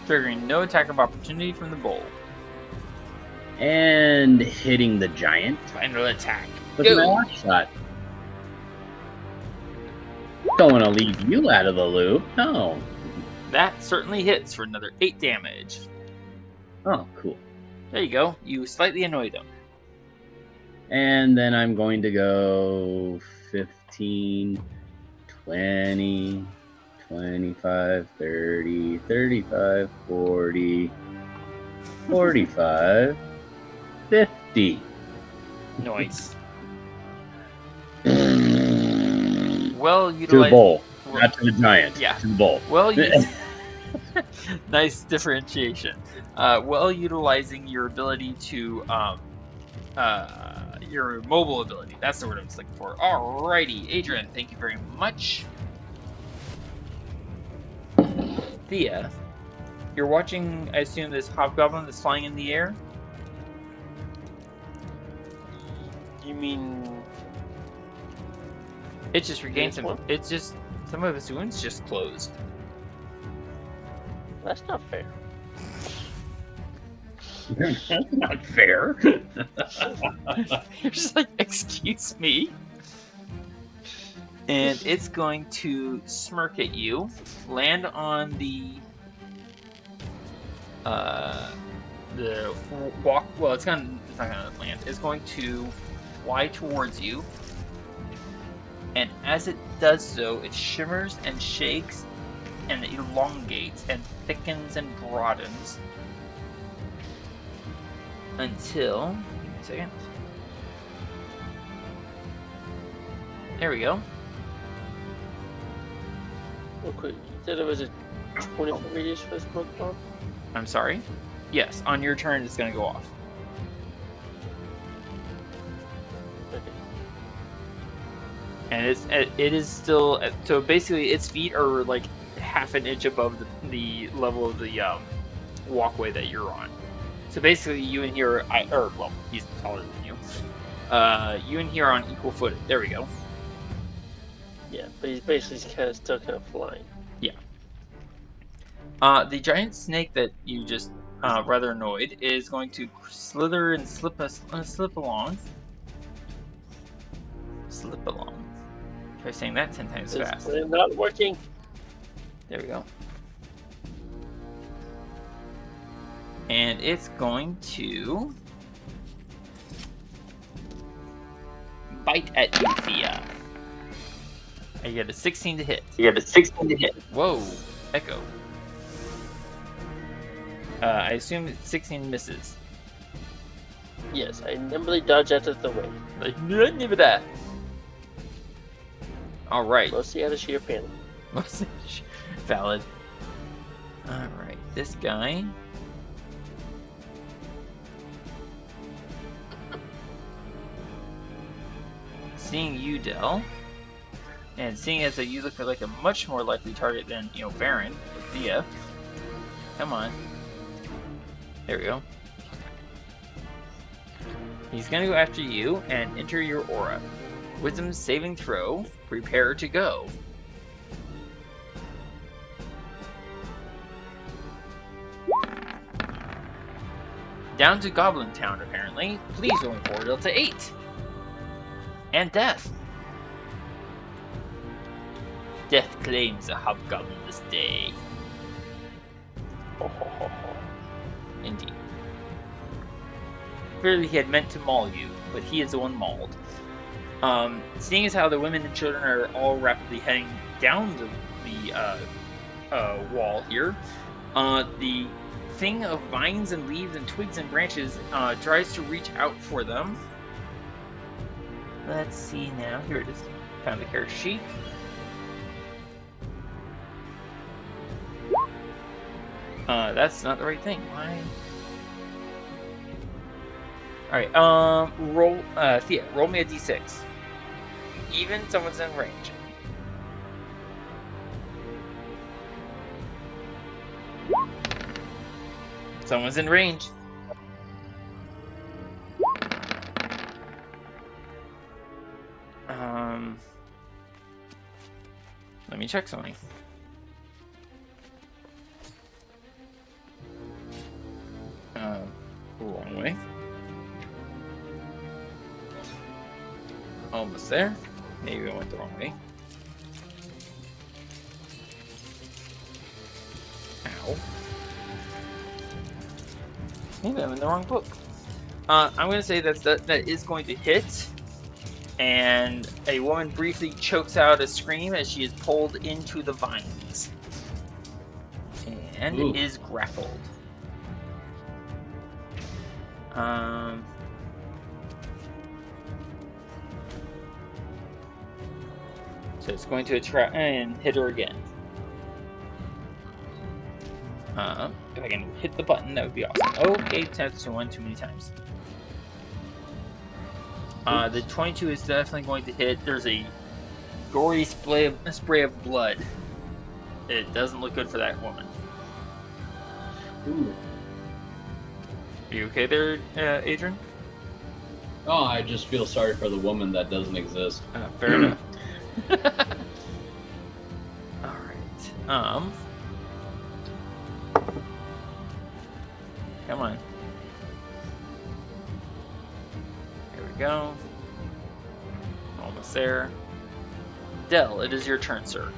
Triggering no attack of opportunity from the bowl. And hitting the giant. Final attack. With my last shot. Don't want to leave you out of the loop. No. That certainly hits for another 8 damage. Oh, cool. There you go. You slightly annoyed him. And then I'm going to go 15, 20, 25, 30, 35, 40, 45, 50. Nice. Well To the utilized. bowl, not to the giant. Yeah. To the bowl. Well, nice differentiation. Well, utilizing your ability to your mobile ability. That's the word I was looking for. Alrighty, Adran, thank you very much. Thía, you're watching, I assume, this hobgoblin that's flying in the air? You mean It just regained This some. one? It's just some of its wounds just closed. that's not fair? That's not fair. You're just like, excuse me. And it's going to smirk at you, land on the walk. Well, it's not gonna land. It's going to fly towards you, and as it does so, it shimmers and shakes, and elongates and thickens and broadens until. Give me a second. There we go. Real quick, you said it was a 20-foot radius for this smoke bomb? I'm sorry. Yes, on your turn, it's gonna go off. Okay. And it is still, so basically its feet are like half an inch above the level of the walkway that you're on. So basically you and here well, he's taller than you. You and here are on equal footing. There we go. Yeah, but he's basically still kind of flying. The giant snake that you just rather annoyed is going to slither and slip along. Slip along. Try saying that 10 times fast. It's not working. There we go. And it's going to bite at you, Thía. I get a 16 to hit. Whoa, Echo. I assume 16 misses. Yes, I nimbly dodge out of the way. Like, none of that. Alright. Mostly out of sheer panic. Valid. Alright, this guy. Seeing you, Del, and seeing as that you look like a much more likely target than, Varin or Thía. Come on. There we go. He's gonna go after you and enter your aura. Wisdom saving throw. Prepare to go. Down to Goblin Town, apparently. Please rolling forward to 8. And death. Death claims a hobgoblin this day. Indeed. Clearly he had meant to maul you, but he is the one mauled. Seeing as how the women and children are all rapidly heading down the wall here, the thing of vines and leaves and twigs and branches tries to reach out for them. Let's see now. Here it is. Found the character sheet. That's not the right thing. Why? Alright, roll, Thía, roll me a d6. Even, someone's in range. Someone's in range. Let me check something. Wrong way. Almost there. Maybe I went the wrong way. Ow. Maybe I'm in the wrong book. I'm going to say that is going to hit, and A woman briefly chokes out a scream as she is pulled into the vines and Ooh. is grappled. So it's going to attract and hit her again. If I can hit the button, that would be awesome. Okay, that's one too many times. The 22 is definitely going to hit. There's a gory spray of blood. It doesn't look good for that woman. Ooh. Are you okay there, Adran? Oh, I just feel sorry for the woman that doesn't exist. Fair enough. Alright. Come on. Here we go. Almost there. Del, it is your turn, sir.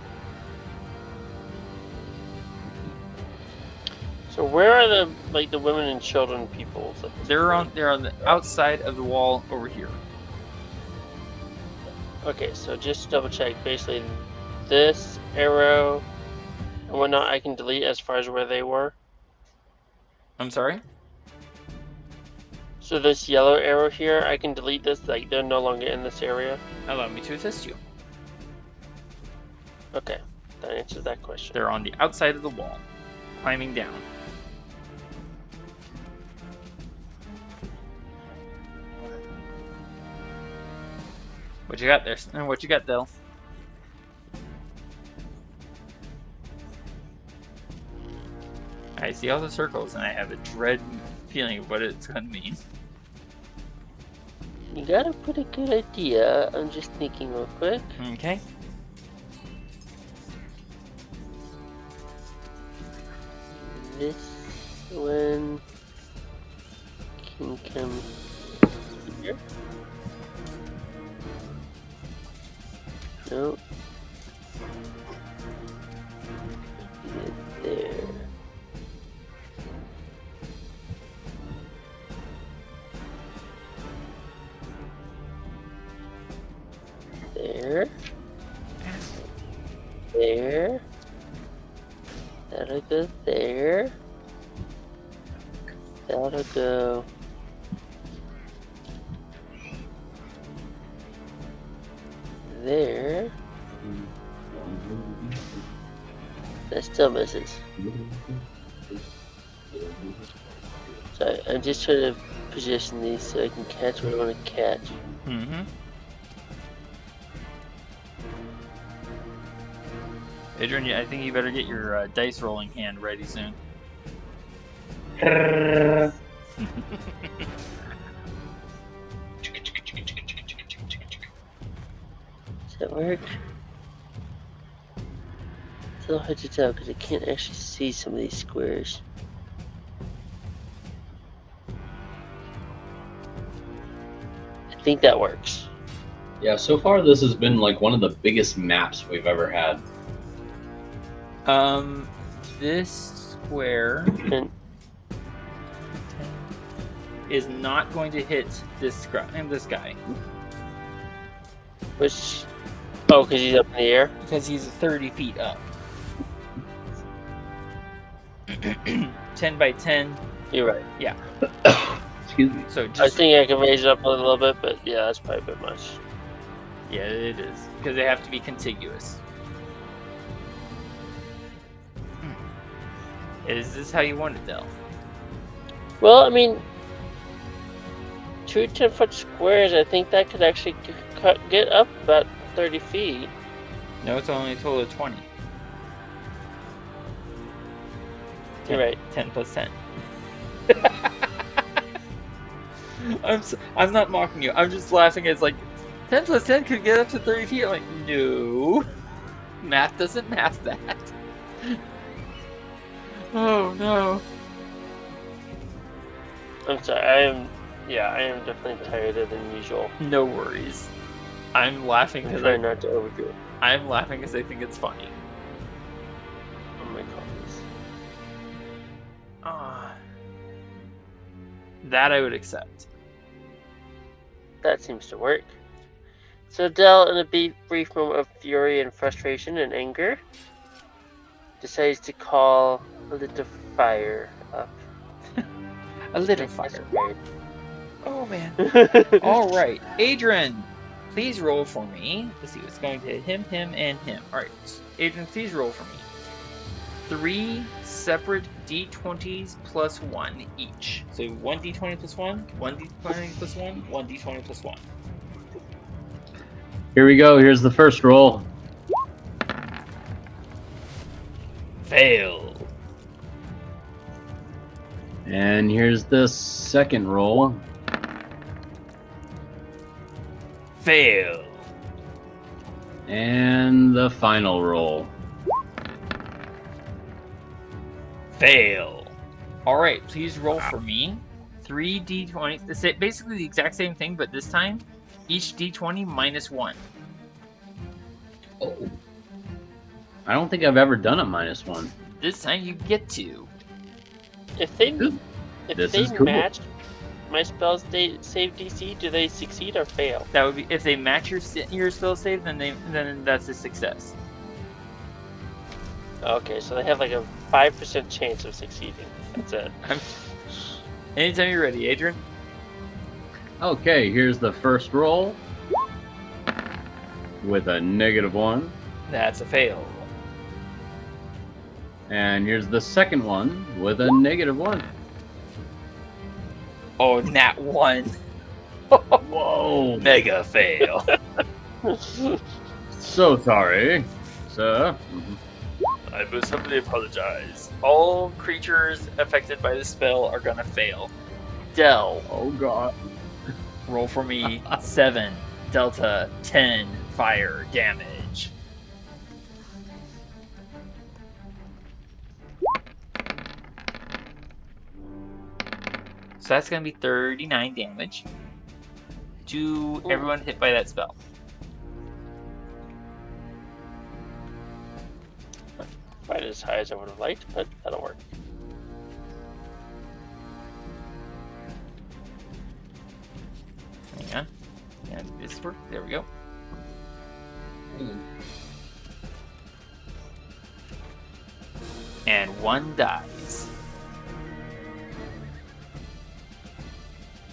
So where are the the women and children people? They're on the outside of the wall over here. Okay, so just to double check, basically this arrow and whatnot I can delete as far as where they were. I'm sorry? So this yellow arrow here, I can delete this, like they're no longer in this area. Allow me to assist you. Okay, that answers that question. They're on the outside of the wall, climbing down. What you got there? What you got, Del? I see all the circles, and I have a dread feeling of what it's going to mean. You got a pretty good idea. I'm just thinking real quick. Okay. This one can come here. No. There. There. There. That'll go there. That'll go there. That still misses. So I'm just trying to position these so I can catch what I want to catch. Mm-hmm. Adrian, I think you better get your dice rolling hand ready soon. Does that work? It's a little hard to tell because I can't actually see some of these squares. I think that works. Yeah, so far this has been like one of the biggest maps we've ever had. This square And is not going to hit this guy which... Oh, because he's up in the air? because he's 30 feet up. 10 by 10. You're right. Yeah. Excuse me. So I just think I can raise it up a little bit, but yeah, that's probably a bit much. yeah, it is because they have to be contiguous. Is this how you want it, Del? Well, I mean, two 10-foot squares, I think that could actually get up about 30 feet. No, it's only a total of 20. You're right. 10 plus 10. I'm not mocking you. I'm just laughing. It's like 10 plus 10 could get up to 30 feet. I'm like, no, math doesn't math that. Oh no. I'm sorry, I am definitely tireder than usual. No worries. I'm laughing I'm because trying not to overdo it. I'm laughing because I think it's funny. Oh my goodness. That I would accept. That seems to work. So Dell, in a brief moment of fury and frustration and anger, decides to call a little fire up. A little Makes fire. us afraid. Oh man. All right, Adran, please roll for me. Let's see what's going to hit him, and him. All right, Adran, please roll for me. 3 separate d20s plus 1 each. So 1 d20 plus 1, 1 d20 plus 1, 1 d20 plus 1. Here we go. Here's the first roll. Fail. And here's the second roll. Fail. And the final roll. Fail. All right, please roll for me. 3 d20. It's basically the exact same thing, but this time, each d20 minus 1. Oh. I don't think I've ever done a -1. This time you get to. If they This is cool. match my spell save DC, do they succeed or fail? That would be if they match your spell save, then that's a success. Okay, so they have like a 5% chance of succeeding. That's it. Anytime you're ready, Adran. Okay, here's the first roll. With a -1. That's a fail. And here's the second one with a -1. Oh, nat 1. Whoa! Mega fail. So sorry, sir. I most humbly apologize. All creatures affected by the spell are gonna fail. Del, Oh god. roll for me 7 delta 10 fire damage. So that's gonna be 39 damage to everyone hit by that spell. Quite as high as I would have liked, but that'll work. Hang on. And this work. There we go. And 1 dies.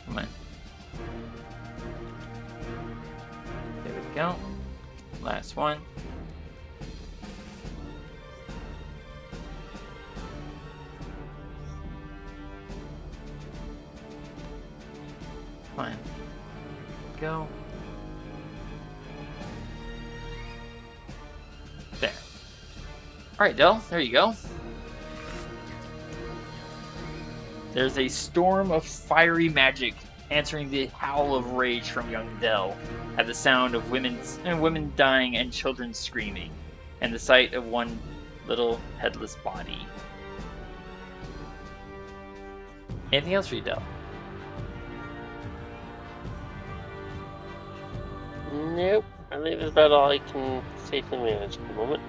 Come on. There we go. Last one. Come on. Go. There. Alright, Del, there you go. There's a storm of fiery magic answering the howl of rage from young Del at the sound of women dying and children screaming, and the sight of one little headless body. Anything else for you, Del? Nope. I think that's about all I can safely manage at the moment.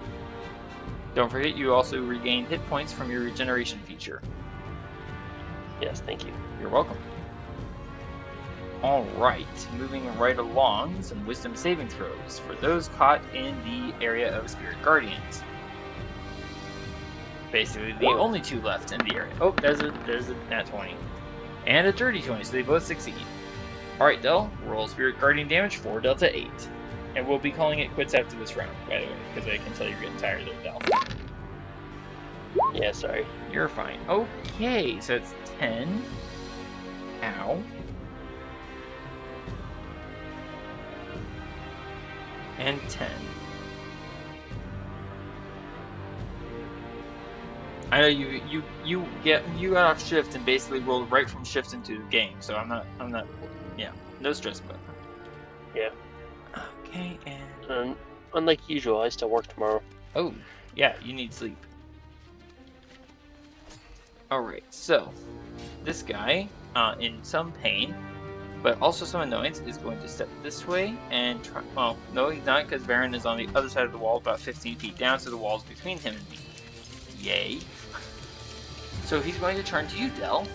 Don't forget, you also regain hit points from your regeneration feature. Yes, thank you. You're welcome. Alright, moving right along, some wisdom saving throws for those caught in the area of Spirit Guardians. Basically, the only 2 left in the area. Oh, there's a nat 20. And a dirty 20, so they both succeed. Alright, Del, roll Spirit Guardian damage for Delta 8. And we'll be calling it quits after this round, by the way, because I can tell you're getting tired of Del. Yeah, sorry. You're fine. Okay, so it's 10. Ow. And 10. I know you got off shift and basically rolled right from shift into the game, so I'm not yeah, no stress about that. Yeah. Okay, and Unlike usual, I still work tomorrow. oh, yeah, you need sleep. Alright, so this guy, in some pain, but also some annoyance, is going to step this way and try. Well, no, he's not, because Varin is on the other side of the wall, about 15 feet down, so the wall's between him and me. Yay. So he's going to turn to you, Del.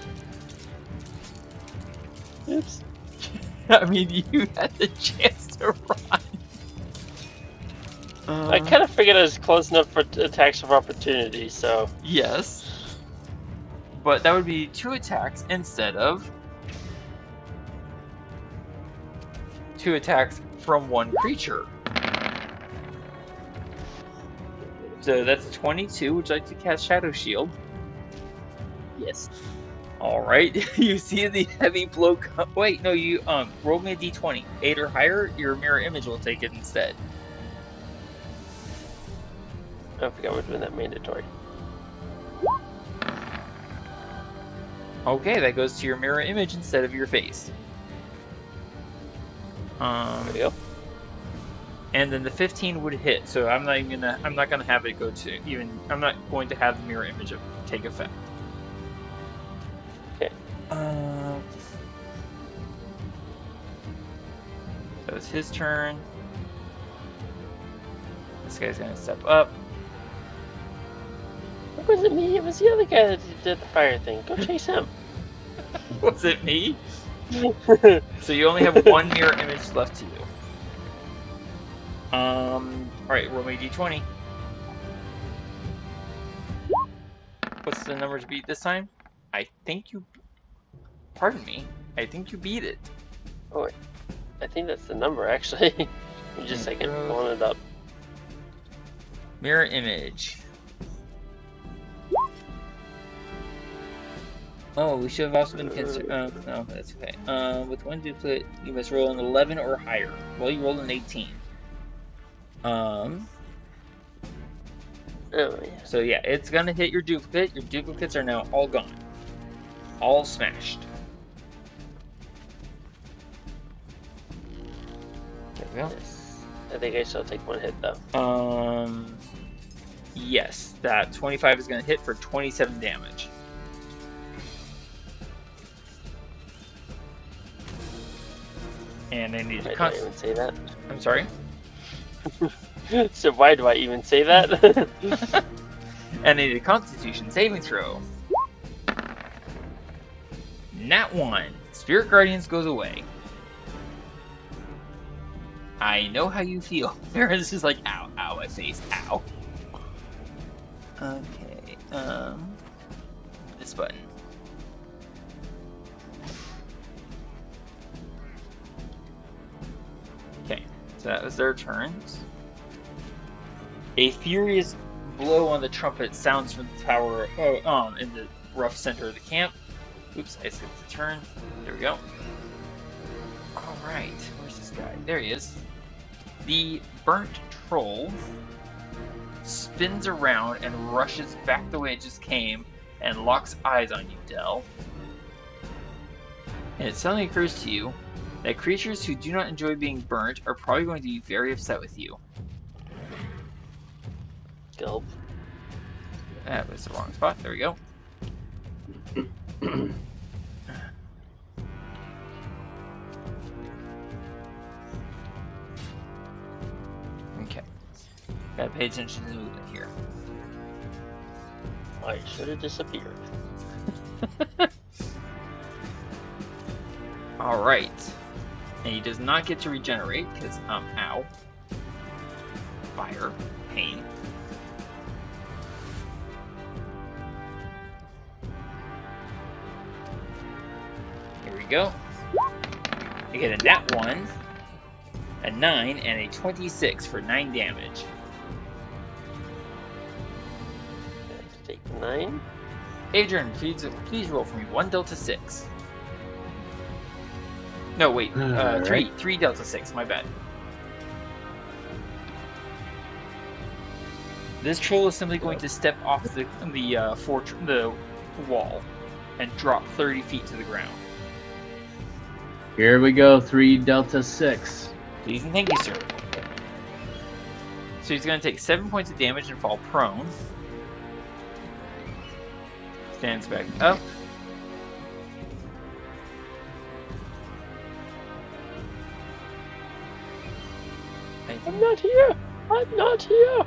Oops. I mean, you had the chance to run. I kind of figured I was close enough for attacks of opportunity, so... Yes. But that would be 2 attacks instead of 2 attacks from 1 creature. So that's 22. Would you like to cast Shadow Shield? Yes. Alright. You see the heavy blow wait, no, you roll me a d20. 8 or higher, your mirror image will take it instead. I forgot we're doing that mandatory. Okay, that goes to your mirror image instead of your face. There we go. And then the 15 would hit, so I'm not gonna have it go to even. I'm not going to have the mirror image take effect. Okay. So it's his turn. This guy's gonna step up. It wasn't me, it was the other guy that did the fire thing. Go chase him. Was it me? So you only have 1 mirror image left to you. Alright, roll me a d20. What's the number to beat this time? I think you... Pardon me. I think you beat it. Oh, I think that's the number, actually. Give me just a second, pulling it up. Mirror image. Oh, we should have also been concerned. No, that's okay. With 1 duplicate, you must roll an 11 or higher. Well, you rolled an 18. Oh, yeah. So yeah, it's gonna hit your duplicate. Your duplicates are now all gone. All smashed. There we go. Yes. I think I shall take 1 hit, though. Yes, that 25 is gonna hit for 27 damage. And I need to Why do I even say that? I'm sorry? So why do I even say that? And I need a Constitution saving throw. Nat 1. Spirit Guardians goes away. I know how you feel. This is like, ow, ow, my face, ow. Okay, this button. Okay, so that was their turns. A furious blow on the trumpet sounds from the tower, in the rough center of the camp. Oops, I skipped the turn. There we go. Alright, where's this guy? There he is. The burnt troll spins around and rushes back the way it just came and locks eyes on you, Del. And it suddenly occurs to you that creatures who do not enjoy being burnt are probably going to be very upset with you. Gulp. That was the wrong spot. There we go. Okay. Gotta pay attention to the movement here. I should have disappeared. Alright. And he does not get to regenerate because, ow. Fire. Pain. Here we go. You get a nat 1, a 9, and a 26 for 9 damage. Let's take 9. Adran, please roll for me 1 Delta 6. No, wait, 3 Delta 6, my bad. This troll is simply going to step off the wall and drop 30 feet to the ground. Here we go, 3 Delta 6. Please and thank you, sir. So he's going to take 7 points of damage and fall prone. Stands back up. I'm not here! I'm not here!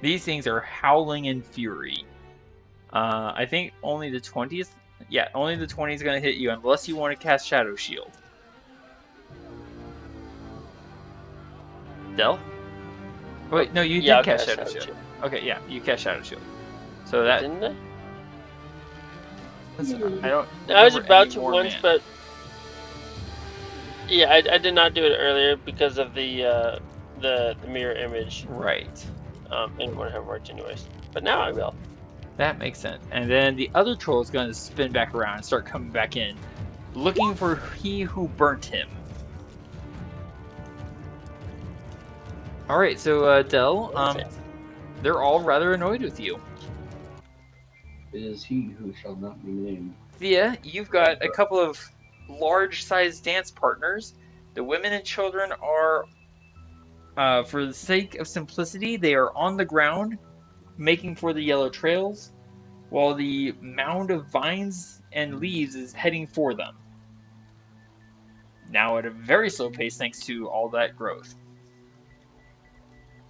These things are howling in fury. I think only the 20th. Yeah, only the 20 is going to hit you unless you want to cast Shadow Shield. Del? Wait, no, you Yeah, did I'll cast Shadow Shield. Okay, yeah, you cast Shadow Shield. So that Didn't I? listen, I don't. I was remember about any to more once, mana. but yeah, I did not do it earlier because of the mirror image. Right. And it wouldn't have worked anyways. But now I will. That makes sense. And then the other troll is going to spin back around and start coming back in, looking for he who burnt him. All right, so Del, they're all rather annoyed with you. It is he who shall not be named. Thea, you've got a couple of large-sized dance partners. The women and children are, for the sake of simplicity, they are on the ground, making for the yellow trails, while the mound of vines and leaves is heading for them. Now at a very slow pace thanks to all that growth.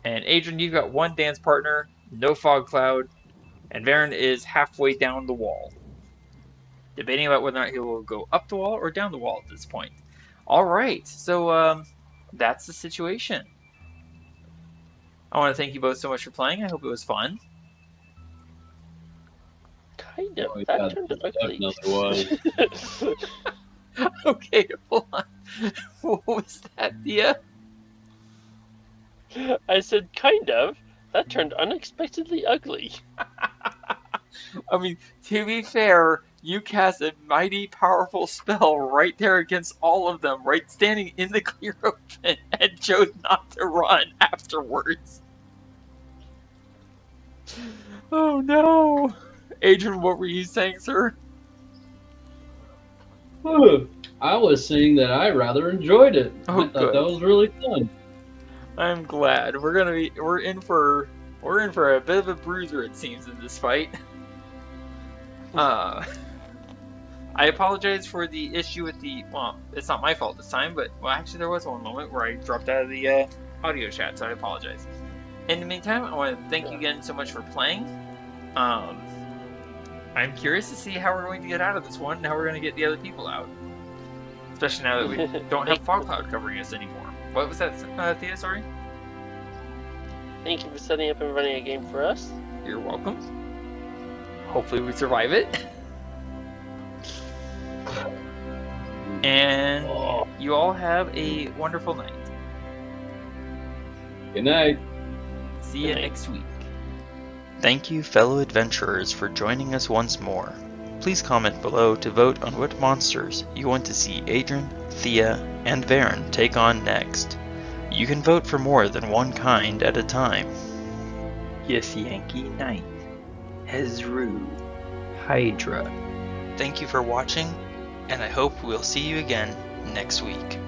And Adran, you've got one dance partner, no fog cloud, and Varin is halfway down the wall. Debating about whether or not he will go up the wall or down the wall at this point. Alright, so that's the situation. I want to thank you both so much for playing. I hope it was fun. Kind of. Oh, That yeah, turned definitely ugly. was. Okay, hold on. What was that, Thea? I said kind of. That turned unexpectedly ugly. I mean, to be fair, you cast a mighty powerful spell right there against all of them, right standing in the clear open, and chose not to run afterwards. Oh no! Adrian, what were you saying, sir? I was saying that I rather enjoyed it. Oh, I thought good. that was really fun. I'm glad. We're in for a bit of a bruiser, it seems, in this fight. I apologize for the issue with well, it's not my fault this time, but, well, actually there was one moment where I dropped out of the audio chat, so I apologize. In the meantime, I want to thank you again so much for playing. I'm curious to see how we're going to get out of this one and how we're going to get the other people out. Especially now that we don't have fog cloud covering us anymore. What was that, Thea, sorry? Thank you for setting up and running a game for us. You're welcome. Hopefully we survive it. And you all have a wonderful night. Good night. See you next week. Thank you, fellow adventurers, for joining us once more. Please comment below to vote on what monsters you want to see Adran, Thea, and Varin take on next. You can vote for more than one kind at a time. Githyanki Knight, Hezrou, Hydra. Thank you for watching, and I hope we'll see you again next week.